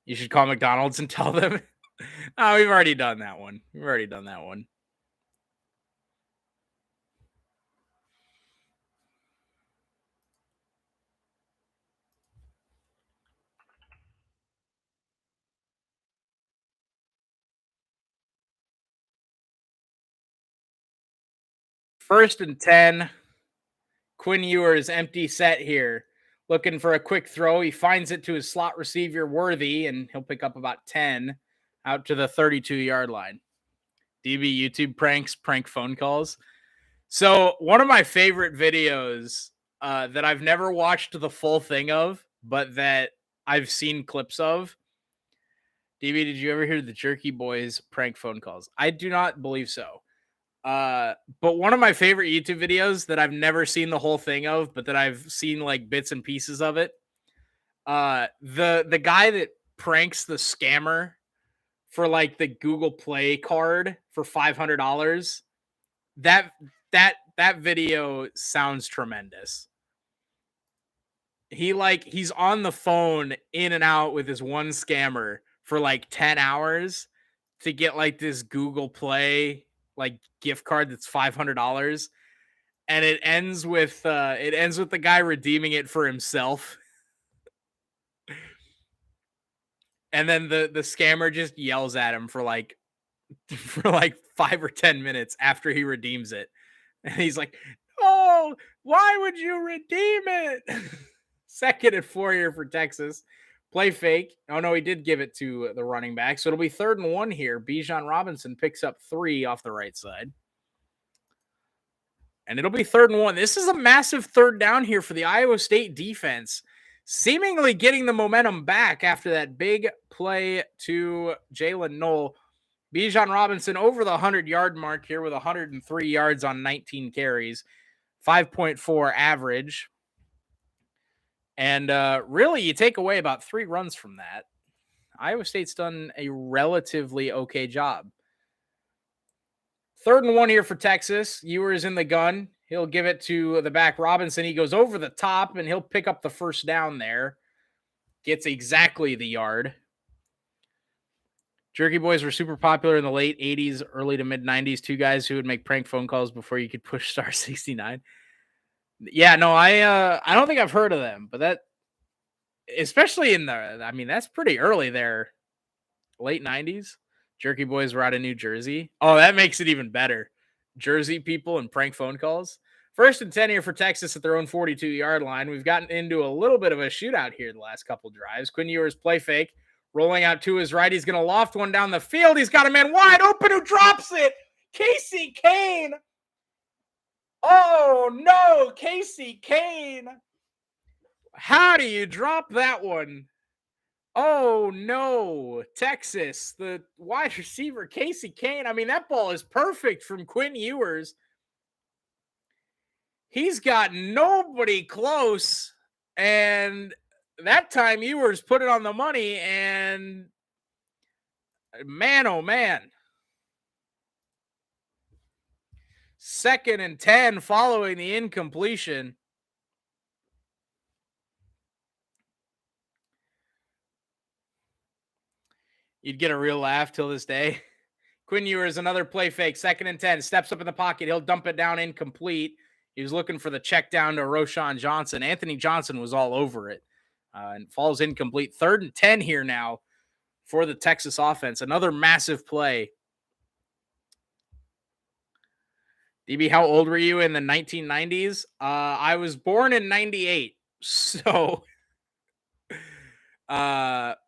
You should call McDonald's and tell them. Oh, we've already done that one. First and 10. Quinn Ewers empty set here. Looking for a quick throw. He finds it to his slot receiver, Worthy, and he'll pick up about 10 out to the 32-yard line. DB YouTube prank phone calls. So one of my favorite videos that I've never watched the full thing of, but that I've seen clips of. DB, did you ever hear the Jerky Boys prank phone calls? I do not believe so. But one of my favorite YouTube videos that I've never seen the whole thing of, but that I've seen like bits and pieces of it. The guy that pranks the scammer for like the Google Play card for $500. That video sounds tremendous. He's on the phone in and out with this one scammer for like 10 hours to get like this Google Play like gift card that's $500, and it ends with the guy redeeming it for himself. And then the scammer just yells at him for like 5 or 10 minutes after he redeems it. And he's like, "Oh, why would you redeem it?" Second and 4 here for Texas. Play fake. Oh, no, he did give it to the running back. So it'll be 3rd and 1 here. Bijan Robinson picks up 3 off the right side. And it'll be 3rd and 1. This is a massive 3rd down here for the Iowa State defense, seemingly getting the momentum back after that big play to Jalen Knoll. Bijan Robinson over the 100-yard mark here with 103 yards on 19 carries, 5.4 average. And really, you take away about 3 runs from that. Iowa State's done a relatively okay job. 3rd and 1 here for Texas. Ewers in the gun. He'll give it to the back Robinson. He goes over the top, and he'll pick up the 1st down there. Gets exactly the yard. Jerky boys were super popular in the late 80s, early to mid 90s. 2 guys who would make prank phone calls before you could push star 69. Yeah, no, I don't think I've heard of them, but that, especially that's pretty early there. Late 90s. Jerky boys were out of New Jersey. Oh, that makes it even better. Jersey people and prank phone calls. 1st and 10 here for Texas at their own 42-yard line. We've gotten into a little bit of a shootout here the last couple drives. Quinn Ewers play fake. Rolling out to his right. He's going to loft one down the field. He's got a man wide open who drops it. Casey Kane. Oh, no. Casey Kane. How do you drop that one? Oh, no. Texas, the wide receiver, Casey Kane. I mean, that ball is perfect from Quinn Ewers. He's got nobody close. And that time Ewers put it on the money, and man, oh, man. 2nd and 10 following the incompletion. You'd get a real laugh till this day. Quinn Ewers, another play fake. 2nd and 10. Steps up in the pocket. He'll dump it down incomplete. He was looking for the check down to Roschon Johnson. Anthony Johnson was all over it and falls incomplete. 3rd and 10 here now for the Texas offense. Another massive play. DB, how old were you in the 1990s? I was born in 98. So, not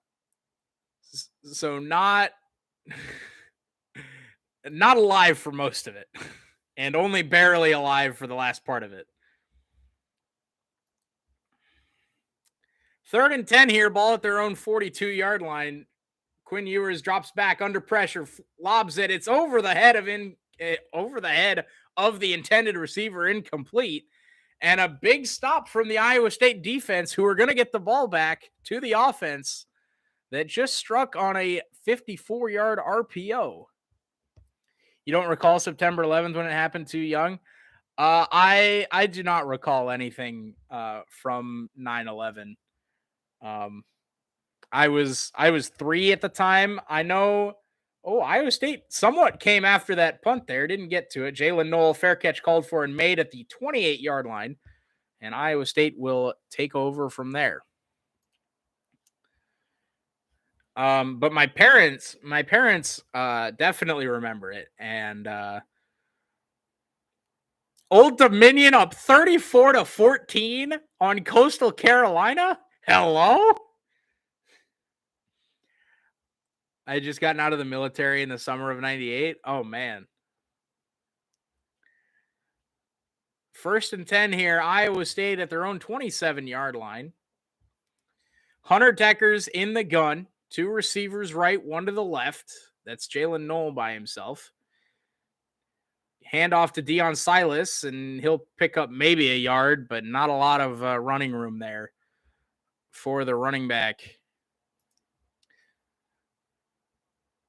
alive for most of it, and only barely alive for the last part of it. 3rd and 10 here, ball at their own 42-yard line. Quinn Ewers drops back under pressure, lobs it. It's over the head of the intended receiver, incomplete. And a big stop from the Iowa State defense, who are going to get the ball back to the offense that just struck on a 54-yard RPO. You don't recall September 11th when it happened? Too young? I do not recall anything from 9/11. I was 3 at the time. I know. Oh, Iowa State somewhat came after that punt there. Didn't get to it. Jalen Knoll, fair catch called for and made at the 28-yard line. And Iowa State will take over from there. But my parents definitely remember it. And Old Dominion up 34-14 on Coastal Carolina. Hello? I had just gotten out of the military in the summer of 98. Oh, man. 1st and 10 here. Iowa State at their own 27-yard line. Hunter Deckers in the gun. 2 receivers right, 1 to the left. That's Jalen Knoll by himself. hand off to Deion Silas, and he'll pick up maybe a yard, but not a lot of running room there for the running back.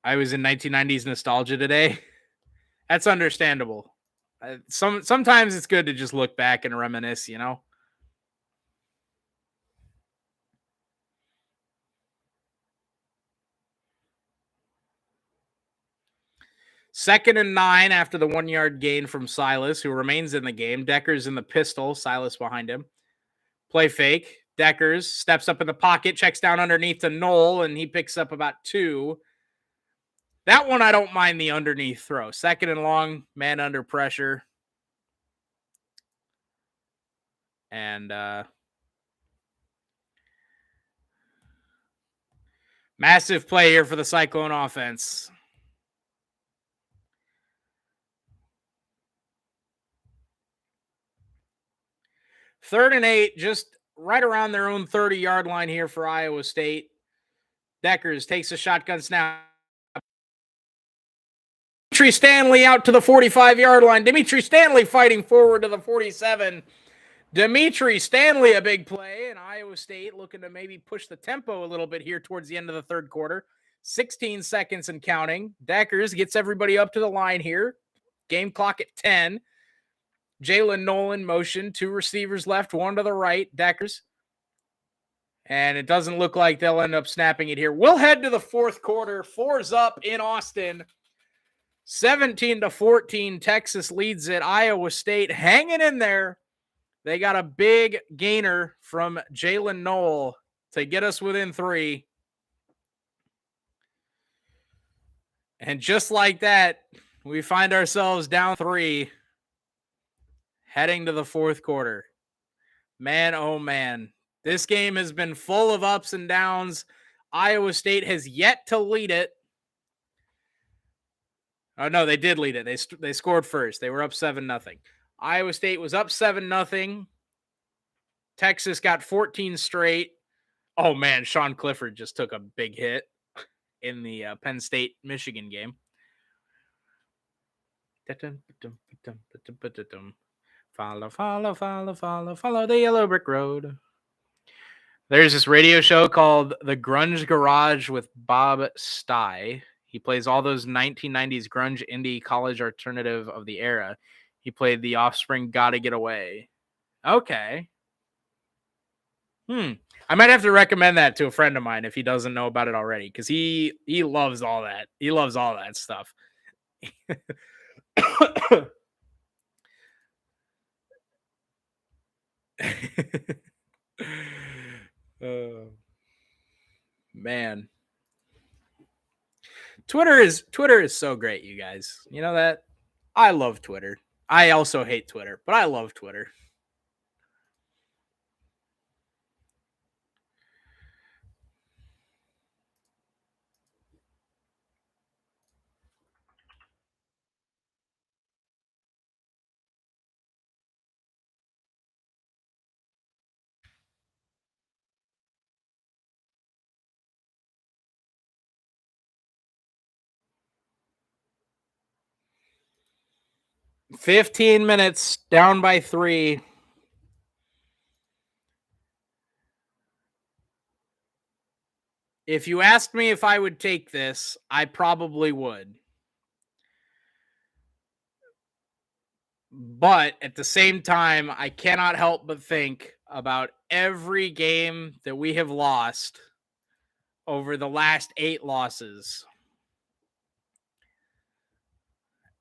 I was in 1990s nostalgia today. That's understandable. Sometimes it's good to just look back and reminisce, you know? Second and 9 after the 1 yard gain from Silas, who remains in the game. Decker's in the pistol, Silas behind him. Play fake. Deckers steps up in the pocket, checks down underneath to Knoll, and he picks up about 2. That one, I don't mind the underneath throw. Second and long, man under pressure. And massive play here for the Cyclone offense. Third and 8, just right around their own 30-yard line here for Iowa State. Deckers takes a shotgun snap. Dimitri Stanley out to the 45-yard line. Dimitri Stanley fighting forward to the 47. Dimitri Stanley, a big play, and Iowa State looking to maybe push the tempo a little bit here towards the end of the third quarter. 16 seconds and counting. Deckers gets everybody up to the line here. Game clock at 10. Jalen Nolan motion. 2 receivers left, 1 to the right. Deckers. And it doesn't look like they'll end up snapping it here. We'll head to the fourth quarter. 4's up in Austin. 17-14. Texas leads it. Iowa State hanging in there. They got a big gainer from Jalen Knoll to get us within 3. And just like that, we find ourselves down 3 heading to the fourth quarter. Man, oh man. This game has been full of ups and downs. Iowa State has yet to lead it. Oh, no, they did lead it. They scored first. They were up 7-0. Iowa State was up 7-0. Texas got 14 straight. Oh, man, Sean Clifford just took a big hit in the Penn State-Michigan game. Follow, follow, follow, follow, follow the yellow brick road. There's this radio show called The Grunge Garage with Bob Stye. He plays all those 1990s grunge indie college alternative of the era. He played The Offspring, Gotta Get Away. Okay. I might have to recommend that to a friend of mine if he doesn't know about it already, because he loves all that. He loves all that stuff. Man. Twitter is so great, you guys. You know that? I love Twitter. I also hate Twitter, but I love Twitter. $15 minutes, down by 3. If you asked me if I would take this, I probably would. But at the same time, I cannot help but think about every game that we have lost over the last 8 losses.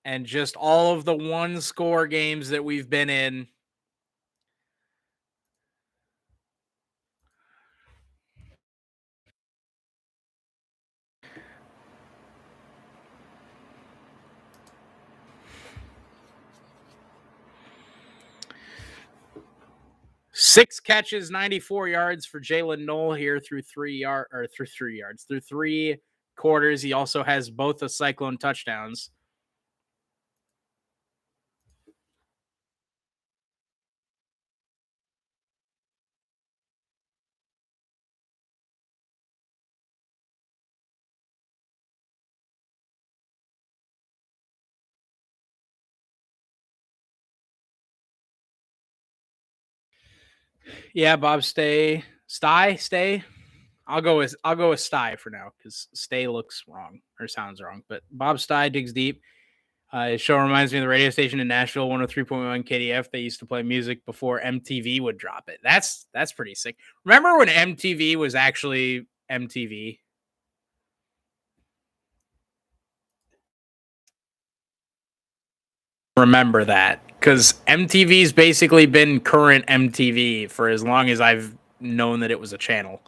And just all of the 1-score games that we've been in. Six catches, 94 yards for Jalen Knoll here through 3 quarters. He also has both the Cyclone touchdowns. Yeah, Bob, stay. I'll go with Sty for now because stay looks wrong or sounds wrong. But Bob Sty digs deep. His show reminds me of the radio station in Nashville, 103.1 KDF. They used to play music before MTV would drop it. That's pretty sick. Remember when MTV was actually MTV? Remember that because MTV's basically been current MTV for as long as I've known that it was a channel.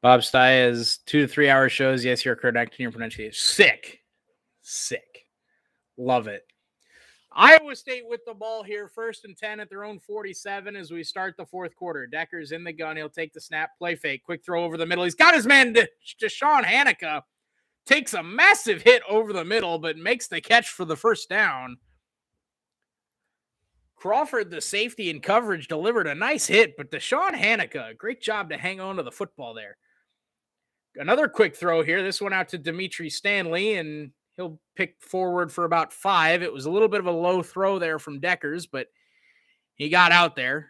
Bob Sty has 2 to 3 hour shows. Yes, you're correct in your pronunciation. Sick. Love it. Iowa State with the ball here, 1st and 10 at their own 47 as we start the fourth quarter. Decker's in the gun. He'll take the snap, play fake, quick throw over the middle. He's got his man, Deshaun Hanukkah. Takes a massive hit over the middle, but makes the catch for the first down. Crawford, the safety in coverage, delivered a nice hit, but Deshaun Hanukkah, great job to hang on to the football there. Another quick throw here. This one out to Dimitri Stanley, and he'll pick forward for about 5. It was a little bit of a low throw there from Deckers, but he got out there.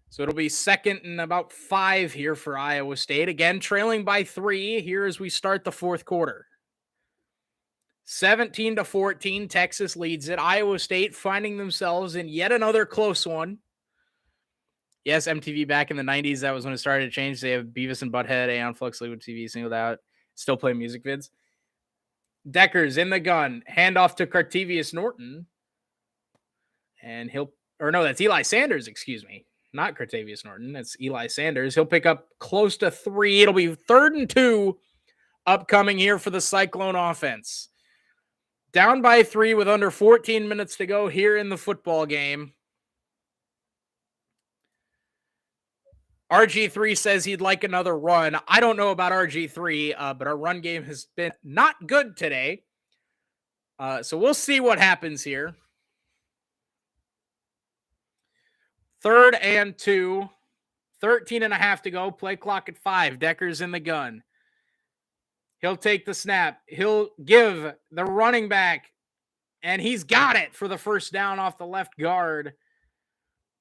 So it'll be 2nd and about 5 here for Iowa State. Again, trailing by 3 here as we start the fourth quarter. 17-14, Texas leads it. Iowa State finding themselves in yet another close one. Yes, MTV back in the 90s, that was when it started to change. They have Beavis and Butthead, Aeon Flux, Liquid TV, singled out. Still play music vids. Deckers in the gun. Handoff to Cartevious Norton. And that's Eli Sanders, excuse me. Not Cartevious Norton. That's Eli Sanders. He'll pick up close to 3. It'll be 3rd and 2 upcoming here for the Cyclone offense. Down by 3 with under 14 minutes to go here in the football game. RG3 says he'd like another run. I don't know about RG3, but our run game has been not good today. So we'll see what happens here. 3rd and 2. 13 and a half to go. Play clock at 5. Decker's in the gun. He'll take the snap. He'll give the running back, and he's got it for the first down off the left guard.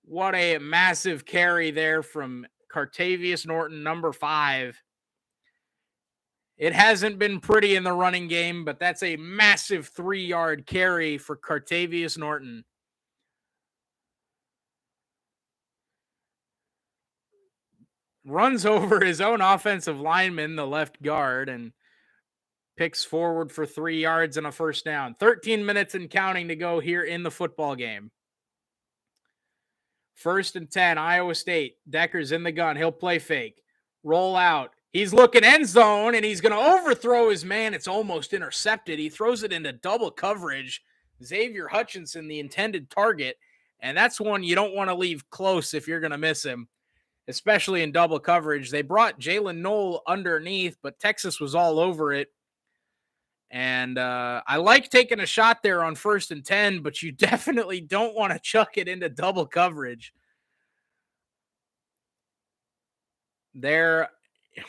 What a massive carry there from Cartevious Norton, number 5. It hasn't been pretty in the running game, but that's a massive 3-yard carry for Cartevious Norton. Runs over his own offensive lineman, the left guard, and picks forward for 3 yards and a first down. 13 minutes and counting to go here in the football game. 1st and 10, Iowa State. Decker's in the gun. He'll play fake. Roll out. He's looking end zone, and he's going to overthrow his man. It's almost intercepted. He throws it into double coverage. Xavier Hutchinson, the intended target, and that's one you don't want to leave close if you're going to miss him, especially in double coverage. They brought Jalen Knoll underneath, but Texas was all over it. And I like taking a shot there on 1st and 10, but you definitely don't want to chuck it into double coverage. There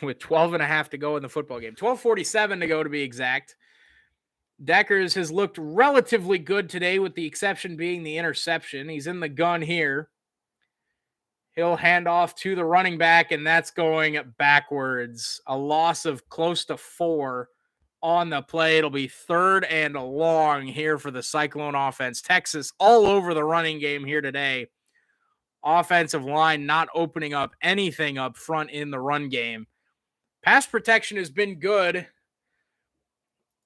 with 12 and a half to go in the football game. 12:47 to go to be exact. Deckers has looked relatively good today with the exception being the interception. He's in the gun here. He'll hand off to the running back, and that's going backwards. A loss of close to 4. On the play. It'll be 3rd and long here for the Cyclone offense. Texas all over the running game here today. Offensive line not opening up anything up front in the run game. Pass protection has been good.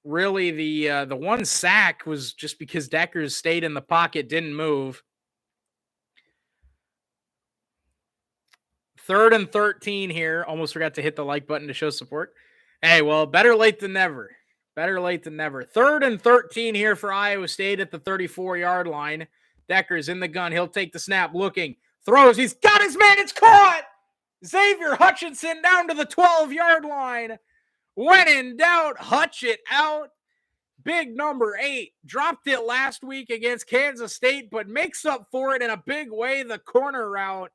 Really, the one sack was just because Deckers stayed in the pocket, didn't move. 3rd and 13 here. Almost forgot to hit the like button to show support. Hey, well, better late than never. 3rd and 13 here for Iowa State at the 34-yard line. Decker's in the gun. He'll take the snap, looking, throws. He's got his man. It's caught. Xavier Hutchinson down to the 12-yard line. When in doubt, Hutch it out. Big number 8 dropped it last week against Kansas State, but makes up for it in a big way. The corner route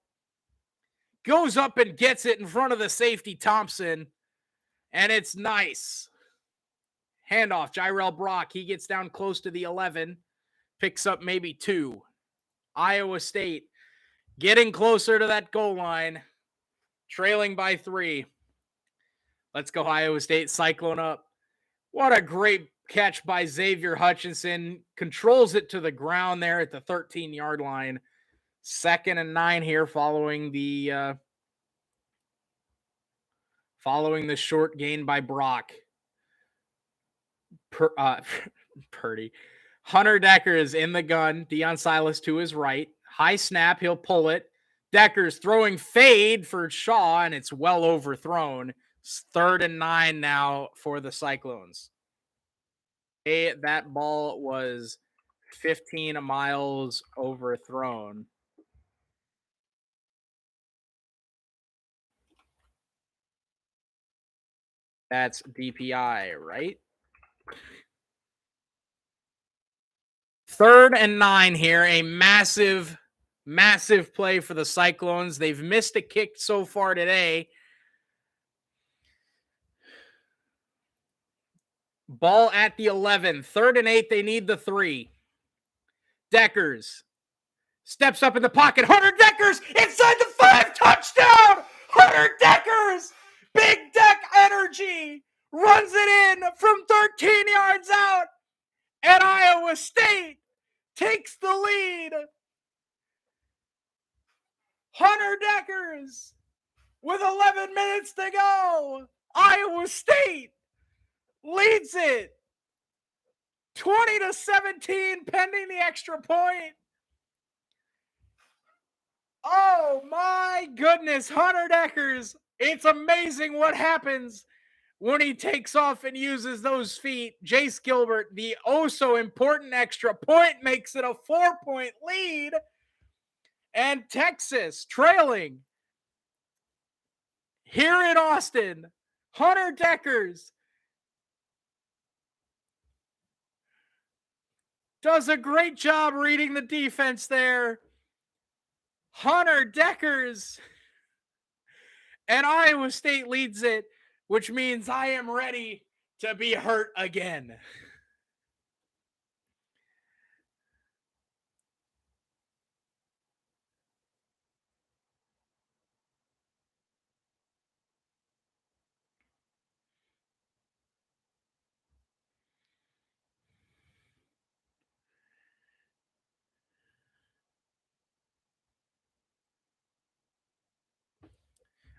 goes up and gets it in front of the safety Thompson, and it's nice. Handoff, Jyrell Brock. He gets down close to the 11, picks up maybe 2. Iowa State getting closer to that goal line, trailing by 3. Let's go, Iowa State. Cyclone up. What a great catch by Xavier Hutchinson. Controls it to the ground there at the 13-yard line. 2nd and 9 here following the short gain by Brock. Purdy. Hunter Decker is in the gun. Deion Silas to his right. High snap. He'll pull it. Decker's throwing fade for Shaw, and it's well overthrown. It's 3rd and 9 now for the Cyclones. That ball was 15 miles overthrown. That's DPI, right? 3rd and 9 here. A massive play for the Cyclones. They've missed a kick so far today. Ball at the 11. 3rd and 8. They need the 3. Deckers steps up in the pocket. Hunter Deckers inside the 5. Touchdown! Hunter Deckers! Big deck energy! Runs it in from 13 yards out. And Iowa State takes the lead. Hunter Deckers with 11 minutes to go. Iowa State leads it 20-17 pending the extra point. Oh my goodness, Hunter Deckers. It's amazing what happens when he takes off and uses those feet. Jace Gilbert, the oh so important extra point, makes it a 4-point lead. And Texas trailing here in Austin. Hunter Deckers does a great job reading the defense there. Hunter Deckers. And Iowa State leads it, which means I am ready to be hurt again.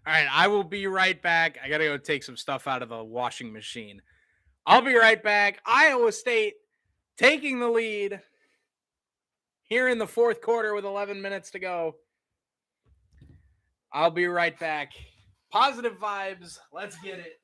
All right, I will be right back. I got to go take some stuff out of the washing machine. I'll be right back. Iowa State taking the lead here in the 4th quarter with 11 minutes to go. I'll be right back. Positive vibes. Let's get it.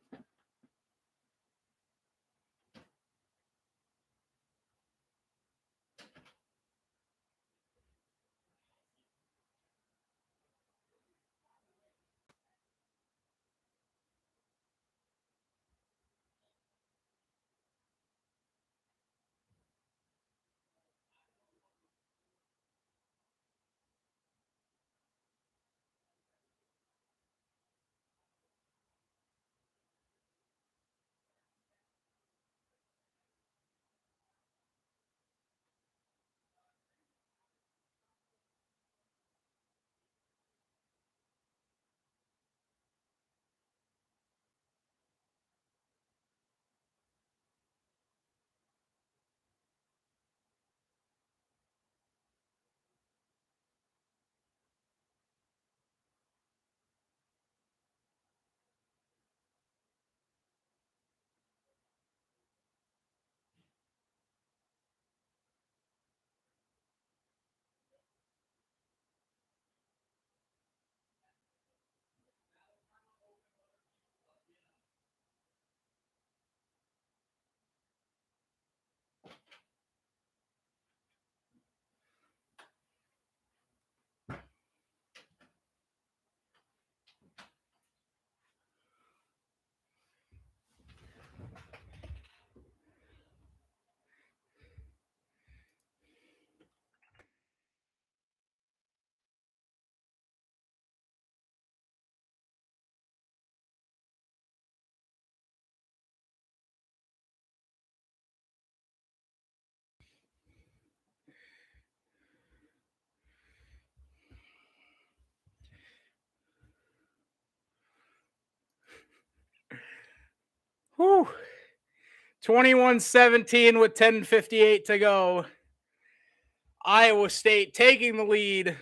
Whew. 21-17 with 10:58 to go. Iowa State taking the lead.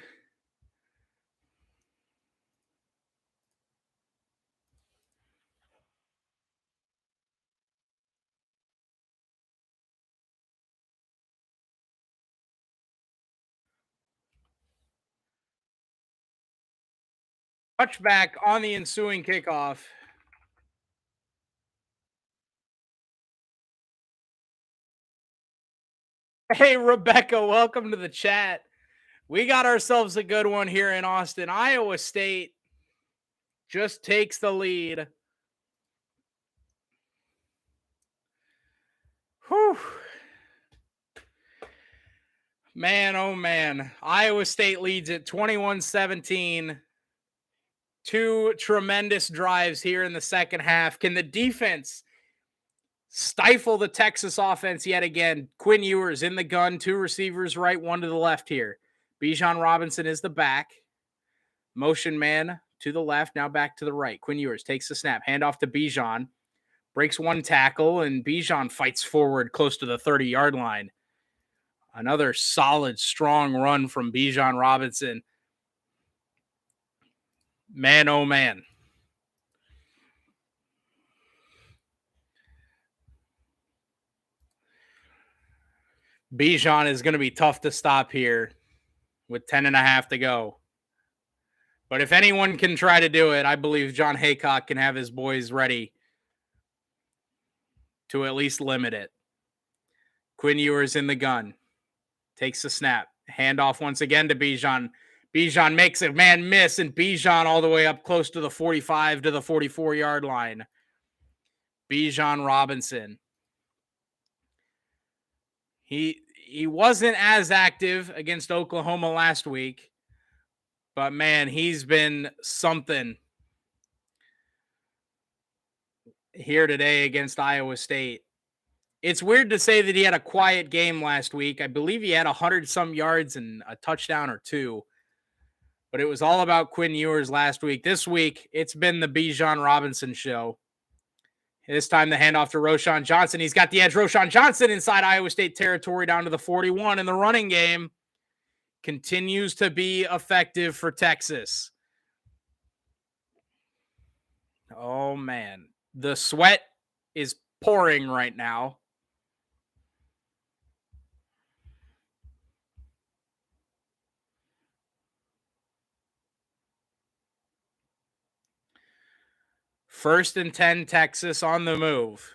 Touchback on the ensuing kickoff. Hey, Rebecca, welcome to the chat. We got ourselves a good one here in Austin. Iowa State just takes the lead. Whew. Man, oh man. Iowa State leads it 21-17. Two tremendous drives here in the second half. Can the defense stifle the Texas offense yet again? Quinn Ewers in the gun, two receivers right, one to the left here. Bijan Robinson is the back. Motion man to the left, now back to the right. Quinn Ewers takes the snap, handoff to Bijan, breaks one tackle, and Bijan fights forward close to the 30-yard line. Another solid, strong run from Bijan Robinson. Man, oh man. Bijan is going to be tough to stop here with 10.5 to go. But if anyone can try to do it, I believe John Haycock can have his boys ready to at least limit it. Quinn Ewers in the gun. Takes the snap. Handoff once again to Bijan. Bijan makes a man miss, and Bijan all the way up close to the 45 to the 44-yard line. Bijan Robinson. He wasn't as active against Oklahoma last week, but man, he's been something here today against Iowa State. It's weird to say that he had a quiet game last week. I believe he had 100-some yards and a touchdown or two, but it was all about Quinn Ewers last week. This week, it's been the Bijan Robinson show. This time the handoff to Roschon Johnson. He's got the edge. Roschon Johnson inside Iowa State territory down to the 41, and the running game continues to be effective for Texas. Oh, man. The sweat is pouring right now. First and 10, Texas on the move.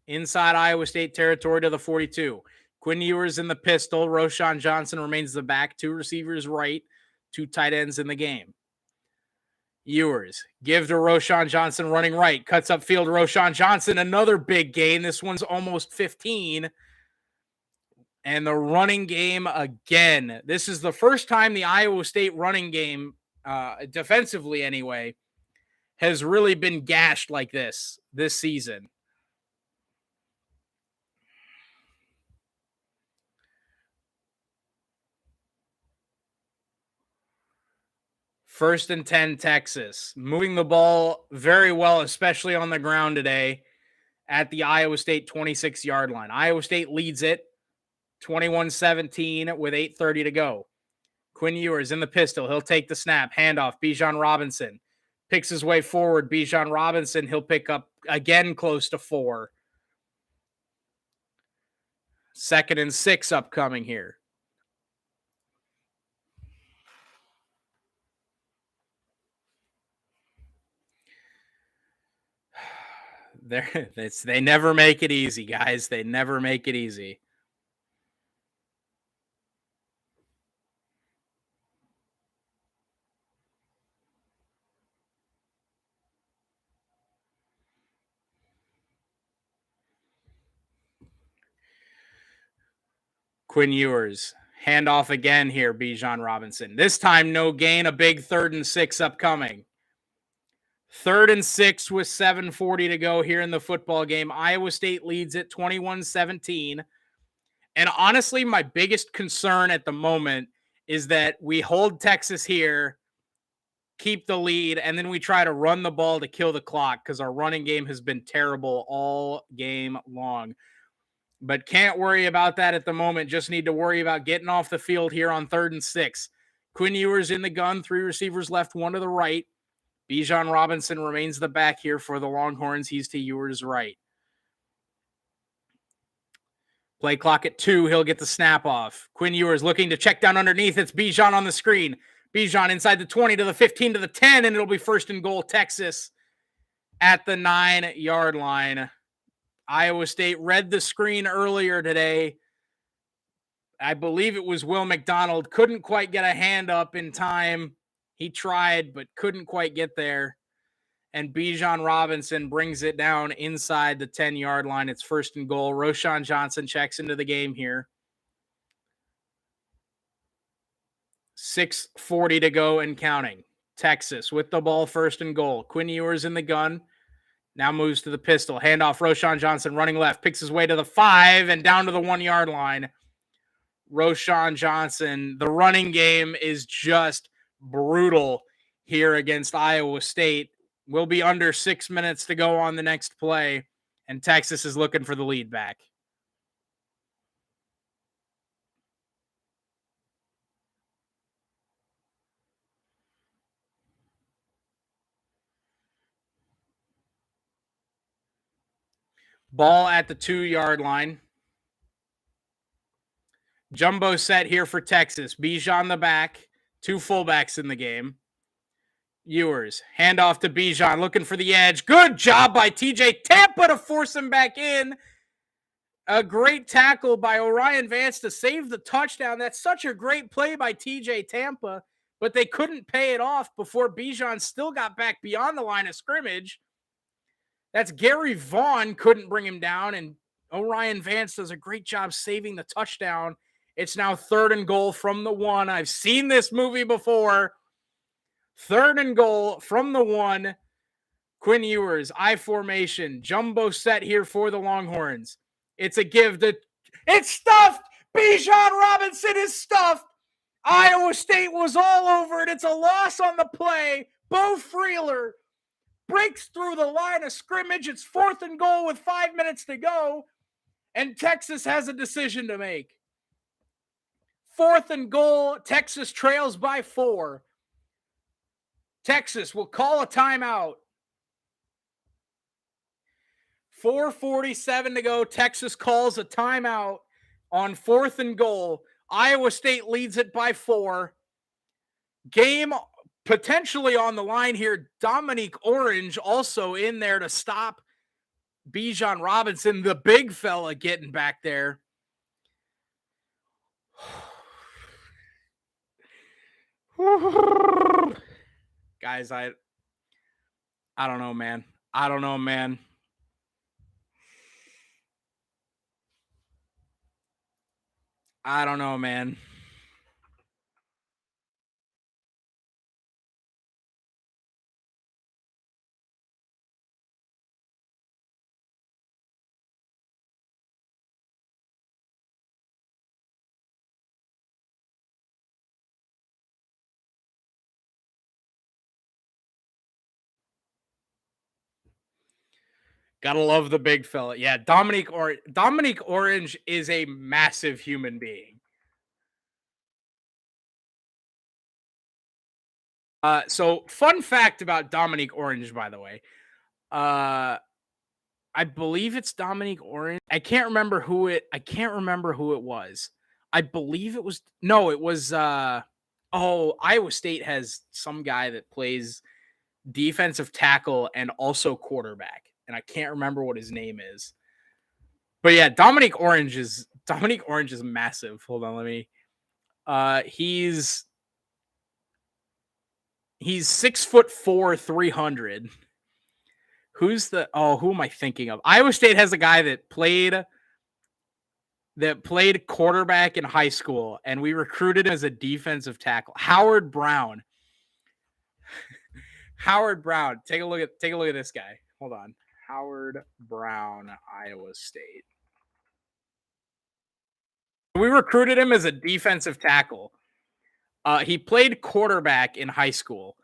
Inside Iowa State territory to the 42. Quinn Ewers in the pistol. Roschon Johnson remains the back. Two receivers right. Two tight ends in the game. Ewers. Give to Roschon Johnson running right. Cuts upfield. Roschon Johnson. Another big gain. This one's almost 15. And the running game again. This is the first time the Iowa State running game, defensively anyway, has really been gashed like this season. First and 10, Texas. Moving the ball very well, especially on the ground today at the Iowa State 26-yard line. Iowa State leads it 21-17 with 8:30 to go. Quinn Ewers in the pistol. He'll take the snap. Handoff. Bijan Robinson picks his way forward. Bijan Robinson, he'll pick up again close to 4. 2nd and 6 upcoming here. They never make it easy, guys. They never make it easy. Quinn Ewers. Handoff again here, Bijan Robinson. This time, no gain. A big 3rd and 6 upcoming. 3rd and 6 with 7:40 to go here in the football game. Iowa State leads it 21-17. And honestly, my biggest concern at the moment is that we hold Texas here keep the lead, and then we try to run the ball to kill the clock because our running game has been terrible all game long. But can't worry about that at the moment. Just need to worry about getting off the field here on 3rd and 6. Quinn Ewers in the gun, 3 receivers left, 1 to the right. Bijan Robinson remains the back here for the Longhorns. He's to Ewers' right. Play clock at 2. He'll get the snap off. Quinn Ewers looking to check down underneath. It's Bijan on the screen. Bijan inside the 20 to the 15 to the 10, and it'll be 1st and goal, Texas at the 9-yard line. Iowa State read the screen earlier today. I believe it was Will McDonald. Couldn't quite get a hand up in time. He tried, but couldn't quite get there. And Bijan Robinson brings it down inside the 10-yard line. It's 1st and goal. Roschon Johnson checks into the game here. 6:40 to go and counting. Texas with the ball, 1st and goal. Quinn Ewers in the gun. Now moves to the pistol. Handoff, Roschon Johnson running left. Picks his way to the 5 and down to the 1-yard line. Roschon Johnson. The running game is just brutal here against Iowa State. We'll be under 6 minutes to go on the next play, and Texas is looking for the lead back. Ball at the 2-yard line. Jumbo set here for Texas. Bijan the back. 2 fullbacks in the game. Ewers. Handoff to Bijan. Looking for the edge. Good job by TJ Tampa to force him back in. A great tackle by Orion Vance to save the touchdown. That's such a great play by TJ Tampa, but they couldn't pay it off before Bijan still got back beyond the line of scrimmage. That's Gary Vaughn couldn't bring him down, and Orion Vance does a great job saving the touchdown. It's now 3rd and goal from the 1. I've seen this movie before. 3rd and goal from the 1. Quinn Ewers, I formation, jumbo set here for the Longhorns. It's a give. It's stuffed. Bijan Robinson is stuffed. Iowa State was all over it. It's a loss on the play. Bo Freeler breaks through the line of scrimmage. It's 4th and goal with 5 minutes to go, and Texas has a decision to make. 4th and goal. Texas trails by 4. Texas will call a timeout. 4:47 to go. Texas calls a timeout on 4th and goal. Iowa State leads it by 4. Game potentially on the line here. Dominique Orange also in there to stop Bijan Robinson, the big fella getting back there. Guys, I don't know, man. I don't know, man. I don't know, man. Gotta love the big fella. Yeah, Dominique Orange is a massive human being. So fun fact about Dominique Orange, by the way. I believe it's Dominique Orange. I can't remember who it was. I believe it was Iowa State has some guy that plays defensive tackle and also quarterback, and I can't remember what his name is. But yeah, Dominique Orange is massive. Hold on, let me. He's 6'4", 300. Who am I thinking of? Iowa State has a guy that played quarterback in high school, and we recruited him as a defensive tackle. Howard Brown. Howard Brown. Take a look at this guy. Hold on. Howard Brown, Iowa State. We recruited him as a defensive tackle. He played quarterback in high school.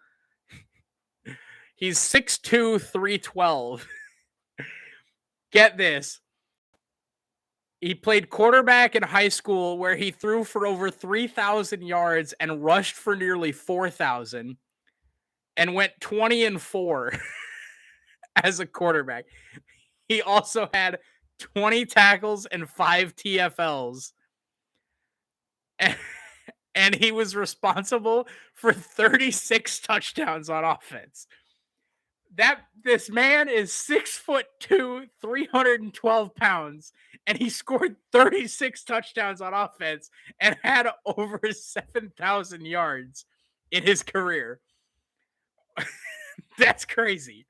He's 6'2", 312. Get this. He played quarterback in high school where he threw for over 3,000 yards and rushed for nearly 4,000 and went 20-4 as a quarterback. He also had 20 tackles and 5 TFLs. And he was responsible for 36 touchdowns on offense. This man is 6'2", 312 pounds, and he scored 36 touchdowns on offense and had over 7,000 yards in his career. That's crazy.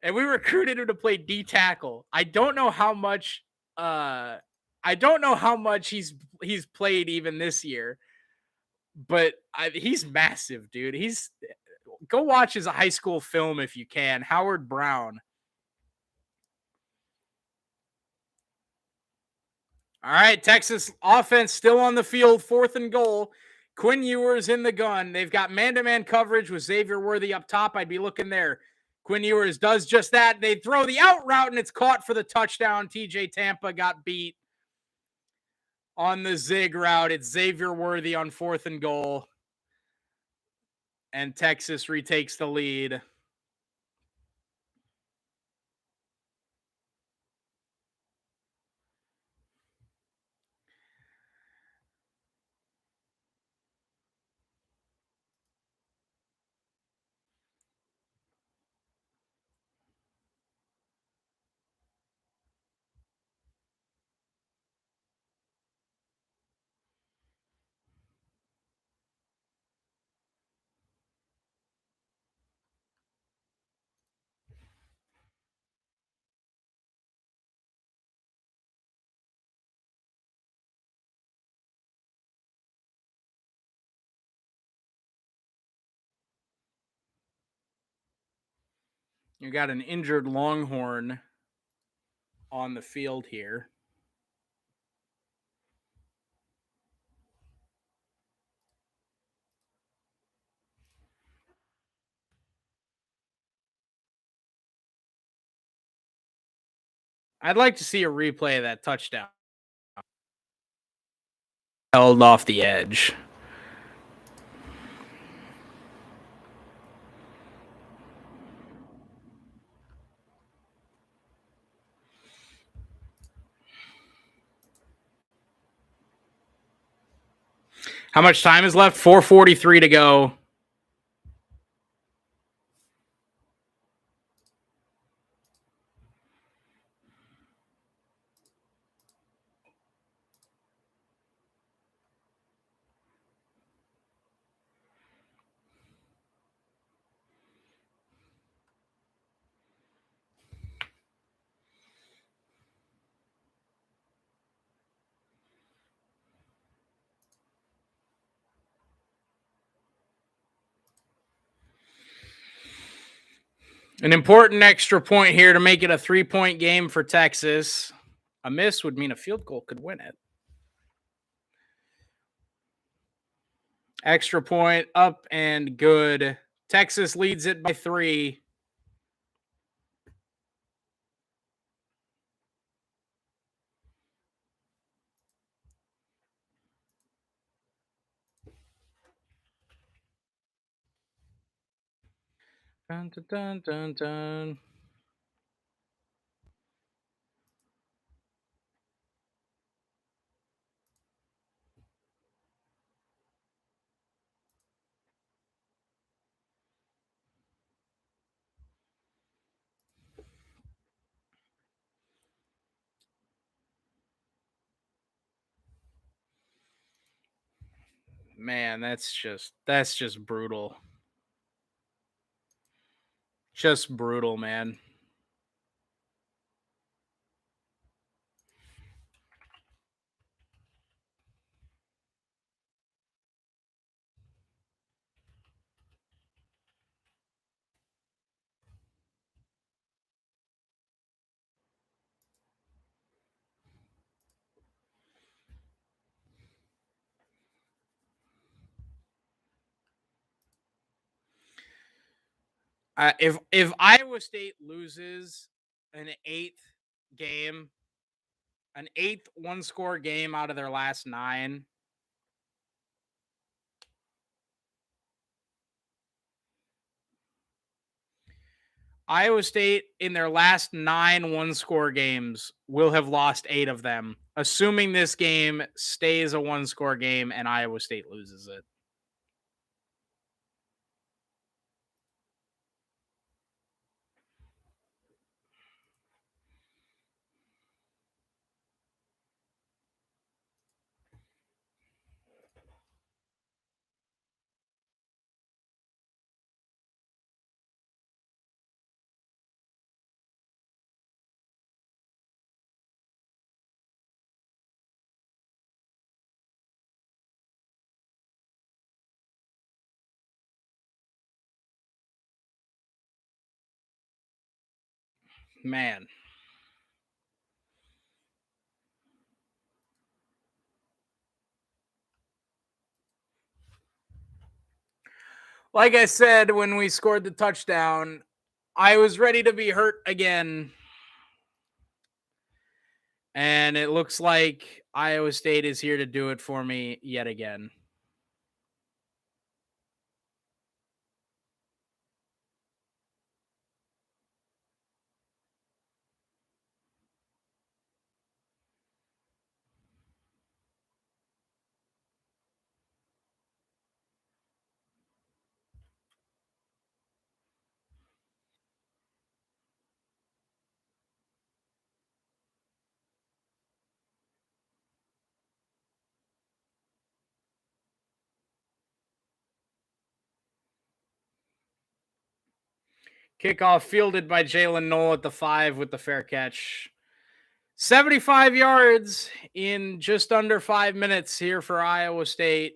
And we recruited him to play D tackle. I don't know how much he's played even this year, but he's massive, dude. Go watch his high school film if you can. Howard Brown. All right, Texas offense still on the field, 4th and goal. Quinn Ewers in the gun. They've got man-to-man coverage with Xavier Worthy up top. I'd be looking there. Quinn Ewers does just that. They throw the out route, and it's caught for the touchdown. TJ Tampa got beat on the zig route. It's Xavier Worthy on 4th and goal. And Texas retakes the lead. You got an injured Longhorn on the field here. I'd like to see a replay of that touchdown. Held off the edge. How much time is left? 4:43 to go. An important extra point here to make it a 3-point game for Texas. A miss would mean a field goal could win it. Extra point up and good. Texas leads it by 3. Dun, dun, dun, dun, dun. Man, that's just brutal. Just brutal, man. If Iowa State loses an eighth one-score game out of their last 9, Iowa State in their last 9 one-score games will have lost 8 of them, assuming this game stays a one-score game and Iowa State loses it. Man. Like I said, when we scored the touchdown, I was ready to be hurt again. And it looks like Iowa State is here to do it for me yet again. Kickoff fielded by Jalen Knoll at the 5 with the fair catch. 75 yards in just under 5 minutes here for Iowa State.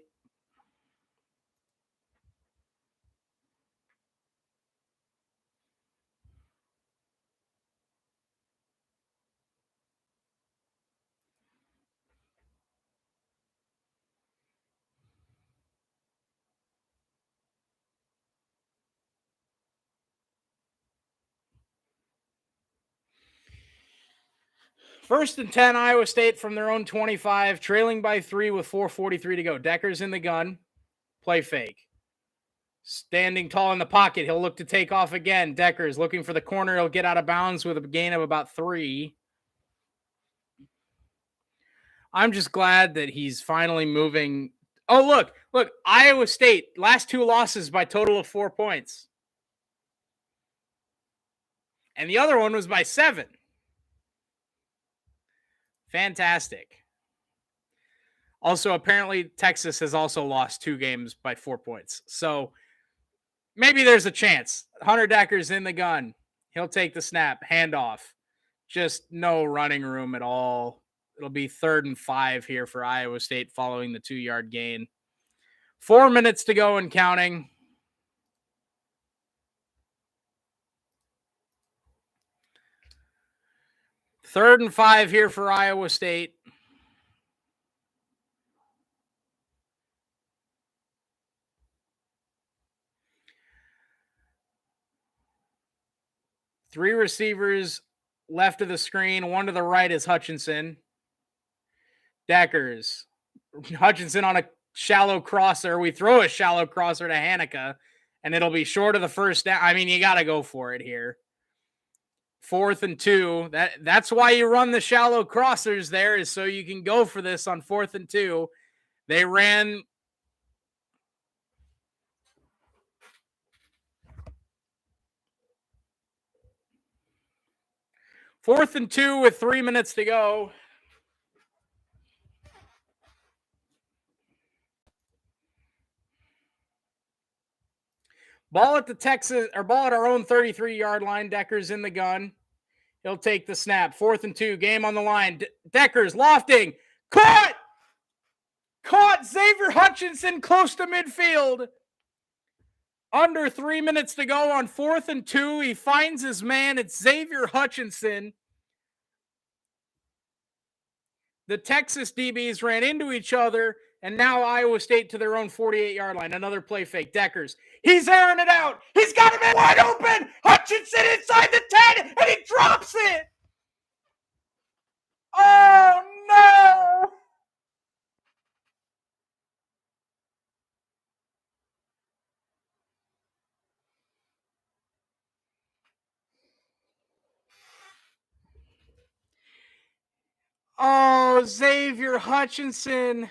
First and 10, Iowa State from their own 25, trailing by 3 with 4:43 to go. Decker's in the gun. Play fake. Standing tall in the pocket. He'll look to take off again. Decker's looking for the corner. He'll get out of bounds with a gain of about 3. I'm just glad that he's finally moving. Oh, look, Iowa State, last 2 losses by total of 4 points. And the other one was by 7. Fantastic. Also, apparently, Texas has also lost 2 games by 4 points. So maybe there's a chance. Hunter Decker's in the gun. He'll take the snap, handoff. Just no running room at all. It'll be 3rd and 5 here for Iowa State following the 2-yard gain. 4 minutes to go and counting. Third and 5 here for Iowa State. Three receivers left of the screen. One to the right is Hutchinson. Deckers. Hutchinson on a shallow crosser. We throw a shallow crosser to Hanukkah, and it'll be short of the first down. I mean, you got to go for it here. 4th and 2. That's why you run the shallow crossers there, is so you can go for this on 4th and 2. They ran. Fourth and 2 with 3 minutes to go. Ball at our own 33-yard line. Decker's in the gun. He'll take the snap. 4th and 2. Game on the line. Decker's lofting. Caught! Xavier Hutchinson close to midfield. Under 3 minutes to go on 4th and 2. He finds his man. It's Xavier Hutchinson. The Texas DBs ran into each other, And now Iowa State to their own 48-yard line. Another play fake. Deckers. He's airing it out. He's got him in wide open. Hutchinson inside the 10, and he drops it. Oh, no. Oh, Xavier Hutchinson.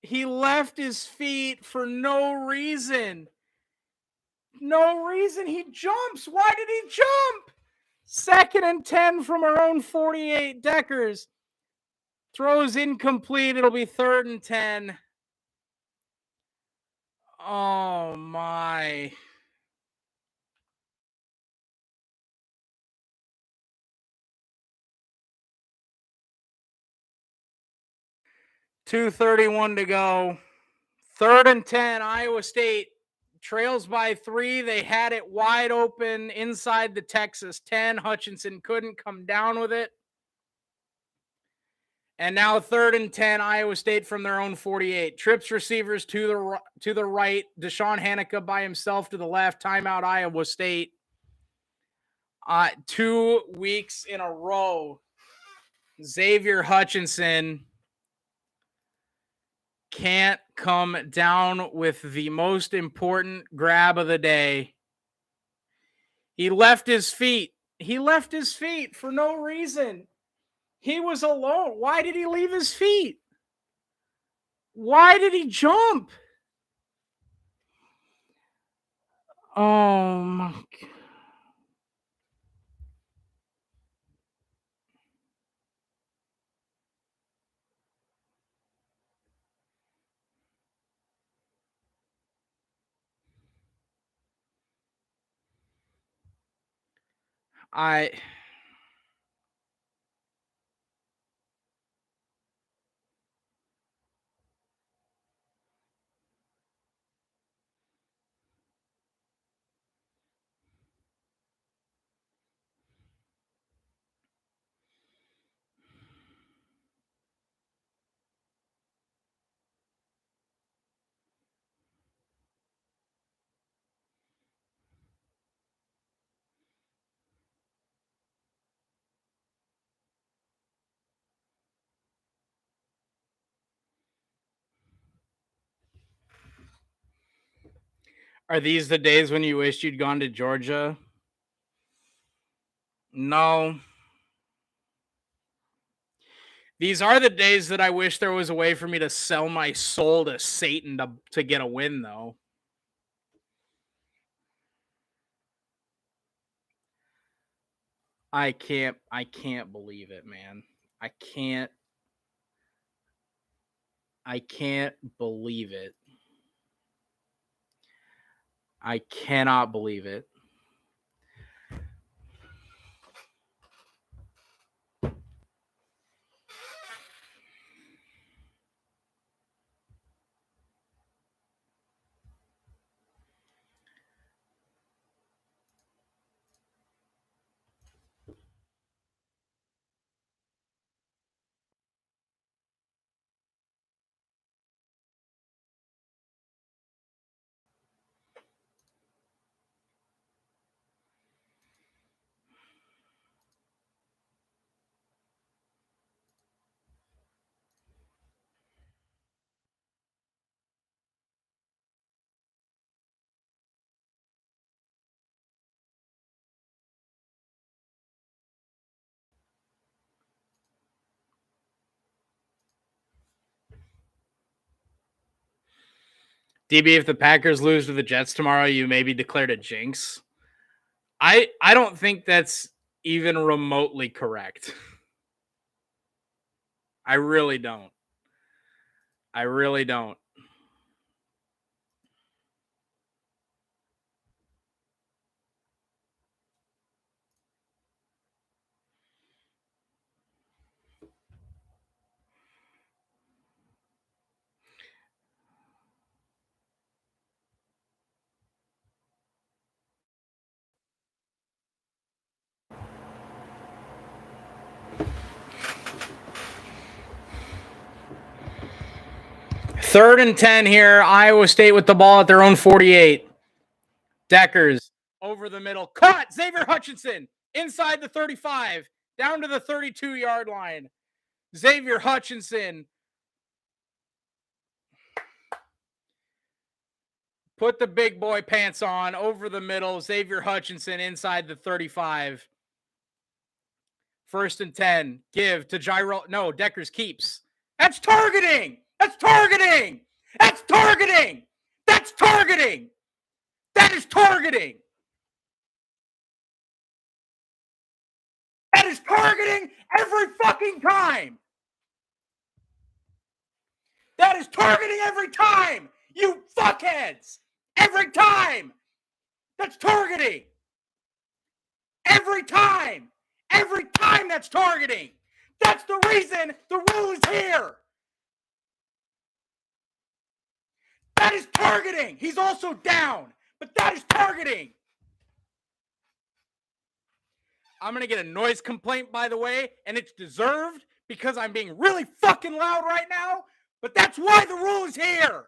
He left his feet for no reason. No reason. He jumps. Why did he jump? 2nd and 10 from our own 48. Deckers throws incomplete. It'll be 3rd and 10. Oh, my. .231 to go. 3rd and 10. Iowa State trails by 3. They had it wide open inside the Texas 10. Hutchinson couldn't come down with it. And now 3rd and 10. Iowa State from their own 48. Trips receivers to the right. Deshaun Hanukkah by himself to the left. Timeout Iowa State. 2 weeks in a row. Xavier Hutchinson can't come down with the most important grab of the day. He left his feet. He left his feet for no reason. He was alone. Why did he leave his feet? Why did he jump? Oh my God. Are these the days when you wished you'd gone to Georgia? No. These are the days that I wish there was a way for me to sell my soul to Satan to get a win, though. I can't believe it, man. I can't believe it. I cannot believe it. DB, if the Packers lose to the Jets tomorrow, you may be declared a jinx. I don't think that's even remotely correct. I really don't. I really don't. 3rd and 10 here. Iowa State with the ball at their own 48. Deckers over the middle. Caught. Xavier Hutchinson inside the 35. Down to the 32-yard line. Xavier Hutchinson. Put the big boy pants on over the middle. Xavier Hutchinson inside the 35. 1st and 10. Give to Gyro. No, Deckers keeps. That's targeting. That's targeting. That's targeting. That's targeting. That is targeting. That is targeting every fucking time. That is targeting every time. You fuckheads. Every time. That's targeting. Every time. Every time that's targeting. That's the reason the rule is here. That is targeting. He's also down, but that is targeting. I'm going to get a noise complaint, by the way, and it's deserved because I'm being really fucking loud right now, but that's why the rule is here.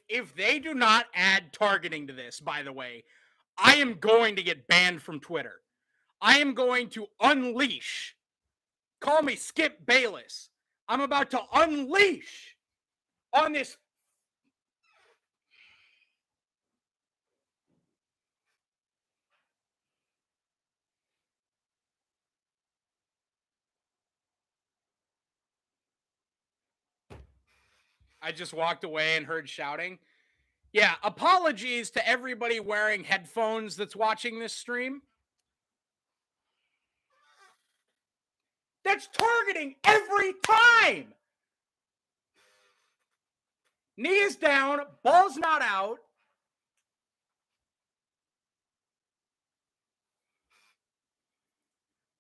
If they do not add targeting to this, by the way, I am going to get banned from Twitter. I am going to unleash. Call me Skip Bayless. I'm about to unleash on this. I just walked away and heard shouting. Yeah, apologies to everybody wearing headphones that's watching this stream. That's targeting every time. Knee is down, ball's not out.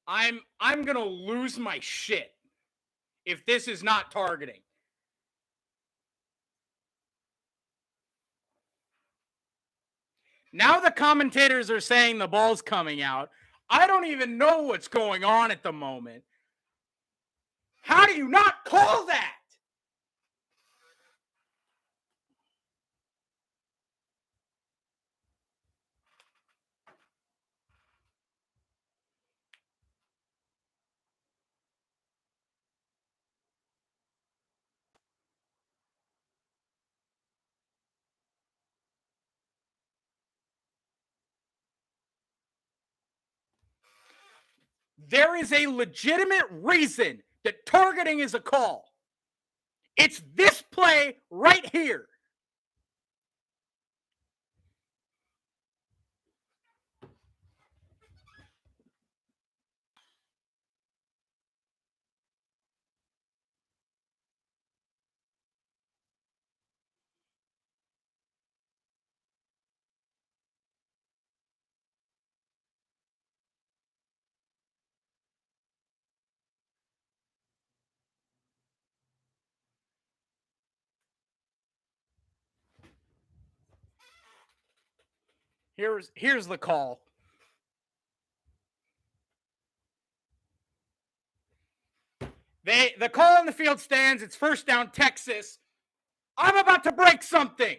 I'm going to lose my shit if this is not targeting. Now the commentators are saying the ball's coming out. I don't even know what's going on at the moment. How do you not call that? There is a legitimate reason that targeting is a call. It's this play right here. Here's the call. The call on the field stands. It's 1st down, Texas. I'm about to break something.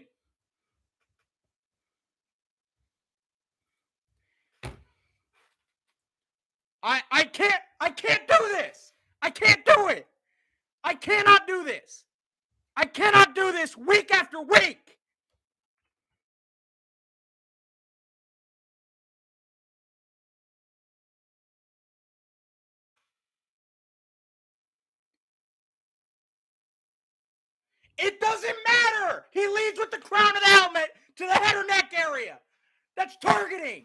I can't do this. I can't do it. I cannot do this. I cannot do this week after week. It doesn't matter. He leads with the crown of the helmet to the head or neck area. That's targeting.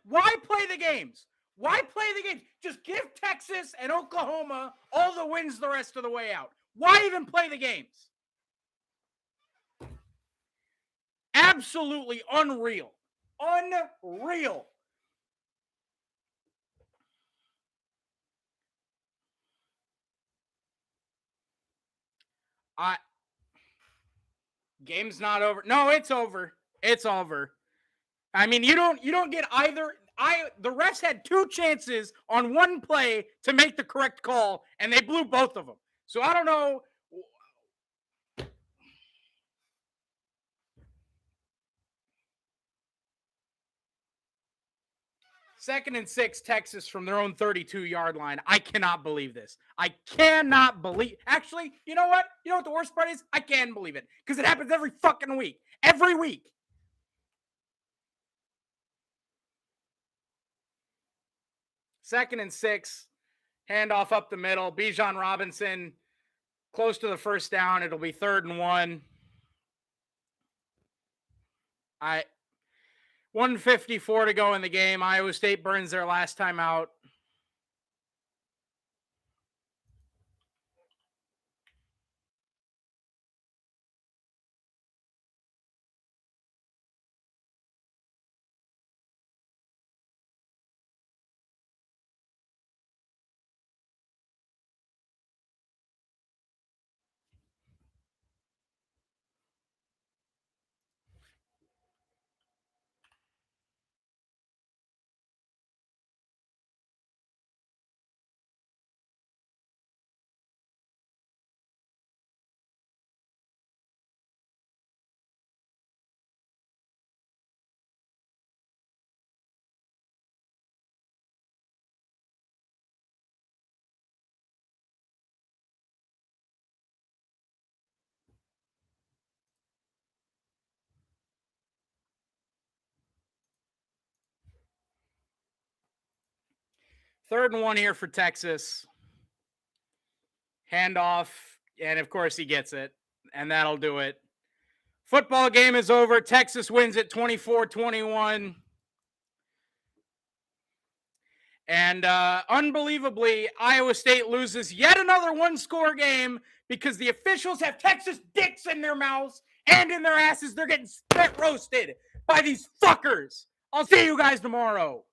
Why play the games? Why play the games? Just give Texas and Oklahoma all the wins the rest of the way out. Why even play the games? Absolutely unreal. Unreal. Game's not over. No, it's over. It's over. I mean, you don't get either. The refs had 2 chances on 1 play to make the correct call, and they blew both of them. So I don't know. 2nd and 6, Texas from their own 32-yard line. I cannot believe this. I cannot believe. Actually, you know what? You know what the worst part is? I can believe it because it happens every fucking week. Every week. 2nd and 6, handoff up the middle. Bijan Robinson close to the first down. It'll be 3rd and 1. 1:54 to go in the game. Iowa State burns their last time out. Third and 1 here for Texas. Handoff, and of course he gets it, and that'll do it. Football game is over. Texas wins it 24-21. And unbelievably, Iowa State loses yet another 1-score game because the officials have Texas dicks in their mouths and in their asses. They're getting spit roasted by these fuckers. I'll see you guys tomorrow.